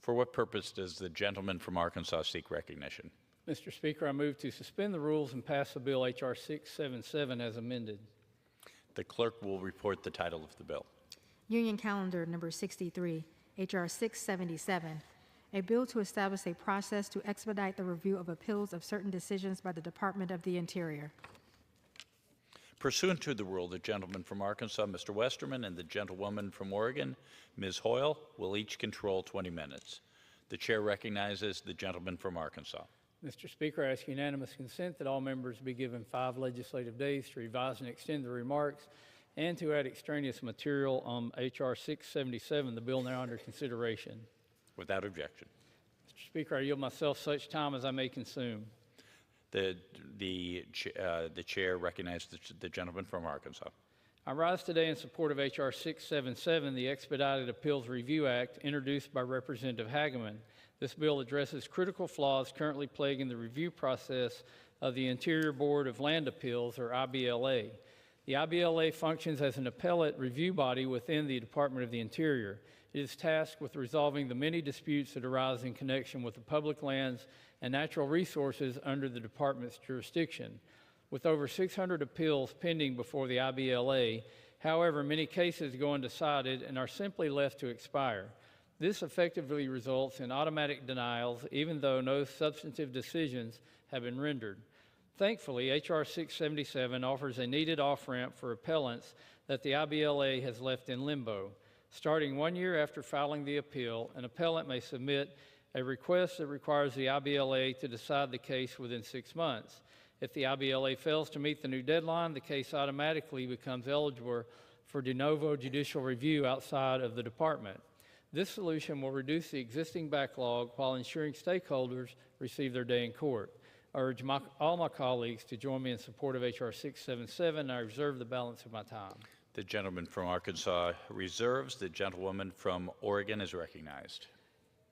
For what purpose does the gentleman from Arkansas seek recognition?
Mr. Speaker, I move to suspend the rules and pass the bill H.R. 677 as amended.
The clerk will report the title of the bill.
Union Calendar number 63, H.R. 677, a bill to establish a process to expedite the review of appeals of certain decisions by the Department of the Interior.
Pursuant to the rule, the gentleman from Arkansas, Mr. Westerman, and the gentlewoman from Oregon, Ms. Hoyle, will each control 20 minutes. The chair recognizes the gentleman from Arkansas.
Mr. Speaker, I ask unanimous consent that all members be given 5 legislative days to revise and extend the remarks and to add extraneous material on H.R. 677, the bill now under consideration.
Without objection.
Mr. Speaker, I yield myself such time as I may consume.
The chair recognizes the gentleman from Arkansas.
I rise today in support of H.R. 677, the Expedited Appeals Review Act, introduced by Representative Hageman. This bill addresses critical flaws currently plaguing the review process of the Interior Board of Land Appeals, or IBLA. The IBLA functions as an appellate review body within the Department of the Interior. It is tasked with resolving the many disputes that arise in connection with the public lands and natural resources under the department's jurisdiction. With over 600 appeals pending before the IBLA, however, many cases go undecided and are simply left to expire. This effectively results in automatic denials, even though no substantive decisions have been rendered. Thankfully, H.R. 677 offers a needed off-ramp for appellants that the IBLA has left in limbo. Starting 1 year after filing the appeal, an appellant may submit a request that requires the IBLA to decide the case within 6 months. If the IBLA fails to meet the new deadline, the case automatically becomes eligible for de novo judicial review outside of the department. This solution will reduce the existing backlog while ensuring stakeholders receive their day in court. I urge all my colleagues to join me in support of H.R. 677, and I reserve the balance of my time.
The gentleman from Arkansas reserves. The gentlewoman from Oregon is recognized.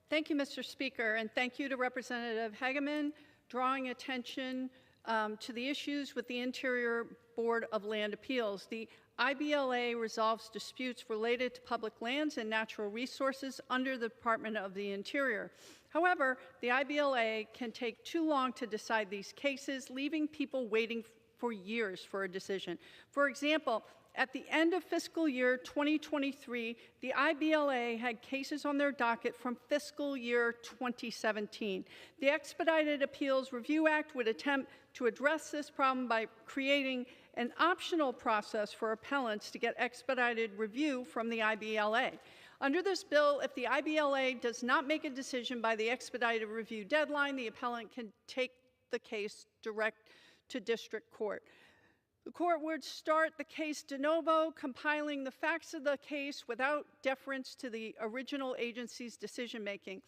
Thank you, Mr. Speaker, and thank you to Representative Hageman drawing attention to the issues with the Interior Board of Land Appeals. The IBLA resolves disputes related to public lands and natural resources under the Department of the Interior. However, the IBLA can take too long to decide these cases, leaving people waiting for years for a decision. For example, at the end of fiscal year 2023, the IBLA had cases on their docket from fiscal year 2017. The Expedited Appeals Review Act would attempt to address this problem by creating an optional process for appellants to get expedited review from the IBLA. Under this bill, if the IBLA does not make a decision by the expedited review deadline, the appellant can take the case direct to district court. The court would start the case de novo, compiling the facts of the case without deference to the original agency's decision-making.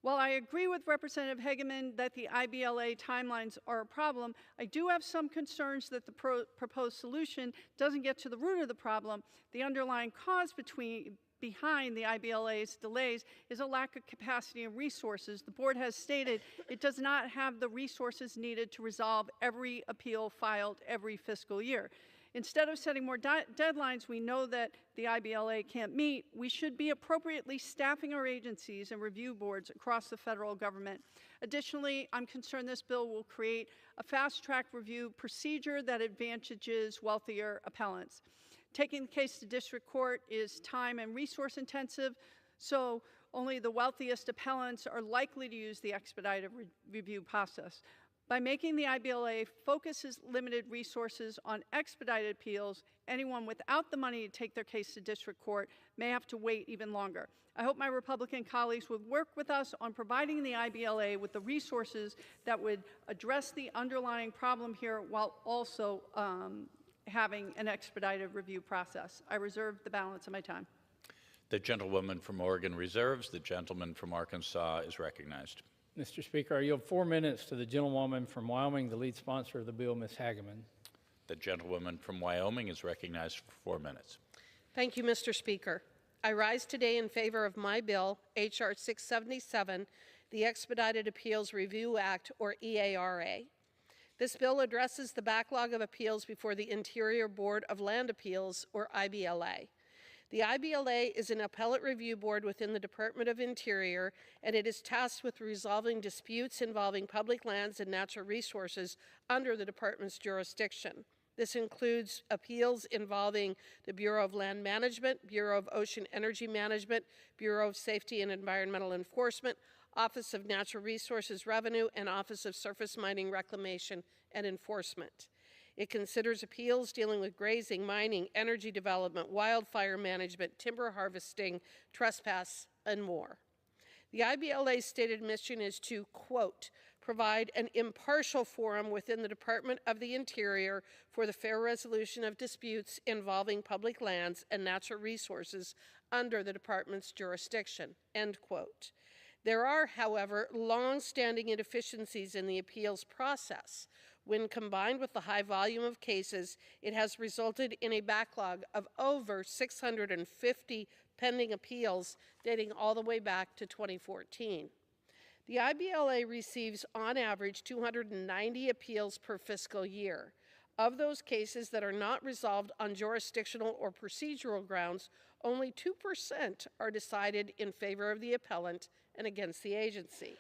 While I agree with Representative Hageman that the IBLA timelines are a problem, I do have some concerns that the proposed solution doesn't get to the root of the problem. The underlying cause behind the IBLA's delays is a lack of capacity and resources. The board has stated it does not have the resources needed to resolve every appeal filed every fiscal year. Instead of setting more deadlines we know that the IBLA can't meet, we should be appropriately staffing our agencies and review boards across the federal government. Additionally, I'm concerned this bill will create a fast-track review procedure that advantages wealthier appellants. Taking the case to district court is time and resource intensive, so only the wealthiest appellants are likely to use the expedited review process. By making the IBLA focus its limited resources on expedited appeals, anyone without the money to take their case to district court may have to wait even longer. I hope my Republican colleagues would work with us on providing the IBLA with the resources that would address the underlying problem here while also having an expedited review process. I reserve the balance of my time.
The gentlewoman from Oregon reserves. The gentleman from Arkansas is recognized.
Mr. Speaker, I yield 4 minutes to the gentlewoman from Wyoming, the lead sponsor of the bill, Ms. Hageman.
The gentlewoman from Wyoming is recognized for 4 minutes.
Thank you, Mr. Speaker. I rise today in favor of my bill, H.R. 677, the Expedited Appeals Review Act, or EARA. This bill addresses the backlog of appeals before the Interior Board of Land Appeals, or IBLA. The IBLA is an appellate review board within the Department of Interior, and it is tasked with resolving disputes involving public lands and natural resources under the department's jurisdiction. This includes appeals involving the Bureau of Land Management, Bureau of Ocean Energy Management, Bureau of Safety and Environmental Enforcement, Office of Natural Resources Revenue, and Office of Surface Mining Reclamation and Enforcement. It considers appeals dealing with grazing, mining, energy development, wildfire management, timber harvesting, trespass, and more. The IBLA's stated mission is to, quote, provide an impartial forum within the Department of the Interior for the fair resolution of disputes involving public lands and natural resources under the department's jurisdiction, end quote. There are, however, long-standing inefficiencies in the appeals process. When combined with the high volume of cases, it has resulted in a backlog of over 650 pending appeals dating all the way back to 2014. The IBLA receives, on average, 290 appeals per fiscal year. Of those cases that are not resolved on jurisdictional or procedural grounds, only 2% are decided in favor of the appellant and against the agency.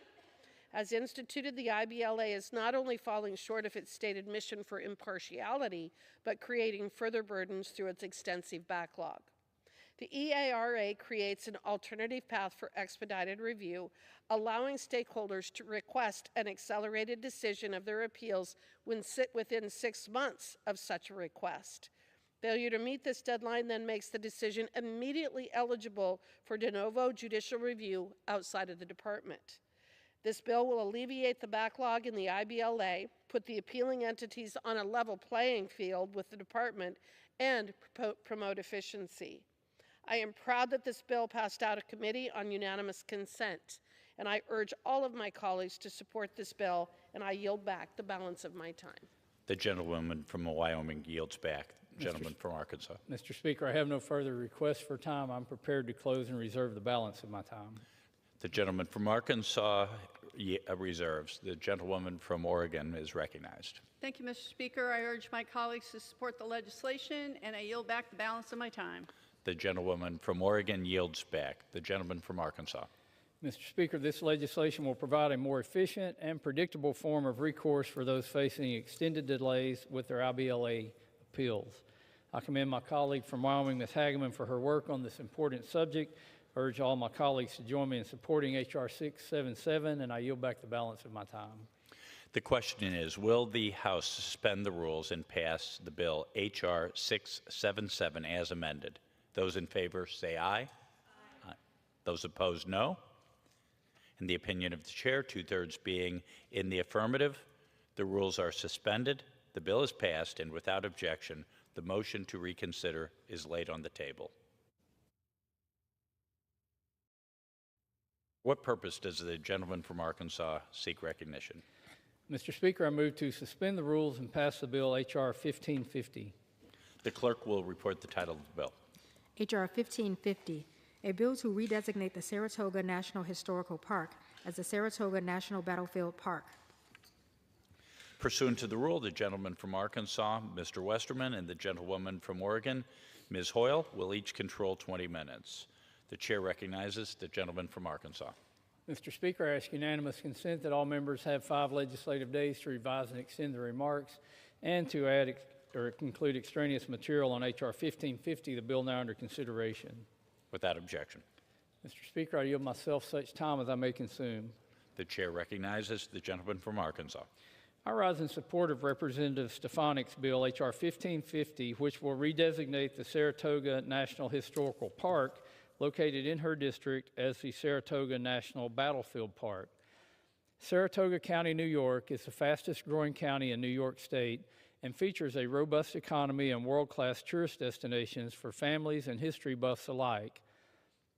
As instituted, the IBLA is not only falling short of its stated mission for impartiality, but creating further burdens through its extensive backlog. The EARA creates an alternative path for expedited review, allowing stakeholders to request an accelerated decision of their appeals within 6 months of such a request. Failure to meet this deadline then makes the decision immediately eligible for de novo judicial review outside of the department. This bill will alleviate the backlog in the IBLA, put the appealing entities on a level playing field with the department, and promote efficiency. I am proud that this bill passed out of committee on unanimous consent, and I urge all of my colleagues to support this bill, and I yield back the balance of my time.
The gentlewoman from Wyoming yields back. Gentleman from Arkansas.
Mr. Speaker, I have no further requests for time. I'm prepared to close and reserve the balance of my time.
The gentleman from Arkansas reserves. The gentlewoman from Oregon is recognized.
Thank you, Mr. Speaker. I urge my colleagues to support the legislation, and I yield back the balance of my time.
The gentlewoman from Oregon yields back. The gentleman from Arkansas.
Mr. Speaker, this legislation will provide a more efficient and predictable form of recourse for those facing extended delays with their IBLA appeals. I commend my colleague from Wyoming, Ms. Hageman, for her work on this important subject. I urge all my colleagues to join me in supporting H.R. 677, and I yield back the balance of my time.
The question is, will the House suspend the rules and pass the bill H.R. 677 as amended? Those in favor say aye. Aye. Those opposed, no. In the opinion of the chair, 2/3 being in the affirmative, the rules are suspended, the bill is passed, and without objection, the motion to reconsider is laid on the table. What purpose does the gentleman from Arkansas seek recognition?
Mr. Speaker, I move to suspend the rules and pass the bill H.R. 1550.
The clerk will report the title of the bill.
H.R. 1550, a bill to redesignate the Saratoga National Historical Park as the Saratoga National Battlefield Park.
Pursuant to the rule, the gentleman from Arkansas, Mr. Westerman, and the gentlewoman from Oregon, Ms. Hoyle, will each control 20 minutes. The chair recognizes the gentleman from Arkansas.
Mr. Speaker, I ask unanimous consent that all members have 5 legislative days to revise and extend their remarks and to add or include extraneous material on H.R. 1550, the bill now under consideration.
Without objection.
Mr. Speaker, I yield myself such time as I may consume.
The chair recognizes the gentleman from Arkansas.
I rise in support of Representative Stefanik's bill, H.R. 1550, which will redesignate the Saratoga National Historical Park, located in her district, as the Saratoga National Battlefield Park. Saratoga County, New York is the fastest growing county in New York State and features a robust economy and world-class tourist destinations for families and history buffs alike.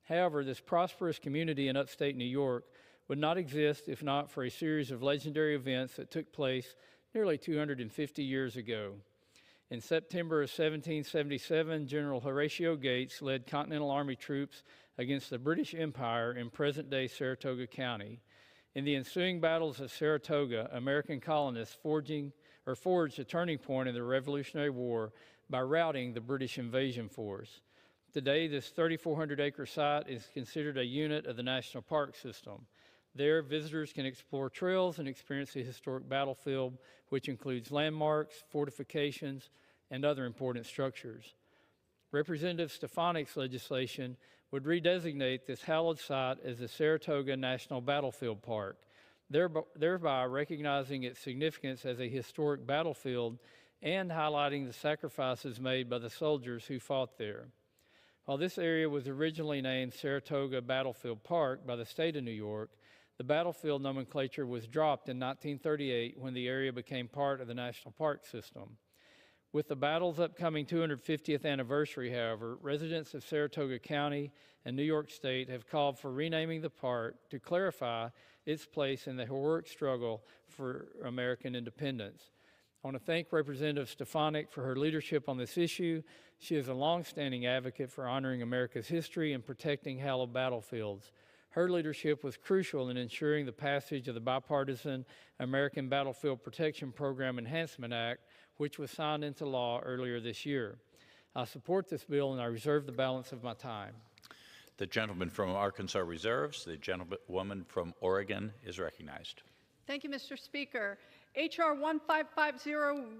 However, this prosperous community in upstate New York would not exist if not for a series of legendary events that took place nearly 250 years ago. In September of 1777, General Horatio Gates led Continental Army troops against the British Empire in present-day Saratoga County. In the ensuing battles of Saratoga, American colonists forged a turning point in the Revolutionary War by routing the British invasion force. Today, this 3,400-acre site is considered a unit of the National Park System. There, visitors can explore trails and experience the historic battlefield, which includes landmarks, fortifications, and other important structures. Representative Stefanik's legislation would redesignate this hallowed site as the Saratoga National Battlefield Park, thereby recognizing its significance as a historic battlefield and highlighting the sacrifices made by the soldiers who fought there. While this area was originally named Saratoga Battlefield Park by the state of New York, the battlefield nomenclature was dropped in 1938 when the area became part of the National Park System. With the battle's upcoming 250th anniversary, however, residents of Saratoga County and New York State have called for renaming the park to clarify its place in the heroic struggle for American independence. I want to thank Representative Stefanik for her leadership on this issue. She is a longstanding advocate for honoring America's history and protecting hallowed battlefields. Her leadership was crucial in ensuring the passage of the bipartisan American Battlefield Protection Program Enhancement Act, which was signed into law earlier this year. I support this bill and I reserve the balance of my time.
The gentleman from Arkansas reserves. The gentlewoman from Oregon is recognized.
Thank you, Mr. Speaker. H.R. 1550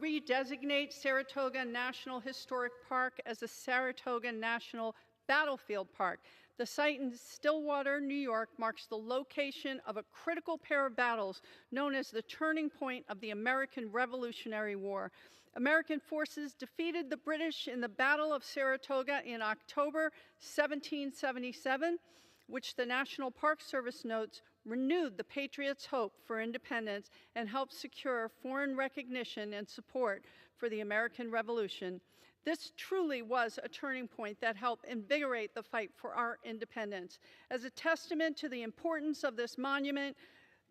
redesignates Saratoga National Historic Park as a Saratoga National Battlefield Park. The site in Stillwater, New York, marks the location of a critical pair of battles known as the turning point of the American Revolutionary War. American forces defeated the British in the Battle of Saratoga in October 1777, which the National Park Service notes renewed the Patriots' hope for independence and helped secure foreign recognition and support for the American Revolution. This truly was a turning point that helped invigorate the fight for our independence. As a testament to the importance of this monument,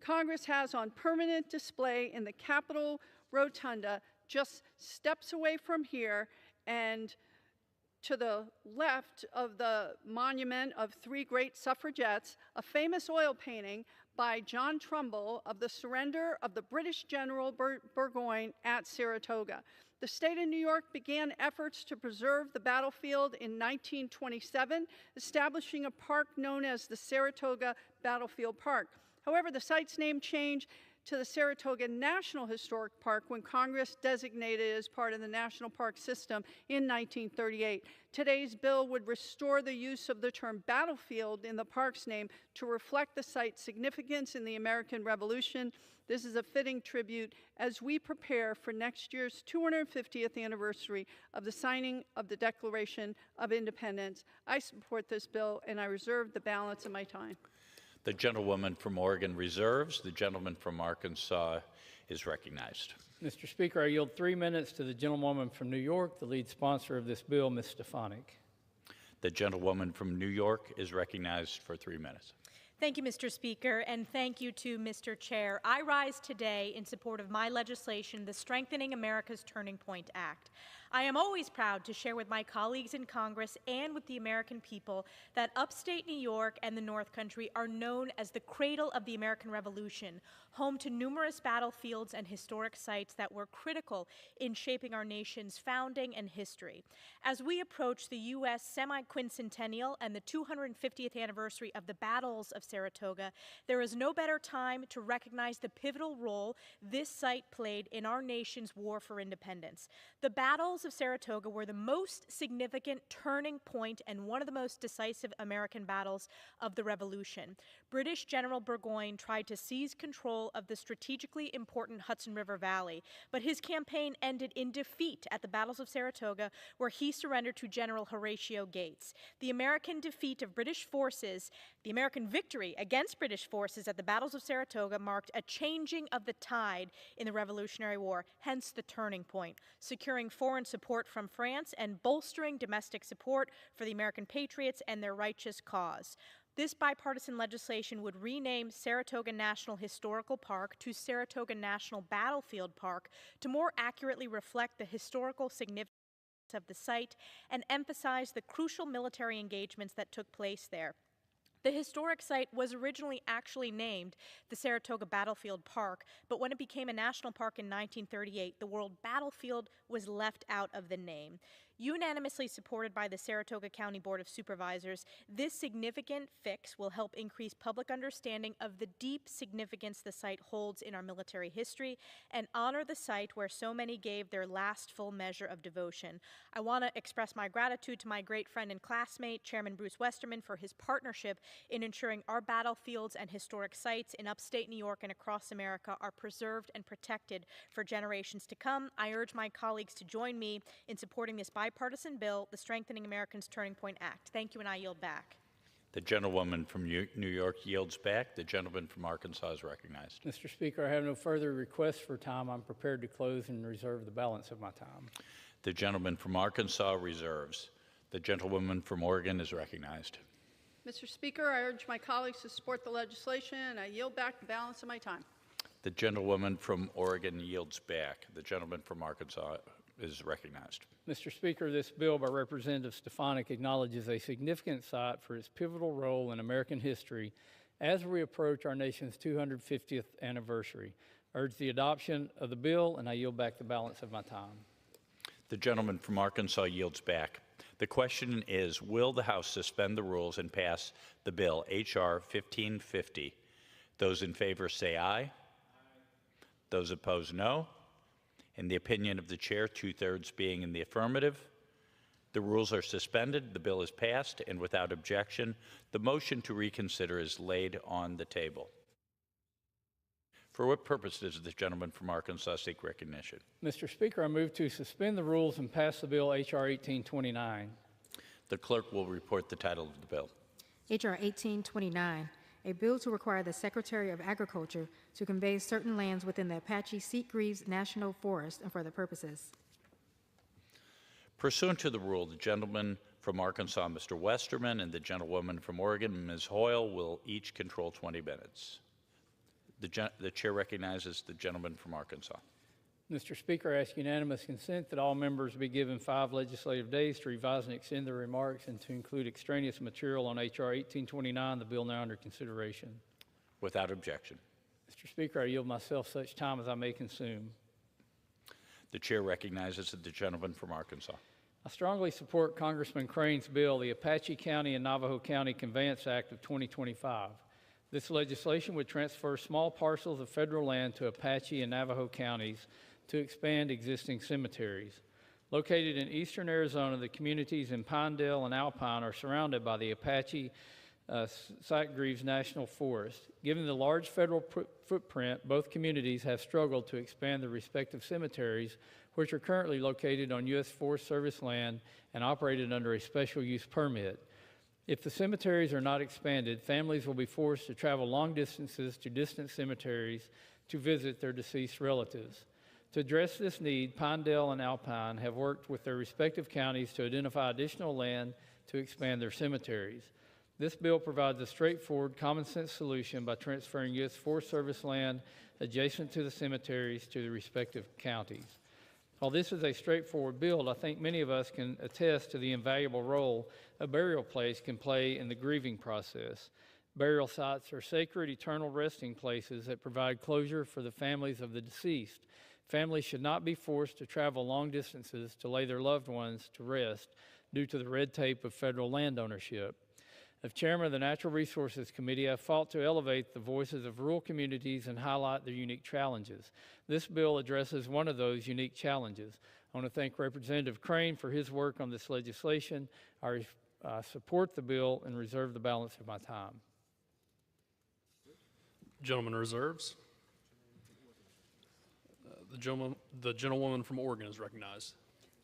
Congress has on permanent display in the Capitol Rotunda, just steps away from here, and to the left of the monument of three great suffragettes, a famous oil painting by John Trumbull of the surrender of the British General Burgoyne at Saratoga. The state of New York began efforts to preserve the battlefield in 1927, establishing a park known as the Saratoga Battlefield Park. However, the site's name changed to the Saratoga National Historic Park when Congress designated it as part of the National Park System in 1938. Today's bill would restore the use of the term battlefield in the park's name to reflect the site's significance in the American Revolution. This is a fitting tribute as we prepare for next year's 250th anniversary of the signing of the Declaration of Independence. I support this bill and I reserve the balance of my time.
The gentlewoman from Oregon reserves. The gentleman from Arkansas is recognized.
Mr. Speaker, I yield 3 minutes to the gentlewoman from New York, the lead sponsor of this bill, Ms. Stefanik.
The gentlewoman from New York is recognized for 3 minutes.
Thank you, Mr. Speaker, and thank you to Mr. Chair. I rise today in support of my legislation, the Strengthening America's Turning Point Act. I am always proud to share with my colleagues in Congress and with the American people that upstate New York and the North Country are known as the cradle of the American Revolution, home to numerous battlefields and historic sites that were critical in shaping our nation's founding and history. As we approach the U.S. semi-quincentennial and the 250th anniversary of the battles of Saratoga, there is no better time to recognize the pivotal role this site played in our nation's war for independence. The battles of Saratoga were the most significant turning point and one of the most decisive American battles of the Revolution. British General Burgoyne tried to seize control of the strategically important Hudson River Valley, but his campaign ended in defeat at the battles of Saratoga, where he surrendered to General Horatio Gates. The American defeat of British forces, the American victory against British forces at the battles of Saratoga marked a changing of the tide in the Revolutionary War, hence the turning point, securing foreign support from France and bolstering domestic support for the American patriots and their righteous cause. This bipartisan legislation would rename Saratoga National Historical Park to Saratoga National Battlefield Park to more accurately reflect the historical significance of the site and emphasize the crucial military engagements that took place there. The historic site was originally actually named the Saratoga Battlefield Park, but when it became a national park in 1938, the word battlefield was left out of the name. Unanimously supported by the Saratoga County Board of Supervisors, this significant fix will help increase public understanding of the deep significance the site holds in our military history and honor the site where so many gave their last full measure of devotion. I want to express my gratitude to my great friend and classmate, Chairman Bruce Westerman, for his partnership in ensuring our battlefields and historic sites in upstate New York and across America are preserved and protected for generations to come. I urge my colleagues to join me in supporting this bipartisan bipartisan bill, the Strengthening America's Turning Point Act. Thank you, and I yield back.
The gentlewoman from New York yields back. The gentleman from Arkansas is recognized.
Mr. Speaker, I have no further requests for time. I'm prepared to close and reserve the balance of my time.
The gentleman from Arkansas reserves. The gentlewoman from Oregon is recognized.
Mr. Speaker, I urge my colleagues to support the legislation, and I yield back the balance of my time.
The gentlewoman from Oregon yields back. The gentleman from Arkansas is recognized.
Mr. Speaker, this bill by Representative Stefanik acknowledges a significant site for its pivotal role in American history as we approach our nation's 250th anniversary. I urge the adoption of the bill, and I yield back the balance of my time.
The gentleman from Arkansas yields back. The question is, will the House suspend the rules and pass the bill, H.R. 1550? Those in favor say aye. Those opposed, no. In the opinion of the chair, 2/3 being in the affirmative, the rules are suspended, the bill is passed, and without objection, the motion to reconsider is laid on the table. For what purpose does the gentleman from Arkansas seek recognition?
Mr. Speaker, I move to suspend the rules and pass the bill H.R. 1829.
The clerk will report the title of the bill.
H.R. 1829, a bill to require the Secretary of Agriculture to convey certain lands within the Apache Sitgreaves National Forest and for other purposes.
Pursuant to the rule, the gentleman from Arkansas, Mr. Westerman, and the gentlewoman from Oregon, Ms. Hoyle, will each control 20 minutes. The chair recognizes the gentleman from Arkansas.
Mr. Speaker, I ask unanimous consent that all members be given 5 legislative days to revise and extend their remarks and to include extraneous material on H.R. 1829, the bill now under consideration.
Without objection.
Mr. Speaker, I yield myself such time as I may consume.
The chair recognizes the gentleman from Arkansas.
I strongly support Congressman Crane's bill, the Apache County and Navajo County Conveyance Act of 2025. This legislation would transfer small parcels of federal land to Apache and Navajo counties to expand existing cemeteries. Located in eastern Arizona, the communities in Pinedale and Alpine are surrounded by the Apache Sitgreaves National Forest. Given the large federal footprint, both communities have struggled to expand their respective cemeteries, which are currently located on U.S. Forest Service land and operated under a special use permit. If the cemeteries are not expanded, families will be forced to travel long distances to distant cemeteries to visit their deceased relatives. To address this need, Pinedale and Alpine have worked with their respective counties to identify additional land to expand their cemeteries. This bill provides a straightforward, common-sense solution by transferring U.S. Forest Service land adjacent to the cemeteries to the respective counties. While this is a straightforward bill, I think many of us can attest to the invaluable role a burial place can play in the grieving process. Burial sites are sacred, eternal resting places that provide closure for the families of the deceased. Families should not be forced to travel long distances to lay their loved ones to rest due to the red tape of federal land ownership. As chairman of the Natural Resources Committee, I fought to elevate the voices of rural communities and highlight their unique challenges. This bill addresses one of those unique challenges. I want to thank Representative Crane for his work on this legislation. I support the bill and reserve the balance of my time.
Gentleman reserves. The gentlewoman from Oregon is recognized.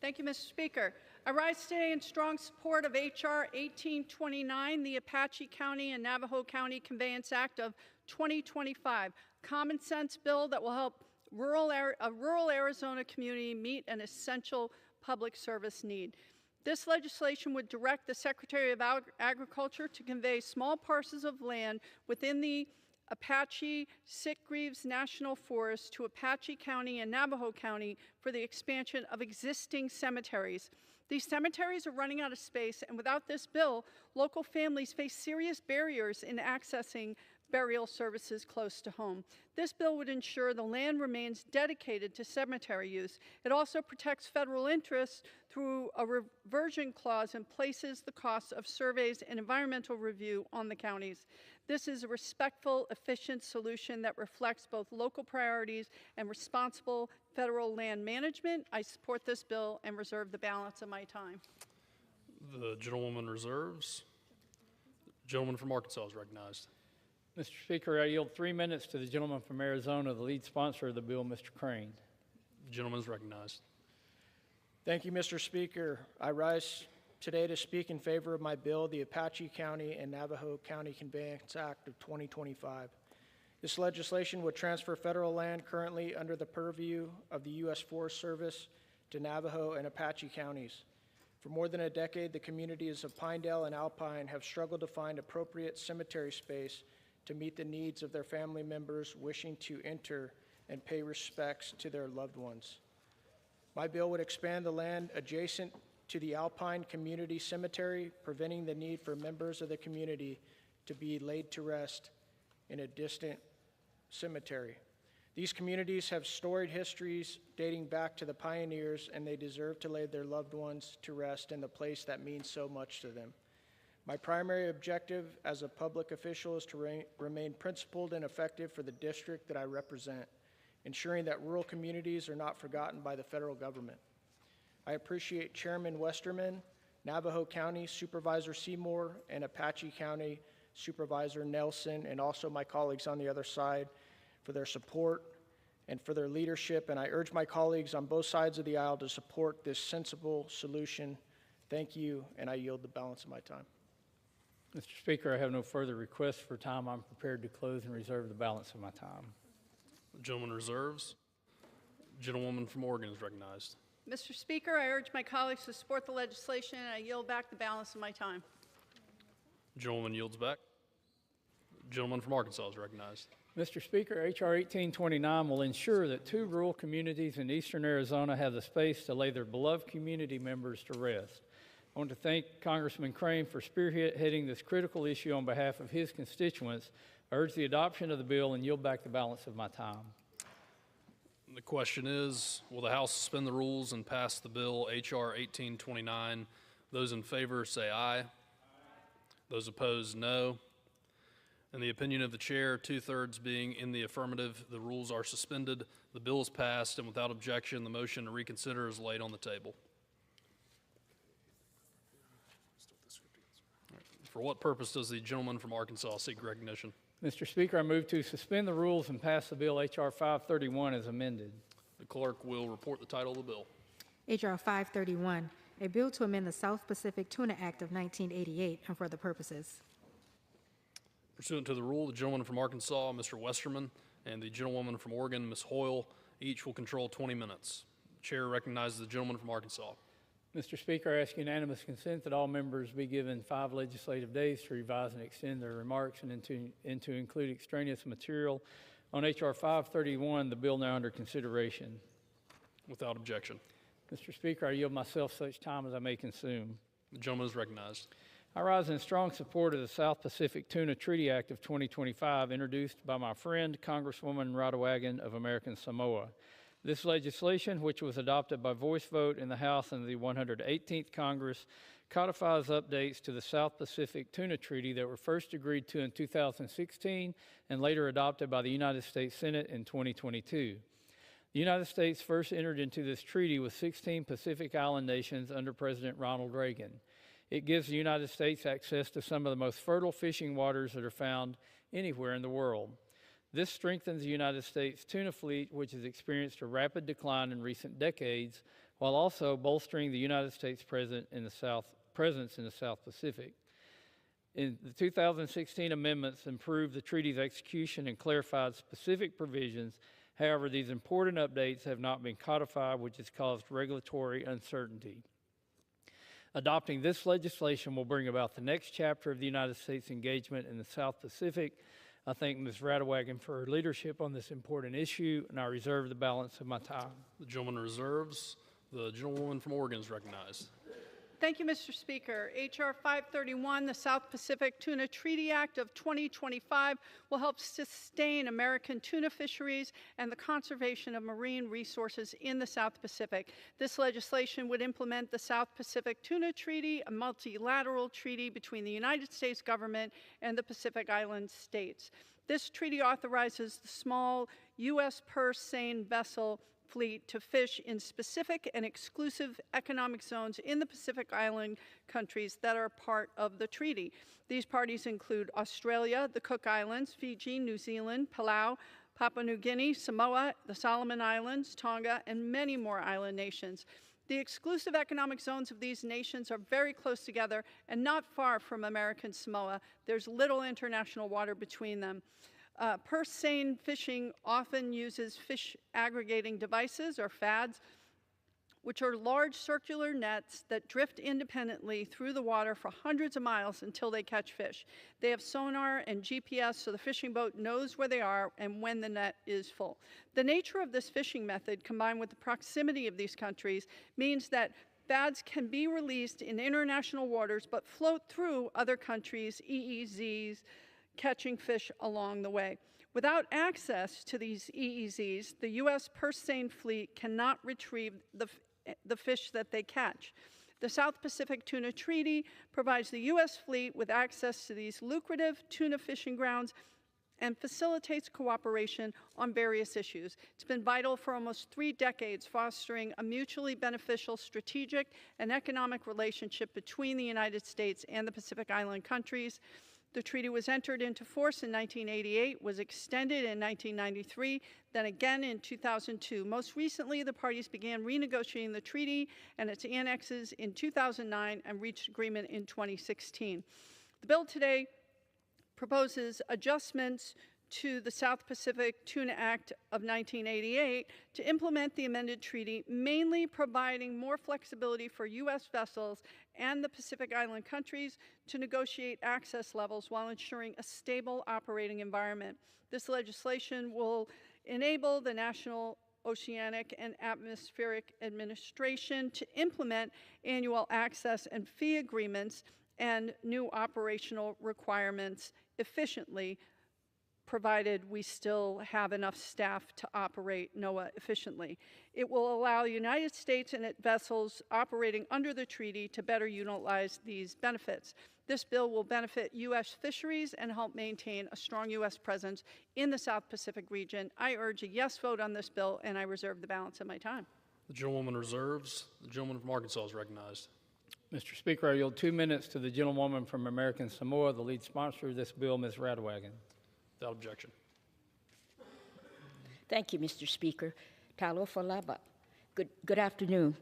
Thank you, Mr. Speaker. I rise today in strong support of H.R. 1829, the Apache County and Navajo County Conveyance Act of 2025, common sense bill that will help a rural Arizona community meet an essential public service need. This legislation would direct the Secretary of Agriculture to convey small parcels of land within the Apache Sitgreaves National Forest to Apache County and Navajo County for the expansion of existing cemeteries. These cemeteries are running out of space, and without this bill, local families face serious barriers in accessing burial services close to home. This bill would ensure the land remains dedicated to cemetery use. It also protects federal interests through a reversion clause and places the costs of surveys and environmental review on the counties. This is a respectful, efficient solution that reflects both local priorities and responsible federal land management. I support this bill and reserve the balance of my time.
The gentlewoman reserves. The gentleman from Arkansas is recognized.
Mr. Speaker, I yield 3 minutes to the gentleman from Arizona, the lead sponsor of the bill, Mr. Crane.
The gentleman is recognized.
Thank you, Mr. Speaker. I rise today to speak in favor of my bill, the Apache County and Navajo County Conveyance Act of 2025. This legislation would transfer federal land currently under the purview of the U.S. Forest Service to Navajo and Apache counties. For more than a decade, the communities of Pinedale and Alpine have struggled to find appropriate cemetery space to meet the needs of their family members wishing to enter and pay respects to their loved ones. My bill would expand the land adjacent to the Alpine Community Cemetery, preventing the need for members of the community to be laid to rest in a distant cemetery. These communities have storied histories dating back to the pioneers, and they deserve to lay their loved ones to rest in the place that means so much to them. My primary objective as a public official is to remain principled and effective for the district that I represent, ensuring that rural communities are not forgotten by the federal government. I appreciate Chairman Westerman, Navajo County Supervisor Seymour, and Apache County Supervisor Nelson, and also my colleagues on the other side for their support and for their leadership, and I urge my colleagues on both sides of the aisle to support this sensible solution. Thank you, and I yield the balance of my time.
Mr. Speaker, I have no further requests for time. I'm prepared to close and reserve the balance of my time.
The gentleman reserves. The gentlewoman from Oregon is recognized.
Mr. Speaker, I urge my colleagues to support the legislation, and I yield back the balance of my time.
The gentleman yields back. The gentleman from Arkansas is recognized.
Mr. Speaker, H.R. 1829 will ensure that 2 rural communities in eastern Arizona have the space to lay their beloved community members to rest. I want to thank Congressman Crane for spearheading this critical issue on behalf of his constituents. I urge the adoption of the bill and yield back the balance of my time.
The question is, will the House suspend the rules and pass the bill H.R. 1829? Those in favor say aye. Those opposed, no. In the opinion of the chair, 2/3 being in the affirmative, the rules are suspended. The bill is passed, and without objection, the motion to reconsider is laid on the table. For what purpose does the gentleman from Arkansas seek recognition?
Mr. Speaker, I move to suspend the rules and pass the bill H.R. 531 as amended.
The clerk will report the title of the bill.
H.R. 531, a bill to amend the South Pacific Tuna Act of 1988 and for other purposes.
Pursuant to the rule, the gentleman from Arkansas, Mr. Westerman, and the gentlewoman from Oregon, Ms. Hoyle, each will control 20 minutes. The chair recognizes the gentleman from Arkansas.
Mr. Speaker, I ask unanimous consent that all members be given 5 legislative days to revise and extend their remarks and to include extraneous material on H.R. 531, the bill now under consideration.
Without objection.
Mr. Speaker, I yield myself such time as I may consume.
The gentleman is recognized.
I rise in strong support of the South Pacific Tuna Treaty Act of 2025, introduced by my friend, Congresswoman Radewagen of American Samoa. This legislation, which was adopted by voice vote in the House in the 118th Congress, codifies updates to the South Pacific Tuna Treaty that were first agreed to in 2016 and later adopted by the United States Senate in 2022. The United States first entered into this treaty with 16 Pacific Island nations under President Ronald Reagan. It gives the United States access to some of the most fertile fishing waters that are found anywhere in the world. This strengthens the United States tuna fleet, which has experienced a rapid decline in recent decades, while also bolstering the United States presence in the South Pacific. In the 2016 amendments improved the treaty's execution and clarified specific provisions. However, these important updates have not been codified, which has caused regulatory uncertainty. Adopting this legislation will bring about the next chapter of the United States engagement in the South Pacific. I thank Ms. Radewagen for her leadership on this important issue, and I reserve the balance of my time.
The gentleman reserves. The gentlewoman from Oregon is recognized.
Thank you, Mr. Speaker. H.R. 531, the South Pacific Tuna Treaty Act of 2025, will help sustain American tuna fisheries and the conservation of marine resources in the South Pacific. This legislation would implement the South Pacific Tuna Treaty, a multilateral treaty between the United States government and the Pacific Island states. This treaty authorizes the small U.S. purse seine vessel fleet to fish in specific and exclusive economic zones in the Pacific Island countries that are part of the treaty. These parties include Australia, the Cook Islands, Fiji, New Zealand, Palau, Papua New Guinea, Samoa, the Solomon Islands, Tonga, and many more island nations. The exclusive economic zones of these nations are very close together and not far from American Samoa. There's little international water between them. Purse seine fishing often uses fish aggregating devices, or FADs, which are large circular nets that drift independently through the water for hundreds of miles until they catch fish. They have sonar and GPS, so the fishing boat knows where they are and when the net is full. The nature of this fishing method, combined with the proximity of these countries, means that FADs can be released in international waters but float through other countries' EEZs, catching fish along the way. Without access to these EEZs, the U.S. purse seine fleet cannot retrieve the fish that they catch. The South Pacific Tuna Treaty provides the U.S. fleet with access to these lucrative tuna fishing grounds and facilitates cooperation on various issues. It's been vital for almost 3 decades, fostering a mutually beneficial strategic and economic relationship between the United States and the Pacific Island countries. The treaty was entered into force in 1988, was extended in 1993, then again in 2002. Most recently, the parties began renegotiating the treaty and its annexes in 2009 and reached agreement in 2016. The bill today proposes adjustments to the South Pacific Tuna Act of 1988 to implement the amended treaty, mainly providing more flexibility for U.S. vessels and the Pacific Island countries to negotiate access levels while ensuring a stable operating environment. This legislation will enable the National Oceanic and Atmospheric Administration to implement annual access and fee agreements and new operational requirements efficiently, provided we still have enough staff to operate NOAA efficiently. It will allow the United States and its vessels operating under the treaty to better utilize these benefits. This bill will benefit U.S. fisheries and help maintain a strong U.S. presence in the South Pacific region. I urge a yes vote on this bill, and I reserve the balance of my time.
The gentlewoman reserves. The gentleman from Arkansas is recognized.
Mr. Speaker, I yield 2 minutes to the gentlewoman from American Samoa, the lead sponsor of this bill, Ms. Radwagen.
Without objection.
Thank you, Mr. Speaker. Talofa laba. Good afternoon.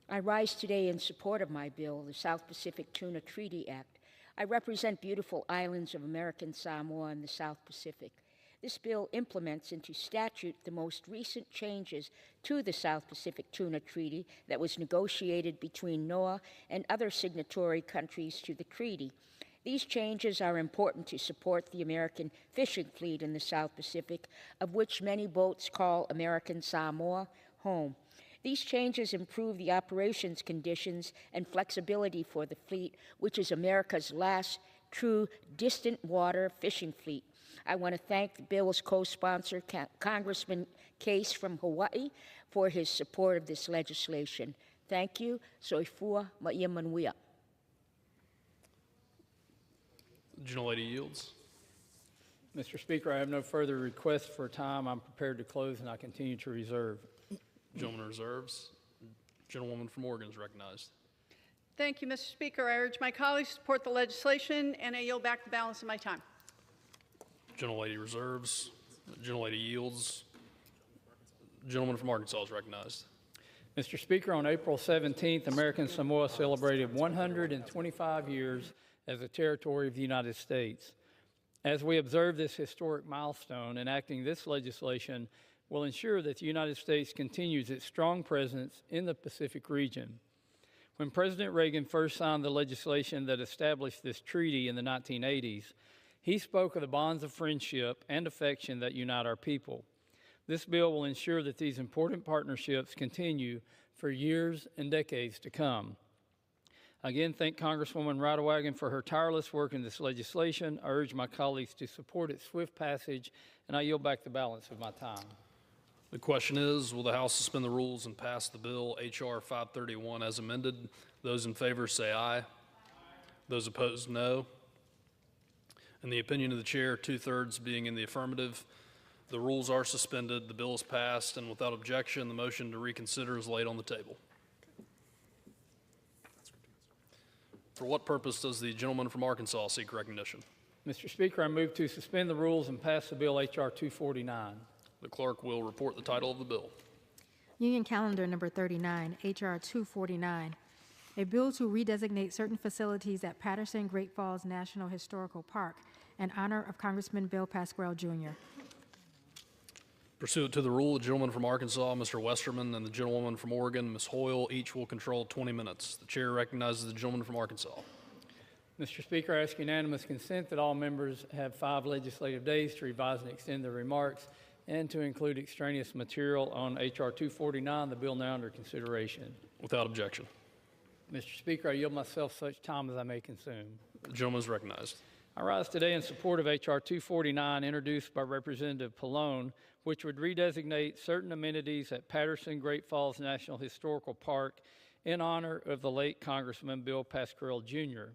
I rise today in support of my bill, the South Pacific Tuna Treaty Act. I represent beautiful islands of American Samoa and the South Pacific. This bill implements into statute the most recent changes to the South Pacific Tuna Treaty that was negotiated between NOAA and other signatory countries to the treaty. These changes are important to support the American fishing fleet in the South Pacific, of which many boats call American Samoa home. These changes improve the operations conditions and flexibility for the fleet, which is America's last true distant water fishing fleet. I want to thank the bill's co-sponsor, Congressman Case from Hawaii, for his support of this legislation. Thank you. Soifua Ma'iamanuia.
Gentlelady yields.
Mr. Speaker, I have no further requests for time. I'm prepared to close, and I continue to reserve.
Gentleman reserves. Gentlewoman from Oregon is recognized.
Thank you, Mr. Speaker. I urge my colleagues to support the legislation, and I yield back the balance of my time.
Gentlelady reserves. Gentlelady yields. Gentleman from Arkansas is recognized.
Mr. Speaker, on April 17th, American Samoa celebrated 125 years as a territory of the United States. As we observe this historic milestone, enacting this legislation will ensure that the United States continues its strong presence in the Pacific region. When President Reagan first signed the legislation that established this treaty in the 1980s, he spoke of the bonds of friendship and affection that unite our people. This bill will ensure that these important partnerships continue for years and decades to come. Again, thank Congresswoman Radwagen for her tireless work in this legislation. I urge my colleagues to support its swift passage, and I yield back the balance of my time.
The question is, will the House suspend the rules and pass the bill H.R. 531 as amended? Those in favor say aye. Those opposed, no. In the opinion of the chair, 2/3 being in the affirmative, the rules are suspended, the bill is passed, and without objection, the motion to reconsider is laid on the table. For what purpose does the gentleman from Arkansas seek recognition?
Mr. Speaker, I move to suspend the rules and pass the bill H.R. 249.
The clerk will report the title of the bill.
Union Calendar Number 39, H.R. 249, a bill to redesignate certain facilities at Patterson Great Falls National Historical Park in honor of Congressman Bill Pasquale, Jr.
Pursuant to the rule, the gentleman from Arkansas, Mr. Westerman, and the gentlewoman from Oregon, Ms. Hoyle, each will control 20 minutes. The chair recognizes the gentleman from Arkansas.
Mr. Speaker, I ask unanimous consent that all members have 5 legislative days to revise and extend their remarks and to include extraneous material on H.R. 249, the bill now under consideration.
Without objection.
Mr. Speaker, I yield myself such time as I may consume.
The gentleman is recognized.
I rise today in support of H.R. 249, introduced by Representative Pallone, which would redesignate certain amenities at Patterson Great Falls National Historical Park in honor of the late Congressman Bill Pasquale, Jr.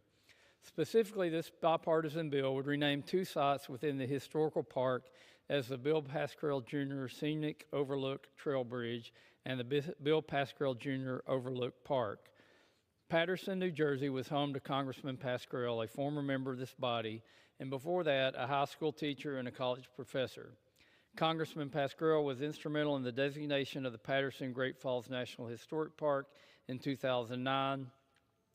Specifically, this bipartisan bill would rename 2 sites within the historical park as the Bill Pasquale Jr. Scenic Overlook Trail Bridge and the Bill Pasquale Jr. Overlook Park. Patterson, New Jersey was home to Congressman Pasquale, a former member of this body, and before that, a high school teacher and a college professor. Congressman Pasquale was instrumental in the designation of the Patterson Great Falls National Historic Park in 2009.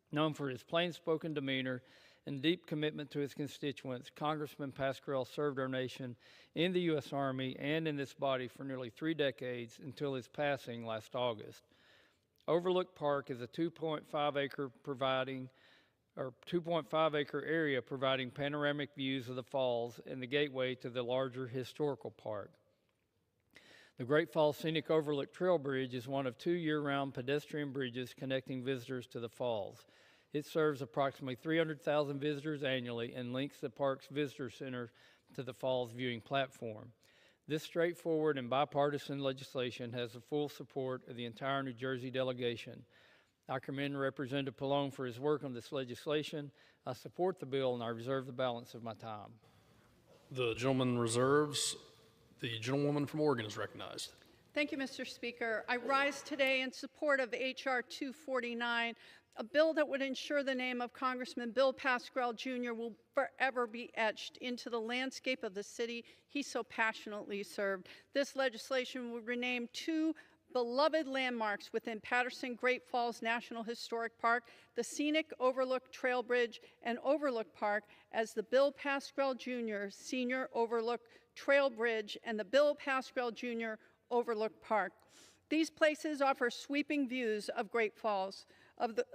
Known for his plain-spoken demeanor and deep commitment to his constituents, Congressman Pasquale served our nation in the U.S. Army and in this body for nearly 3 decades until his passing last August. Overlook Park is a 2.5 acre area providing panoramic views of the falls and the gateway to the larger historical park. The Great Falls Scenic Overlook Trail Bridge is one of 2 year-round pedestrian bridges connecting visitors to the falls. It serves approximately 300,000 visitors annually and links the park's visitor center to the falls viewing platform. This straightforward and bipartisan legislation has the full support of the entire New Jersey delegation. I commend Representative Pallone for his work on this legislation. I support the bill and I reserve the balance of my time.
The gentleman reserves. The gentlewoman from Oregon is recognized.
Thank you, Mr. Speaker. I rise today in support of H.R. 249, a bill that would ensure the name of Congressman Bill Pasquale, Jr. will forever be etched into the landscape of the city he so passionately served. This legislation would rename 2 beloved landmarks within Patterson Great Falls National Historic Park, the Scenic Overlook Trail Bridge and Overlook Park, as the Bill Pasquale Jr. Senior Overlook Trail Bridge and the Bill Pasquale Jr. Overlook Park. These places offer sweeping views of Great Falls,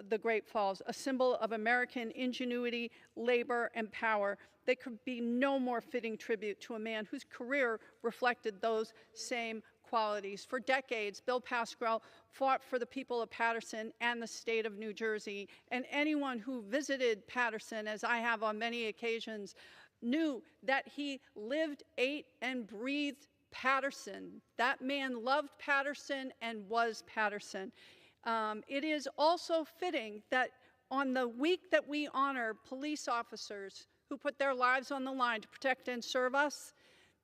the Great Falls, a symbol of American ingenuity, labor, and power. They could be no more fitting tribute to a man whose career reflected those same qualities. For decades, Bill Pasquale fought for the people of Patterson and the state of New Jersey, and anyone who visited Patterson, as I have on many occasions, knew that he lived, ate, and breathed Patterson. That man loved Patterson and was Patterson. It is also fitting that on the week that we honor police officers who put their lives on the line to protect and serve us,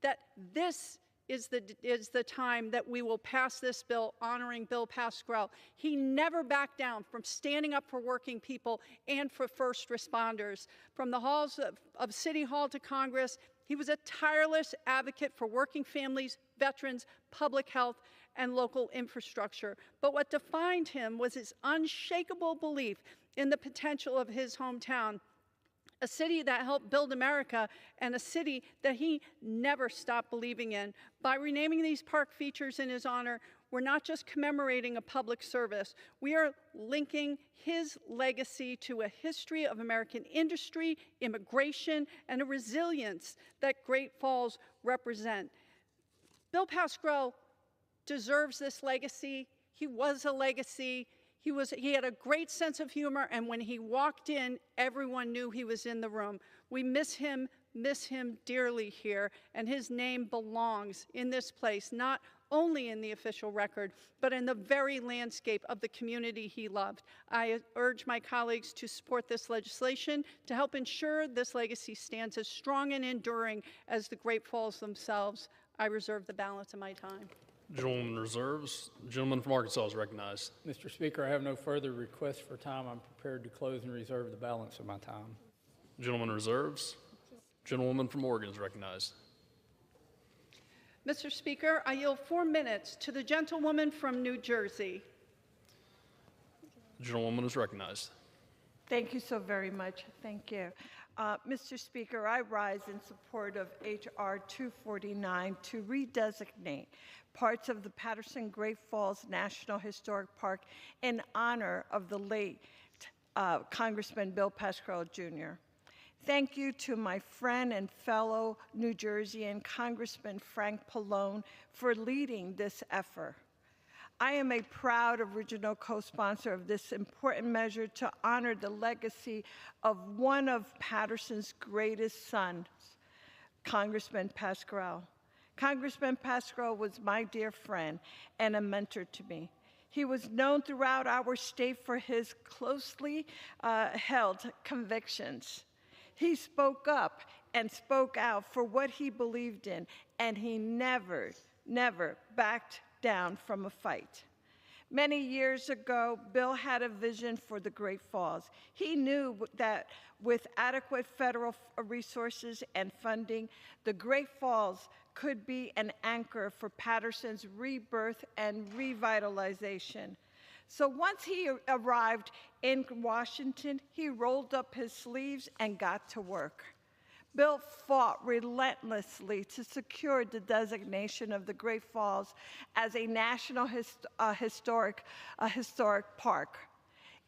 that this is the time that we will pass this bill honoring Bill Pasquale. He never backed down from standing up for working people and for first responders. From the halls of City Hall to Congress, he was a tireless advocate for working families, veterans, public health, and local infrastructure. But what defined him was his unshakable belief in the potential of his hometown, a city that helped build America and a city that he never stopped believing in. By renaming these park features in his honor, we're not just commemorating a public service, we are linking his legacy to a history of American industry, immigration, and a resilience that Great Falls represent. Bill Pasquale deserves this legacy. He was a legacy. He had a great sense of humor, and when he walked in, everyone knew he was in the room. We miss him dearly here, and his name belongs in this place, not only in the official record, but in the very landscape of the community he loved. I urge my colleagues to support this legislation to help ensure this legacy stands as strong and enduring as the Great Falls themselves. I reserve the balance of my time.
Gentleman reserves. The gentleman from Arkansas is recognized.
Mr. Speaker, I have no further requests for time. I'm prepared to close and reserve the balance of my time.
Gentleman reserves. Gentlewoman from Oregon is recognized.
Mr. Speaker, I yield 4 minutes to the gentlewoman from New Jersey.
The gentlewoman is recognized.
Thank you so very much. Thank you. Mr. Speaker, I rise in support of H.R. 249 to redesignate parts of the Patterson Great Falls National Historic Park in honor of the late Congressman Bill Pascrell, Jr. Thank you to my friend and fellow New Jerseyan, Congressman Frank Pallone, for leading this effort. I am a proud original co-sponsor of this important measure to honor the legacy of one of Patterson's greatest sons, Congressman Pascrell. Congressman Pascrell was my dear friend and a mentor to me. He was known throughout our state for his closely held convictions. He spoke up and spoke out for what he believed in, and he never backed down from a fight. Many years ago, Bill had a vision for the Great Falls. He knew that with adequate federal resources and funding, the Great Falls could be an anchor for Patterson's rebirth and revitalization. So once he arrived in Washington, he rolled up his sleeves and got to work. Bill fought relentlessly to secure the designation of the Great Falls as a national historic park.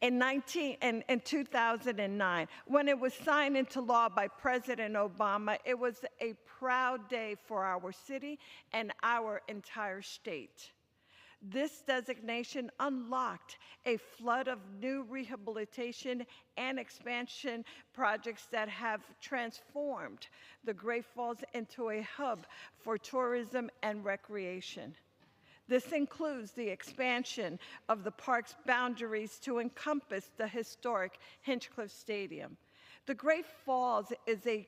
In 2009, when it was signed into law by President Obama, it was a proud day for our city and our entire state. This designation unlocked a flood of new rehabilitation and expansion projects that have transformed the Great Falls into a hub for tourism and recreation. This includes the expansion of the park's boundaries to encompass the historic Hinchcliffe Stadium. The Great Falls is the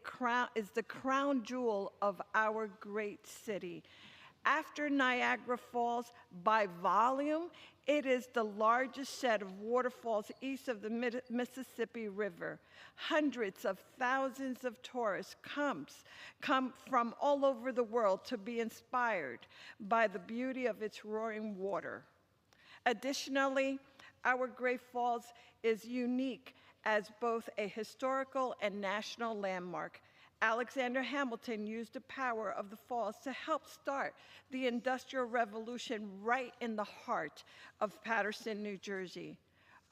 crown jewel of our great city. After Niagara Falls, by volume, it is the largest set of waterfalls east of the Mississippi River. Hundreds of thousands of tourists come from all over the world to be inspired by the beauty of its roaring water. Additionally, our Great Falls is unique as both a historical and national landmark. Alexander Hamilton used the power of the falls to help start the Industrial Revolution right in the heart of Patterson, New Jersey.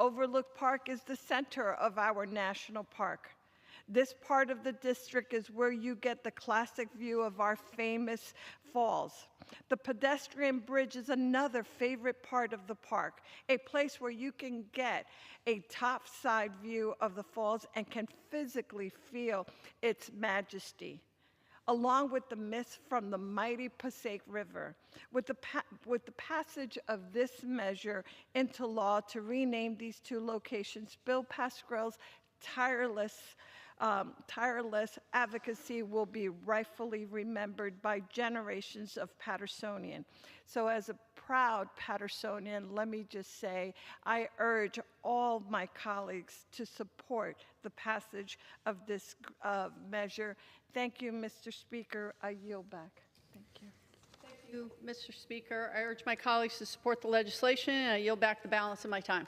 Overlook Park is the center of our national park. This part of the district is where you get the classic view of our famous falls. The pedestrian bridge is another favorite part of the park, a place where you can get a top-side view of the falls and can physically feel its majesty, along with the mist from the mighty Passaic River. With the passage of this measure into law to rename these two locations, Bill Pascrell's tireless advocacy will be rightfully remembered by generations of Pattersonians. So as a proud Pattersonian, let me just say, I urge all my colleagues to support the passage of this measure. Thank you, Mr. Speaker. I yield back. Thank you.
Thank you, Mr. Speaker. I urge my colleagues to support the legislation, and I yield back the balance of my time.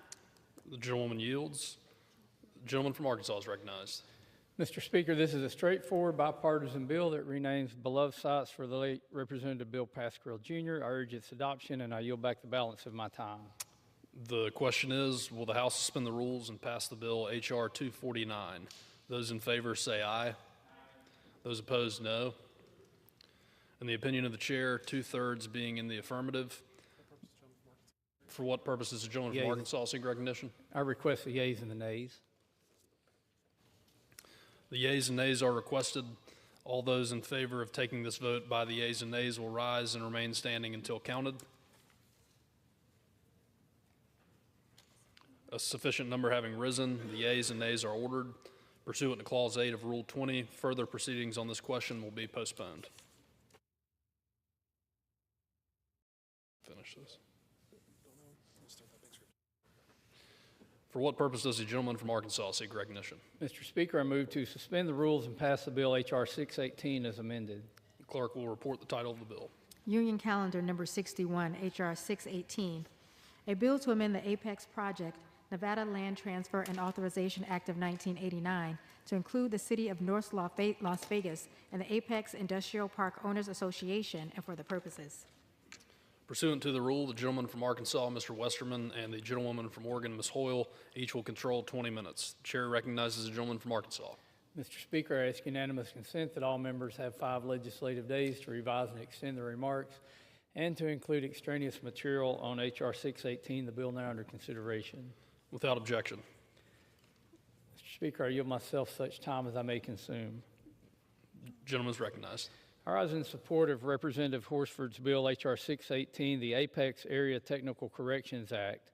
The gentlewoman yields. The gentleman from Arkansas is recognized.
Mr. Speaker, this is a straightforward bipartisan bill that renames beloved sites for the late Representative Bill Pascrell, Jr. I urge its adoption, and I yield back the balance of my time.
The question is, will the House suspend the rules and pass the bill H.R. 249? Those in favor say aye. Those opposed, no. In the opinion of the chair, 2/3 being in the affirmative. For what purpose does the gentleman from Arkansas seek recognition?
I request the yeas and the nays.
The yeas and nays are requested. All those in favor of taking this vote by the yeas and nays will rise and remain standing until counted. A sufficient number having risen, the yeas and nays are ordered. Pursuant to Clause 8 of Rule 20, further proceedings on this question will be postponed. Finish this. For what purpose does the gentleman from Arkansas seek recognition?
Mr. Speaker, I move to suspend the rules and pass the bill H.R. 618 as amended.
The clerk will report the title of the bill.
Union Calendar Number 61, H.R. 618, a bill to amend the Apex Project, Nevada Land Transfer and Authorization Act of 1989 to include the City of North Las Vegas and the Apex Industrial Park Owners Association and for the purposes.
Pursuant to the rule, the gentleman from Arkansas, Mr. Westerman, and the gentlewoman from Oregon, Ms. Hoyle, each will control 20 minutes. The chair recognizes the gentleman from Arkansas.
Mr. Speaker, I ask unanimous consent that all members have 5 legislative days to revise and extend their remarks and to include extraneous material on H.R. 618, the bill now under consideration.
Without objection.
Mr. Speaker, I yield myself such time as I may consume.
Gentleman is recognized.
I rise in support of Representative Horsford's bill, H.R. 618, the Apex Area Technical Corrections Act.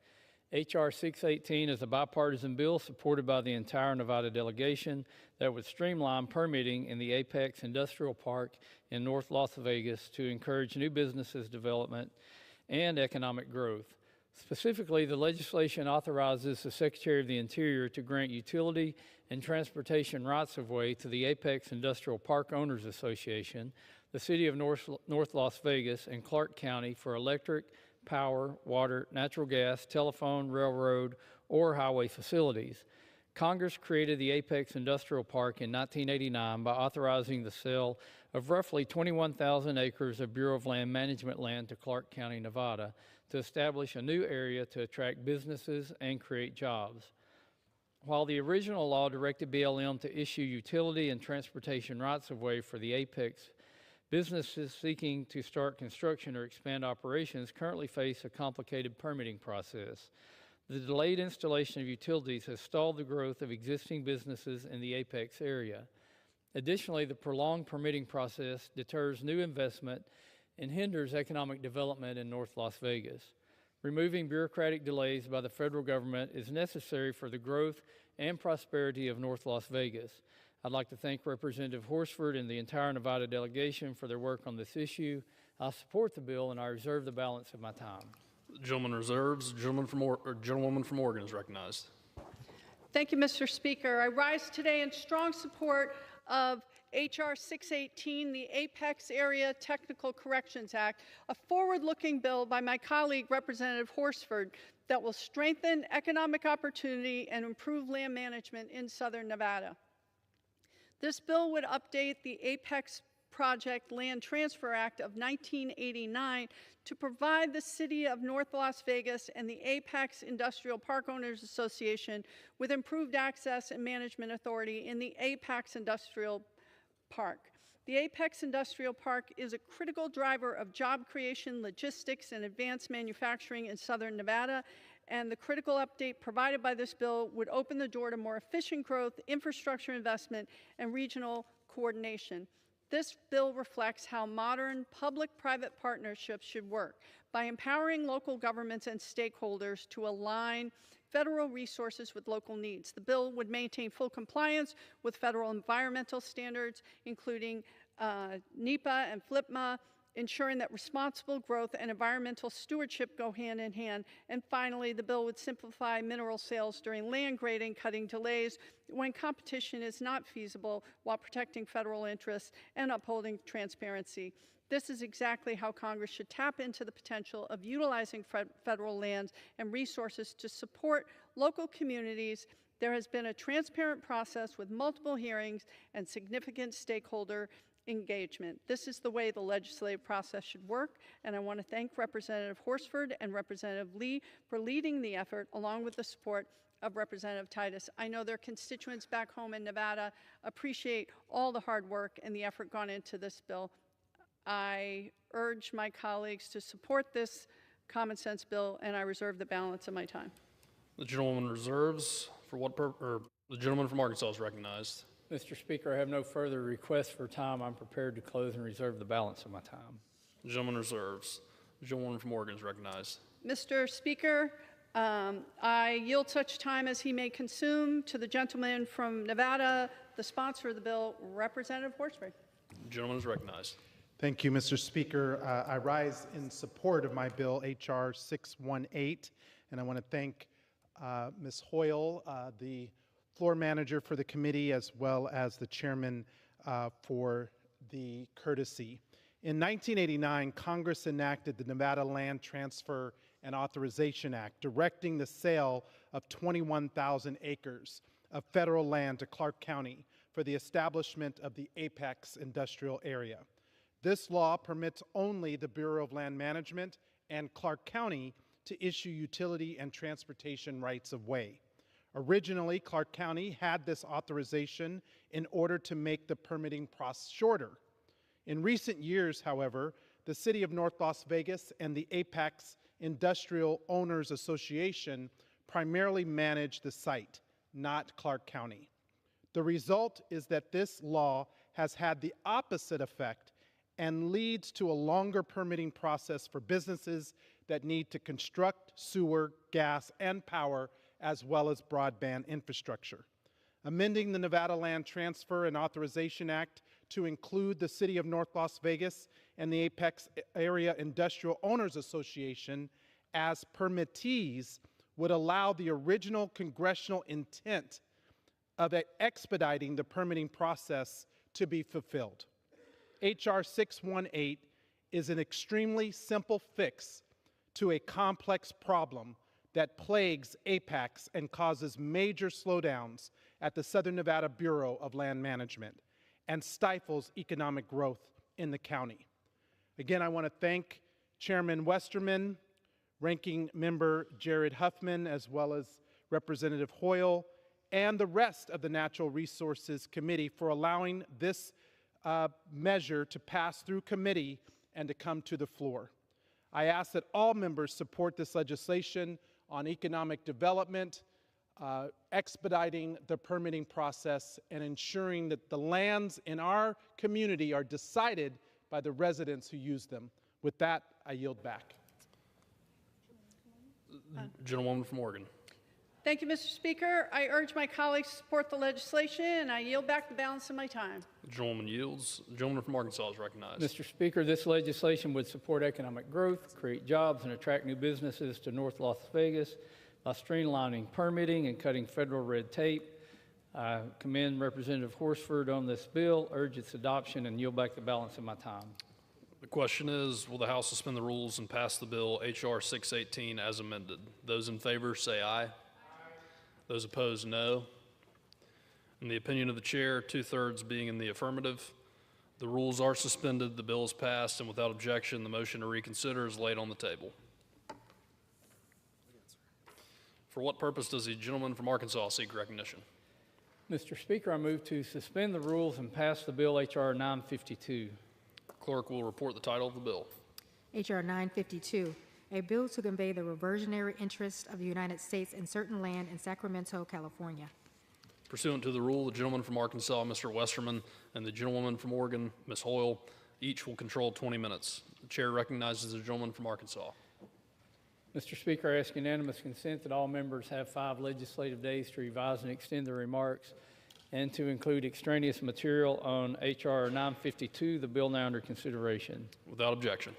H.R. 618 is a bipartisan bill supported by the entire Nevada delegation that would streamline permitting in the Apex Industrial Park in North Las Vegas to encourage new businesses development and economic growth. Specifically, the legislation authorizes the Secretary of the Interior to grant utility and transportation rights-of-way to the Apex Industrial Park Owners Association, the City of North Las Vegas, and Clark County for electric, power, water, natural gas, telephone, railroad, or highway facilities. Congress created the Apex Industrial Park in 1989 by authorizing the sale of roughly 21,000 acres of Bureau of Land Management land to Clark County, Nevada, to establish a new area to attract businesses and create jobs. While the original law directed BLM to issue utility and transportation rights-of-way for the Apex, businesses seeking to start construction or expand operations currently face a complicated permitting process. The delayed installation of utilities has stalled the growth of existing businesses in the Apex area. Additionally, the prolonged permitting process deters new investment and hinders economic development in North Las Vegas. Removing bureaucratic delays by the federal government is necessary for the growth and prosperity of North Las Vegas. I'd like to thank Representative Horsford and the entire Nevada delegation for their work on this issue. I support the bill and I reserve the balance of my time.
The gentleman reserves. Gentlewoman from Oregon is recognized.
Thank you, Mr. Speaker. I rise today in strong support of H.R. 618, the Apex Area Technical Corrections Act, a forward-looking bill by my colleague, Representative Horsford, that will strengthen economic opportunity and improve land management in southern Nevada. This bill would update the Apex Project Land Transfer Act of 1989 to provide the City of North Las Vegas and the Apex Industrial Park Owners Association with improved access and management authority in the Apex Industrial Park. The Apex Industrial Park is a critical driver of job creation, logistics, and advanced manufacturing in southern Nevada, and the critical update provided by this bill would open the door to more efficient growth, infrastructure investment, and regional coordination. This bill reflects how modern public-private partnerships should work by empowering local governments and stakeholders to align federal resources with local needs. The bill would maintain full compliance with federal environmental standards, including NEPA and FLPMA, ensuring that responsible growth and environmental stewardship go hand in hand. And finally, the bill would simplify mineral sales during land grading, cutting delays when competition is not feasible, while protecting federal interests and upholding transparency. This is exactly how Congress should tap into the potential of utilizing federal lands and resources to support local communities. There has been a transparent process with multiple hearings and significant stakeholder engagement. This is the way the legislative process should work, and I want to thank Representative Horsford and Representative Lee for leading the effort, along with the support of Representative Titus. I know their constituents back home in Nevada appreciate all the hard work and the effort gone into this bill. I urge my colleagues to support this common sense bill, and I reserve the balance of my time.
The gentleman reserves. For what purpose? The gentleman from Arkansas is recognized.
Mr. Speaker, I have no further requests for time. I'm prepared to close and reserve the balance of my time.
The gentleman reserves. The gentleman from Oregon is recognized.
Mr. Speaker, I yield such time as he may consume to the gentleman from Nevada, the sponsor of the bill, Representative Horsford.
The gentleman is recognized.
Thank you, Mr. Speaker. I rise in support of my bill, H.R. 618, and I want to thank Ms. Hoyle, the floor manager for the committee, as well as the chairman for the courtesy. In 1989, Congress enacted the Nevada Land Transfer and Authorization Act, directing the sale of 21,000 acres of federal land to Clark County for the establishment of the Apex Industrial Area. This law permits only the Bureau of Land Management and Clark County to issue utility and transportation rights of way. Originally, Clark County had this authorization in order to make the permitting process shorter. In recent years, however, the City of North Las Vegas and the Apex Industrial Owners Association primarily manage the site, not Clark County. The result is that this law has had the opposite effect and leads to a longer permitting process for businesses that need to construct sewer, gas, and power, as well as broadband infrastructure. Amending the Nevada Land Transfer and Authorization Act to include the City of North Las Vegas and the Apex Area Industrial Owners Association as permittees would allow the original congressional intent of expediting the permitting process to be fulfilled. H.R. 618 is an extremely simple fix to a complex problem that plagues Apex and causes major slowdowns at the Southern Nevada Bureau of Land Management and stifles economic growth in the county. Again, I want to thank Chairman Westerman, Ranking Member Jared Huffman, as well as Representative Hoyle, and the rest of the Natural Resources Committee for allowing this measure to pass through committee and to come to the floor. I ask that all members support this legislation on economic development, expediting the permitting process, and ensuring that the lands in our community are decided by the residents who use them. With that, I yield back.
Gentlewoman from Oregon.
Thank you, Mr. Speaker. I urge my colleagues to support the legislation, and I yield back the balance of my time.
The gentleman yields. The gentleman from Arkansas is recognized.
Mr. Speaker, this legislation would support economic growth, create jobs, and attract new businesses to North Las Vegas by streamlining permitting and cutting federal red tape. I commend Representative Horsford on this bill, urge its adoption, and yield back the balance of my time.
The question is, will the House suspend the rules and pass the bill H.R. 618 as amended? Those in favor say aye. Those opposed, no. In the opinion of the chair, 2/3 being in the affirmative, the rules are suspended, the bill is passed, and without objection, the motion to reconsider is laid on the table. For what purpose does the gentleman from Arkansas seek recognition?
Mr. Speaker, I move to suspend the rules and pass the bill H.R. 952.
Clerk will report the title of the bill.
H.R. 952, a bill to convey the reversionary interest of the United States in certain land in Sacramento, California.
Pursuant to the rule, the gentleman from Arkansas, Mr. Westerman, and the gentlewoman from Oregon, Ms. Hoyle, each will control 20 minutes. The chair recognizes the gentleman from Arkansas.
Mr. Speaker, I ask unanimous consent that all members have 5 legislative days to revise and extend their remarks and to include extraneous material on H.R. 952, the bill now under consideration.
Without objection.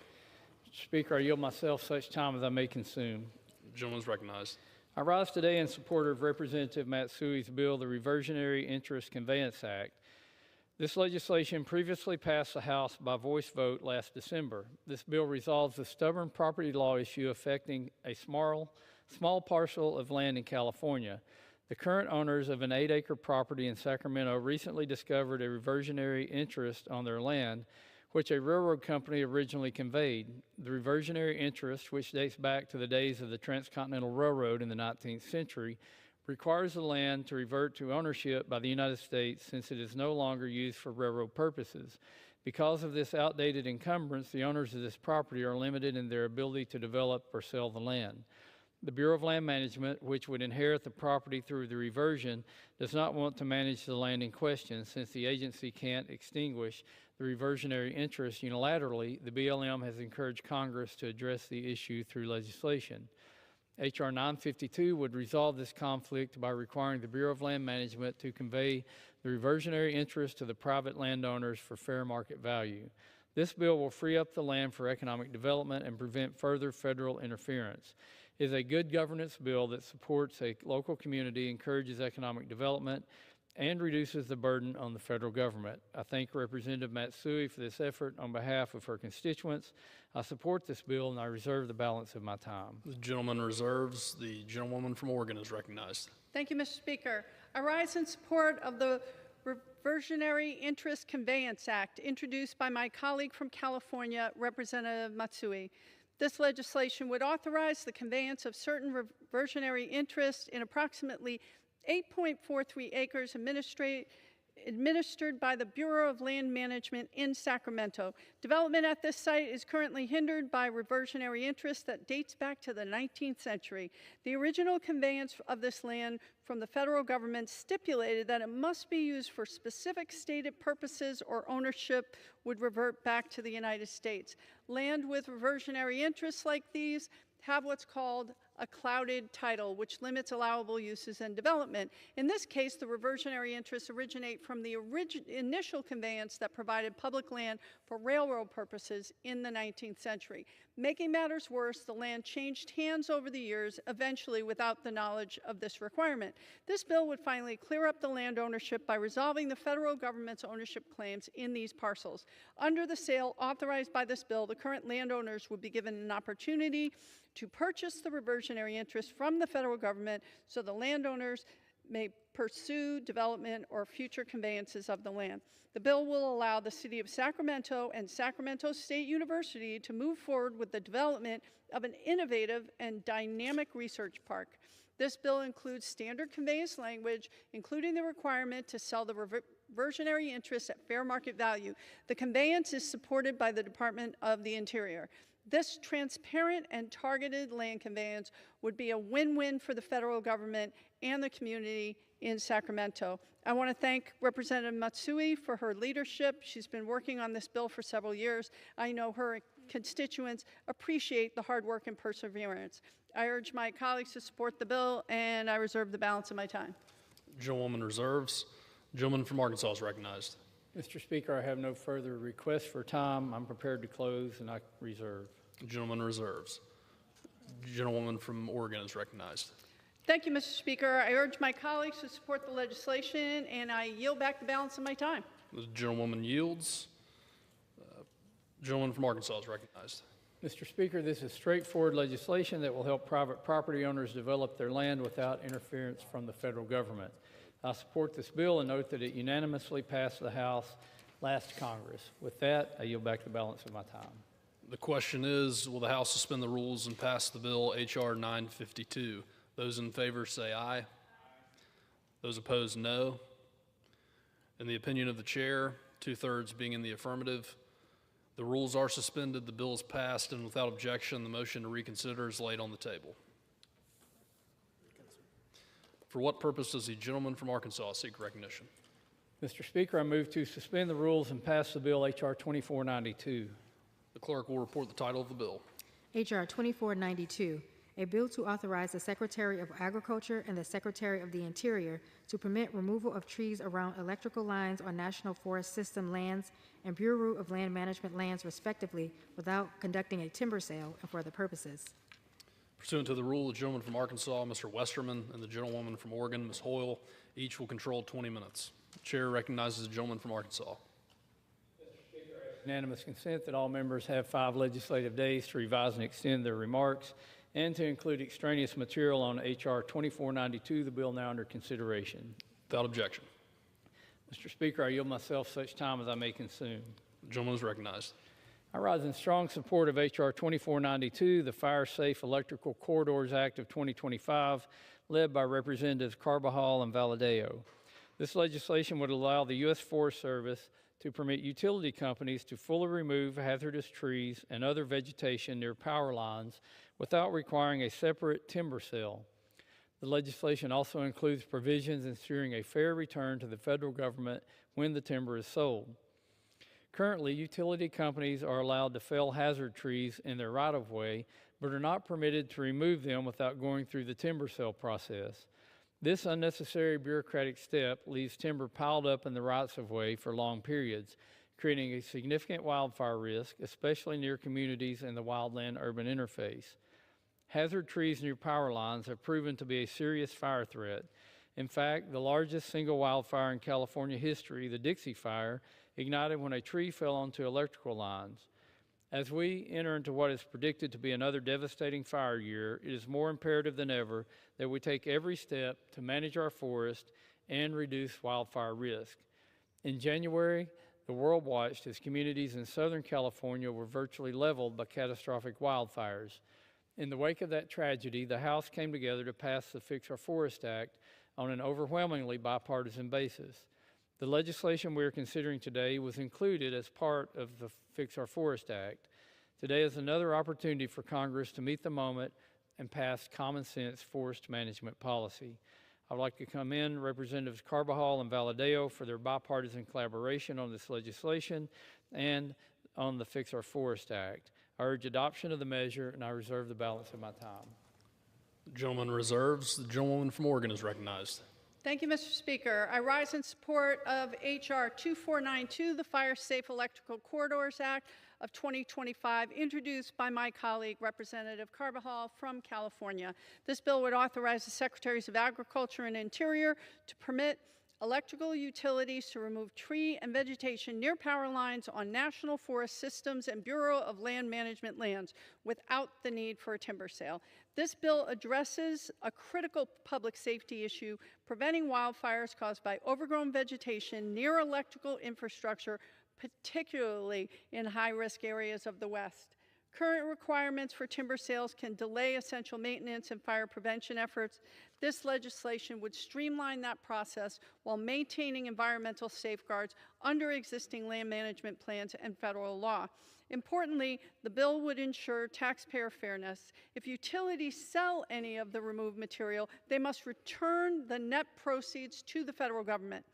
Mr. Speaker, I yield myself such time as I may consume.
The gentleman is recognized.
I rise today in support of Representative Matsui's bill, the Reversionary Interest Conveyance Act. This legislation previously passed the House by voice vote last December. This bill resolves the stubborn property law issue affecting a small parcel of land in California. The current owners of an 8-acre property in Sacramento recently discovered a reversionary interest on their land, which a railroad company originally conveyed. The reversionary interest, which dates back to the days of the Transcontinental Railroad in the 19th century, requires the land to revert to ownership by the United States since it is no longer used for railroad purposes. Because of this outdated encumbrance, the owners of this property are limited in their ability to develop or sell the land. The Bureau of Land Management, which would inherit the property through the reversion, does not want to manage the land in question since the agency can't extinguish the reversionary interest unilaterally. The BLM has encouraged Congress to address the issue through legislation. H.R. 952 would resolve this conflict by requiring the Bureau of Land Management to convey the reversionary interest to the private landowners for fair market value. This bill will free up the land for economic development and prevent further federal interference. It is a good governance bill that supports a local community, encourages economic development, and reduces the burden on the federal government. I thank Representative Matsui for this effort on behalf of her constituents. I support this bill, and I reserve the balance of my time.
The gentleman reserves. The gentlewoman from Oregon is recognized.
Thank you, Mr. Speaker. I rise in support of the Reversionary Interest Conveyance Act, introduced by my colleague from California, Representative Matsui. This legislation would authorize the conveyance of certain reversionary interest in approximately 8.43 acres administered by the Bureau of Land Management in Sacramento. Development at this site is currently hindered by reversionary interest that dates back to the 19th century. The original conveyance of this land from the federal government stipulated that it must be used for specific stated purposes or ownership would revert back to the United States. Land with reversionary interests like these have what's called a clouded title, which limits allowable uses and development. In this case, the reversionary interests originate from the initial conveyance that provided public land for railroad purposes in the 19th century. Making matters worse, the land changed hands over the years, eventually without the knowledge of this requirement. This bill would finally clear up the land ownership by resolving the federal government's ownership claims in these parcels. Under the sale authorized by this bill, the current landowners would be given an opportunity to purchase the reversionary interest from the federal government so the landowners may pursue development or future conveyances of the land. The bill will allow the City of Sacramento and Sacramento State University to move forward with the development of an innovative and dynamic research park. This bill includes standard conveyance language, including the requirement to sell the reversionary interest at fair market value. The conveyance is supported by the Department of the Interior. This transparent and targeted land conveyance would be a win-win for the federal government and the community in Sacramento. I want to thank Representative Matsui for her leadership. She's been working on this bill for several years. I know her constituents appreciate the hard work and perseverance. I urge my colleagues to support the bill, and I reserve the balance of my time.
Gentlewoman reserves. Gentleman from Arkansas is recognized.
Mr. Speaker, I have no further requests for time. I'm prepared to close, and I reserve.
Gentleman reserves. Gentlewoman from Oregon is recognized.
Thank you, Mr. Speaker. I urge my colleagues to support the legislation, and I yield back the balance of my time.
The gentlewoman yields. Gentleman from Arkansas is recognized.
Mr. Speaker, this is straightforward legislation that will help private property owners develop their land without interference from the federal government. I support this bill and note that it unanimously passed the House last Congress. With that, I yield back the balance of my time.
The question is, will the House suspend the rules and pass the bill H.R. 952? Those in favor say aye. Those opposed, no. In the opinion of the chair, 2/3 being in the affirmative, the rules are suspended, the bill is passed, and without objection, the motion to reconsider is laid on the table. For what purpose does the gentleman from Arkansas seek recognition?
Mr. Speaker, I move to suspend the rules and pass the bill H.R. 2492.
The clerk will report the title of the bill.
H.R. 2492, a bill to authorize the Secretary of Agriculture and the Secretary of the Interior to permit removal of trees around electrical lines on National Forest System lands and Bureau of Land Management lands, respectively, without conducting a timber sale and for other purposes.
Pursuant to the rule, the gentleman from Arkansas, Mr. Westerman, and the gentlewoman from Oregon, Ms. Hoyle, each will control 20 minutes. The chair recognizes the gentleman from Arkansas.
Unanimous consent that all members have 5 legislative days to revise and extend their remarks and to include extraneous material on H.R. 2492, the bill now under consideration.
Without objection.
Mr. Speaker, I yield myself such time as I may consume.
The gentleman is recognized.
I rise in strong support of H.R. 2492, the Fire Safe Electrical Corridors Act of 2025, led by Representatives Carbajal and Valadeo. This legislation would allow the U.S. Forest Service to permit utility companies to fully remove hazardous trees and other vegetation near power lines without requiring a separate timber sale. The legislation also includes provisions ensuring a fair return to the federal government when the timber is sold. Currently, utility companies are allowed to fell hazard trees in their right-of-way, but are not permitted to remove them without going through the timber sale process. This unnecessary bureaucratic step leaves timber piled up in the rights-of-way for long periods, creating a significant wildfire risk, especially near communities in the wildland-urban interface. Hazard trees near power lines have proven to be a serious fire threat, In fact, the largest single wildfire in California history, the Dixie Fire, ignited when a tree fell onto electrical lines. As we enter into what is predicted to be another devastating fire year, it is more imperative than ever that we take every step to manage our forest and reduce wildfire risk. In January, the world watched as communities in Southern California were virtually leveled by catastrophic wildfires. In the wake of that tragedy, the House came together to pass the Fix Our Forest Act on an overwhelmingly bipartisan basis. The legislation we are considering today was included as part of the Fix Our Forest Act. Today is another opportunity for Congress to meet the moment and pass common sense forest management policy. I would like to commend Representatives Carbajal and Valadeo for their bipartisan collaboration on this legislation and on the Fix Our Forest Act. I urge adoption of the measure, and I reserve the balance of my time.
The gentleman reserves. The gentlewoman from Oregon is recognized.
Thank you, Mr. Speaker. I rise in support of H.R. 2492, the Fire Safe Electrical Corridors Act of 2025, introduced by my colleague, Representative Carbajal from California. This bill would authorize the Secretaries of Agriculture and Interior to permit electrical utilities to remove tree and vegetation near power lines on national forest systems and Bureau of Land Management lands without the need for a timber sale. This bill addresses a critical public safety issue, preventing wildfires caused by overgrown vegetation near electrical infrastructure, particularly in high-risk areas of the West. Current requirements for timber sales can delay essential maintenance and fire prevention efforts. This legislation would streamline that process while maintaining environmental safeguards under existing land management plans and federal law. Importantly, the bill would ensure taxpayer fairness. If utilities sell any of the removed material, they must return the net proceeds to the federal government.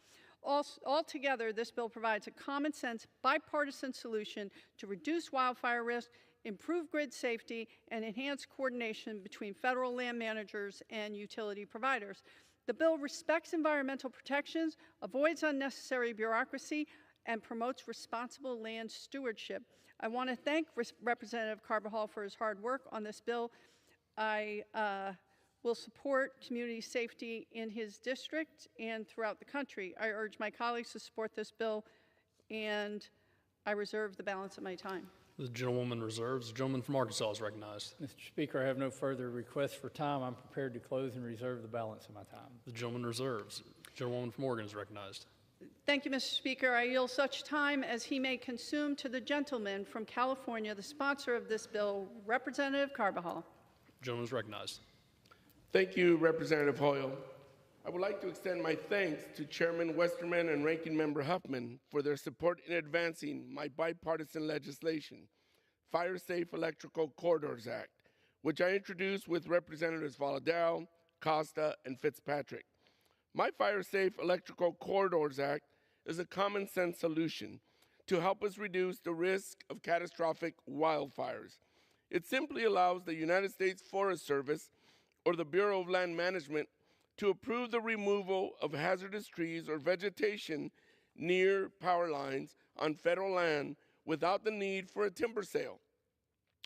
Altogether, this bill provides a common sense, bipartisan solution to reduce wildfire risk, improve grid safety, and enhance coordination between federal land managers and utility providers. The bill respects environmental protections, avoids unnecessary bureaucracy, and promotes responsible land stewardship. I want to thank Representative Carbajal for his hard work on this bill. I will support community safety in his district and throughout the country. I urge my colleagues to support this bill, and I reserve the balance of my time.
The gentlewoman reserves. The gentleman from Arkansas is recognized.
Mr. Speaker, I have no further requests for time. I'm prepared to close and reserve the balance of my time.
The gentleman reserves. The gentlewoman from Oregon is recognized.
Thank you, Mr. Speaker. I yield such time as he may consume to the gentleman from California, the sponsor of this bill, Representative Carbajal.
The gentleman is recognized.
Thank you, Representative Hoyle. I would like to extend my thanks to Chairman Westerman and Ranking Member Huffman for their support in advancing my bipartisan legislation, Fire Safe Electrical Corridors Act, which I introduced with Representatives Valadao, Costa, and Fitzpatrick. My Fire Safe Electrical Corridors Act is a common sense solution to help us reduce the risk of catastrophic wildfires. It simply allows the United States Forest Service or the Bureau of Land Management to approve the removal of hazardous trees or vegetation near power lines on federal land without the need for a timber sale.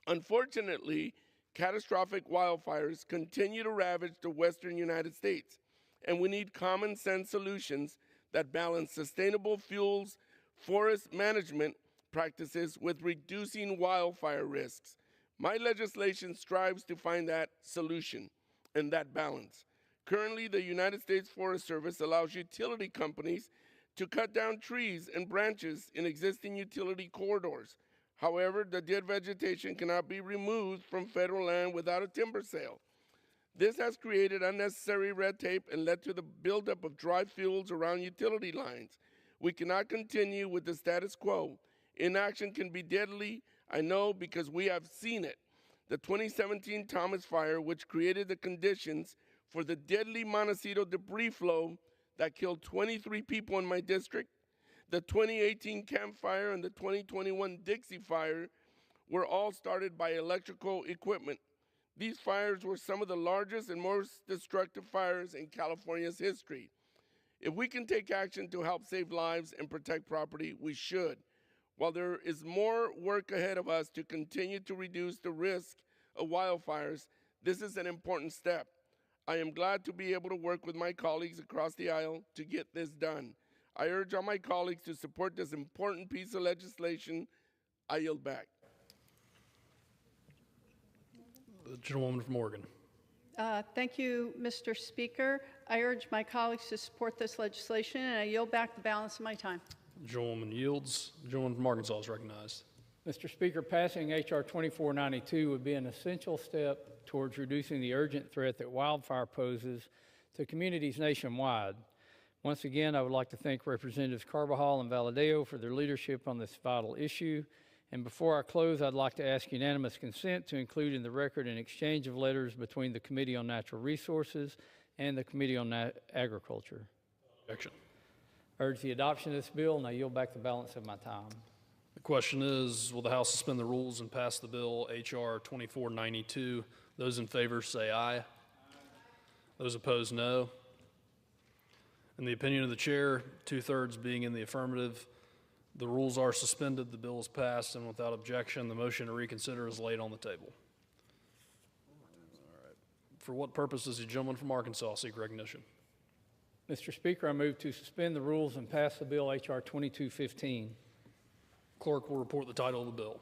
Unfortunately, catastrophic wildfires continue to ravage the western United States, and we need common sense solutions that balance sustainable fuels, forest management practices with reducing wildfire risks. My legislation strives to find that solution and that balance. Currently, the United States Forest Service allows utility companies to cut down trees and branches in existing utility corridors. However, the dead vegetation cannot be removed from federal land without a timber sale. This has created unnecessary red tape and led to the buildup of dry fields around utility lines. We cannot continue with the status quo. Inaction can be deadly, I know, because we have seen it. The 2017 Thomas Fire, which created the conditions for the deadly Montecito debris flow that killed 23 people in my district, the 2018 Camp Fire and the 2021 Dixie Fire were all started by electrical equipment. These fires were some of the largest and most destructive fires in California's history. If we can take action to help save lives and protect property, we should. While there is more work ahead of us to continue to reduce the risk of wildfires, this is an important step. I am glad to be able to work with my colleagues across the aisle to get this done. I urge all my colleagues to support this important piece of legislation. I yield back.
The gentlewoman from Oregon.
Thank you, Mr. Speaker. I urge my colleagues to support this legislation, and I yield back the balance of my time.
The gentlewoman yields. The gentleman from Arkansas is recognized.
Mr. Speaker, passing H.R. 2492 would be an essential step towards reducing the urgent threat that wildfire poses to communities nationwide. Once again, I would like to thank Representatives Carbajal and Valadeo for their leadership on this vital issue. And before I close, I'd like to ask unanimous consent to include in the record an exchange of letters between the Committee on Natural Resources and the Committee on Agriculture.
Objection.
I urge the adoption of this bill, and I yield back the balance of my time.
The question is, will the House suspend the rules and pass the bill H.R. 2492? Those in favor say aye. Those opposed, no. In the opinion of the chair, 2/3 being in the affirmative, the rules are suspended, the bill is passed, and without objection, the motion to reconsider is laid on the table. All right. For what purpose does the gentleman from Arkansas seek recognition?
Mr. Speaker, I move to suspend the rules and pass the bill H.R. 2215.
Clerk will report the title of the bill.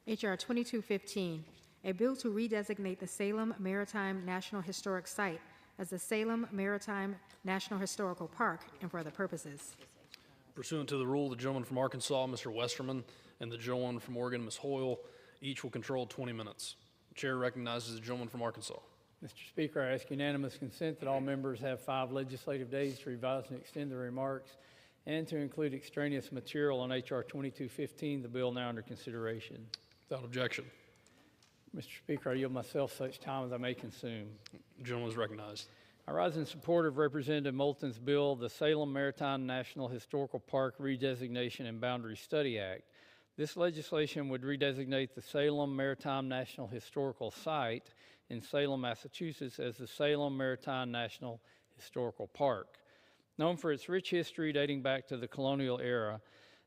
H.R. 2215, a bill to redesignate the Salem Maritime National Historic Site as the Salem Maritime National Historical Park and for other purposes.
Pursuant to the rule, the gentleman from Arkansas, Mr. Westerman, and the gentleman from Oregon, Ms. Hoyle, each will control 20 minutes. The chair recognizes the gentleman from Arkansas.
Mr. Speaker, I ask unanimous consent that all members have 5 legislative days to revise and extend their remarks and to include extraneous material on H.R. 2215, the bill now under consideration.
Without objection.
Mr. Speaker, I yield myself such time as I may consume.
The gentleman is recognized.
I rise in support of Representative Moulton's bill, the Salem Maritime National Historical Park Redesignation and Boundary Study Act. This legislation would redesignate the Salem Maritime National Historical Site in Salem, Massachusetts as the Salem Maritime National Historical Park. Known for its rich history dating back to the colonial era,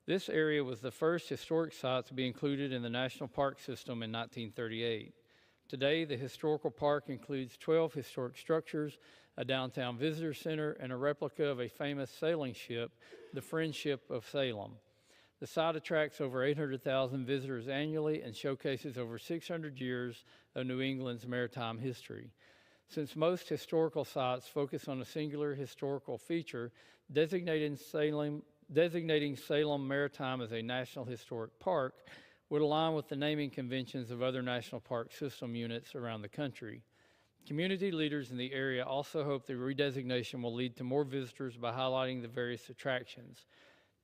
this area was the first historic site to be included in the National Park System in 1938. Today, the historical park includes 12 historic structures, a downtown visitor center, and a replica of a famous sailing ship, the Friendship of Salem. The site attracts over 800,000 visitors annually and showcases over 600 years of New England's maritime history. Since most historical sites focus on a singular historical feature, designating Salem Maritime as a National Historic Park would align with the naming conventions of other National Park System units around the country. Community leaders in the area also hope the redesignation will lead to more visitors by highlighting the various attractions.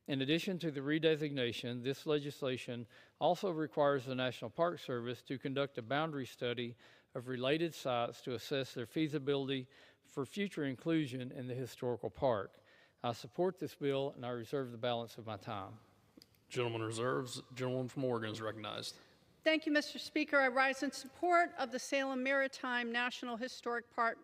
In addition to the redesignation, this legislation also requires the National Park Service to conduct a boundary study of related sites to assess their feasibility for future inclusion in the historical park. I support this bill, and I reserve the balance of my time.
Gentleman reserves. Gentleman from Oregon is recognized.
Thank you, Mr. Speaker. I rise in support of the Salem Maritime National Historic Park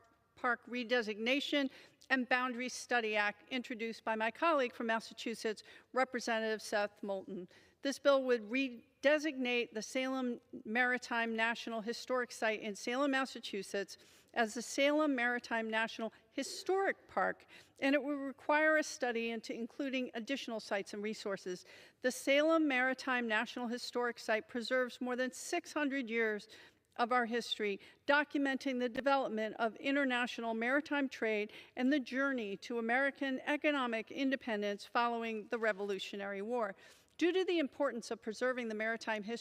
Redesignation and Boundary Study Act introduced by my colleague from Massachusetts, Representative Seth Moulton. This bill would redesignate the Salem Maritime National Historic Site in Salem, Massachusetts as the Salem Maritime National Historic Park, and it would require a study into including additional sites and resources. The Salem Maritime National Historic Site preserves more than 600 years of our history, documenting the development of international maritime trade and the journey to American economic independence following the Revolutionary War. Due to the importance of preserving the maritime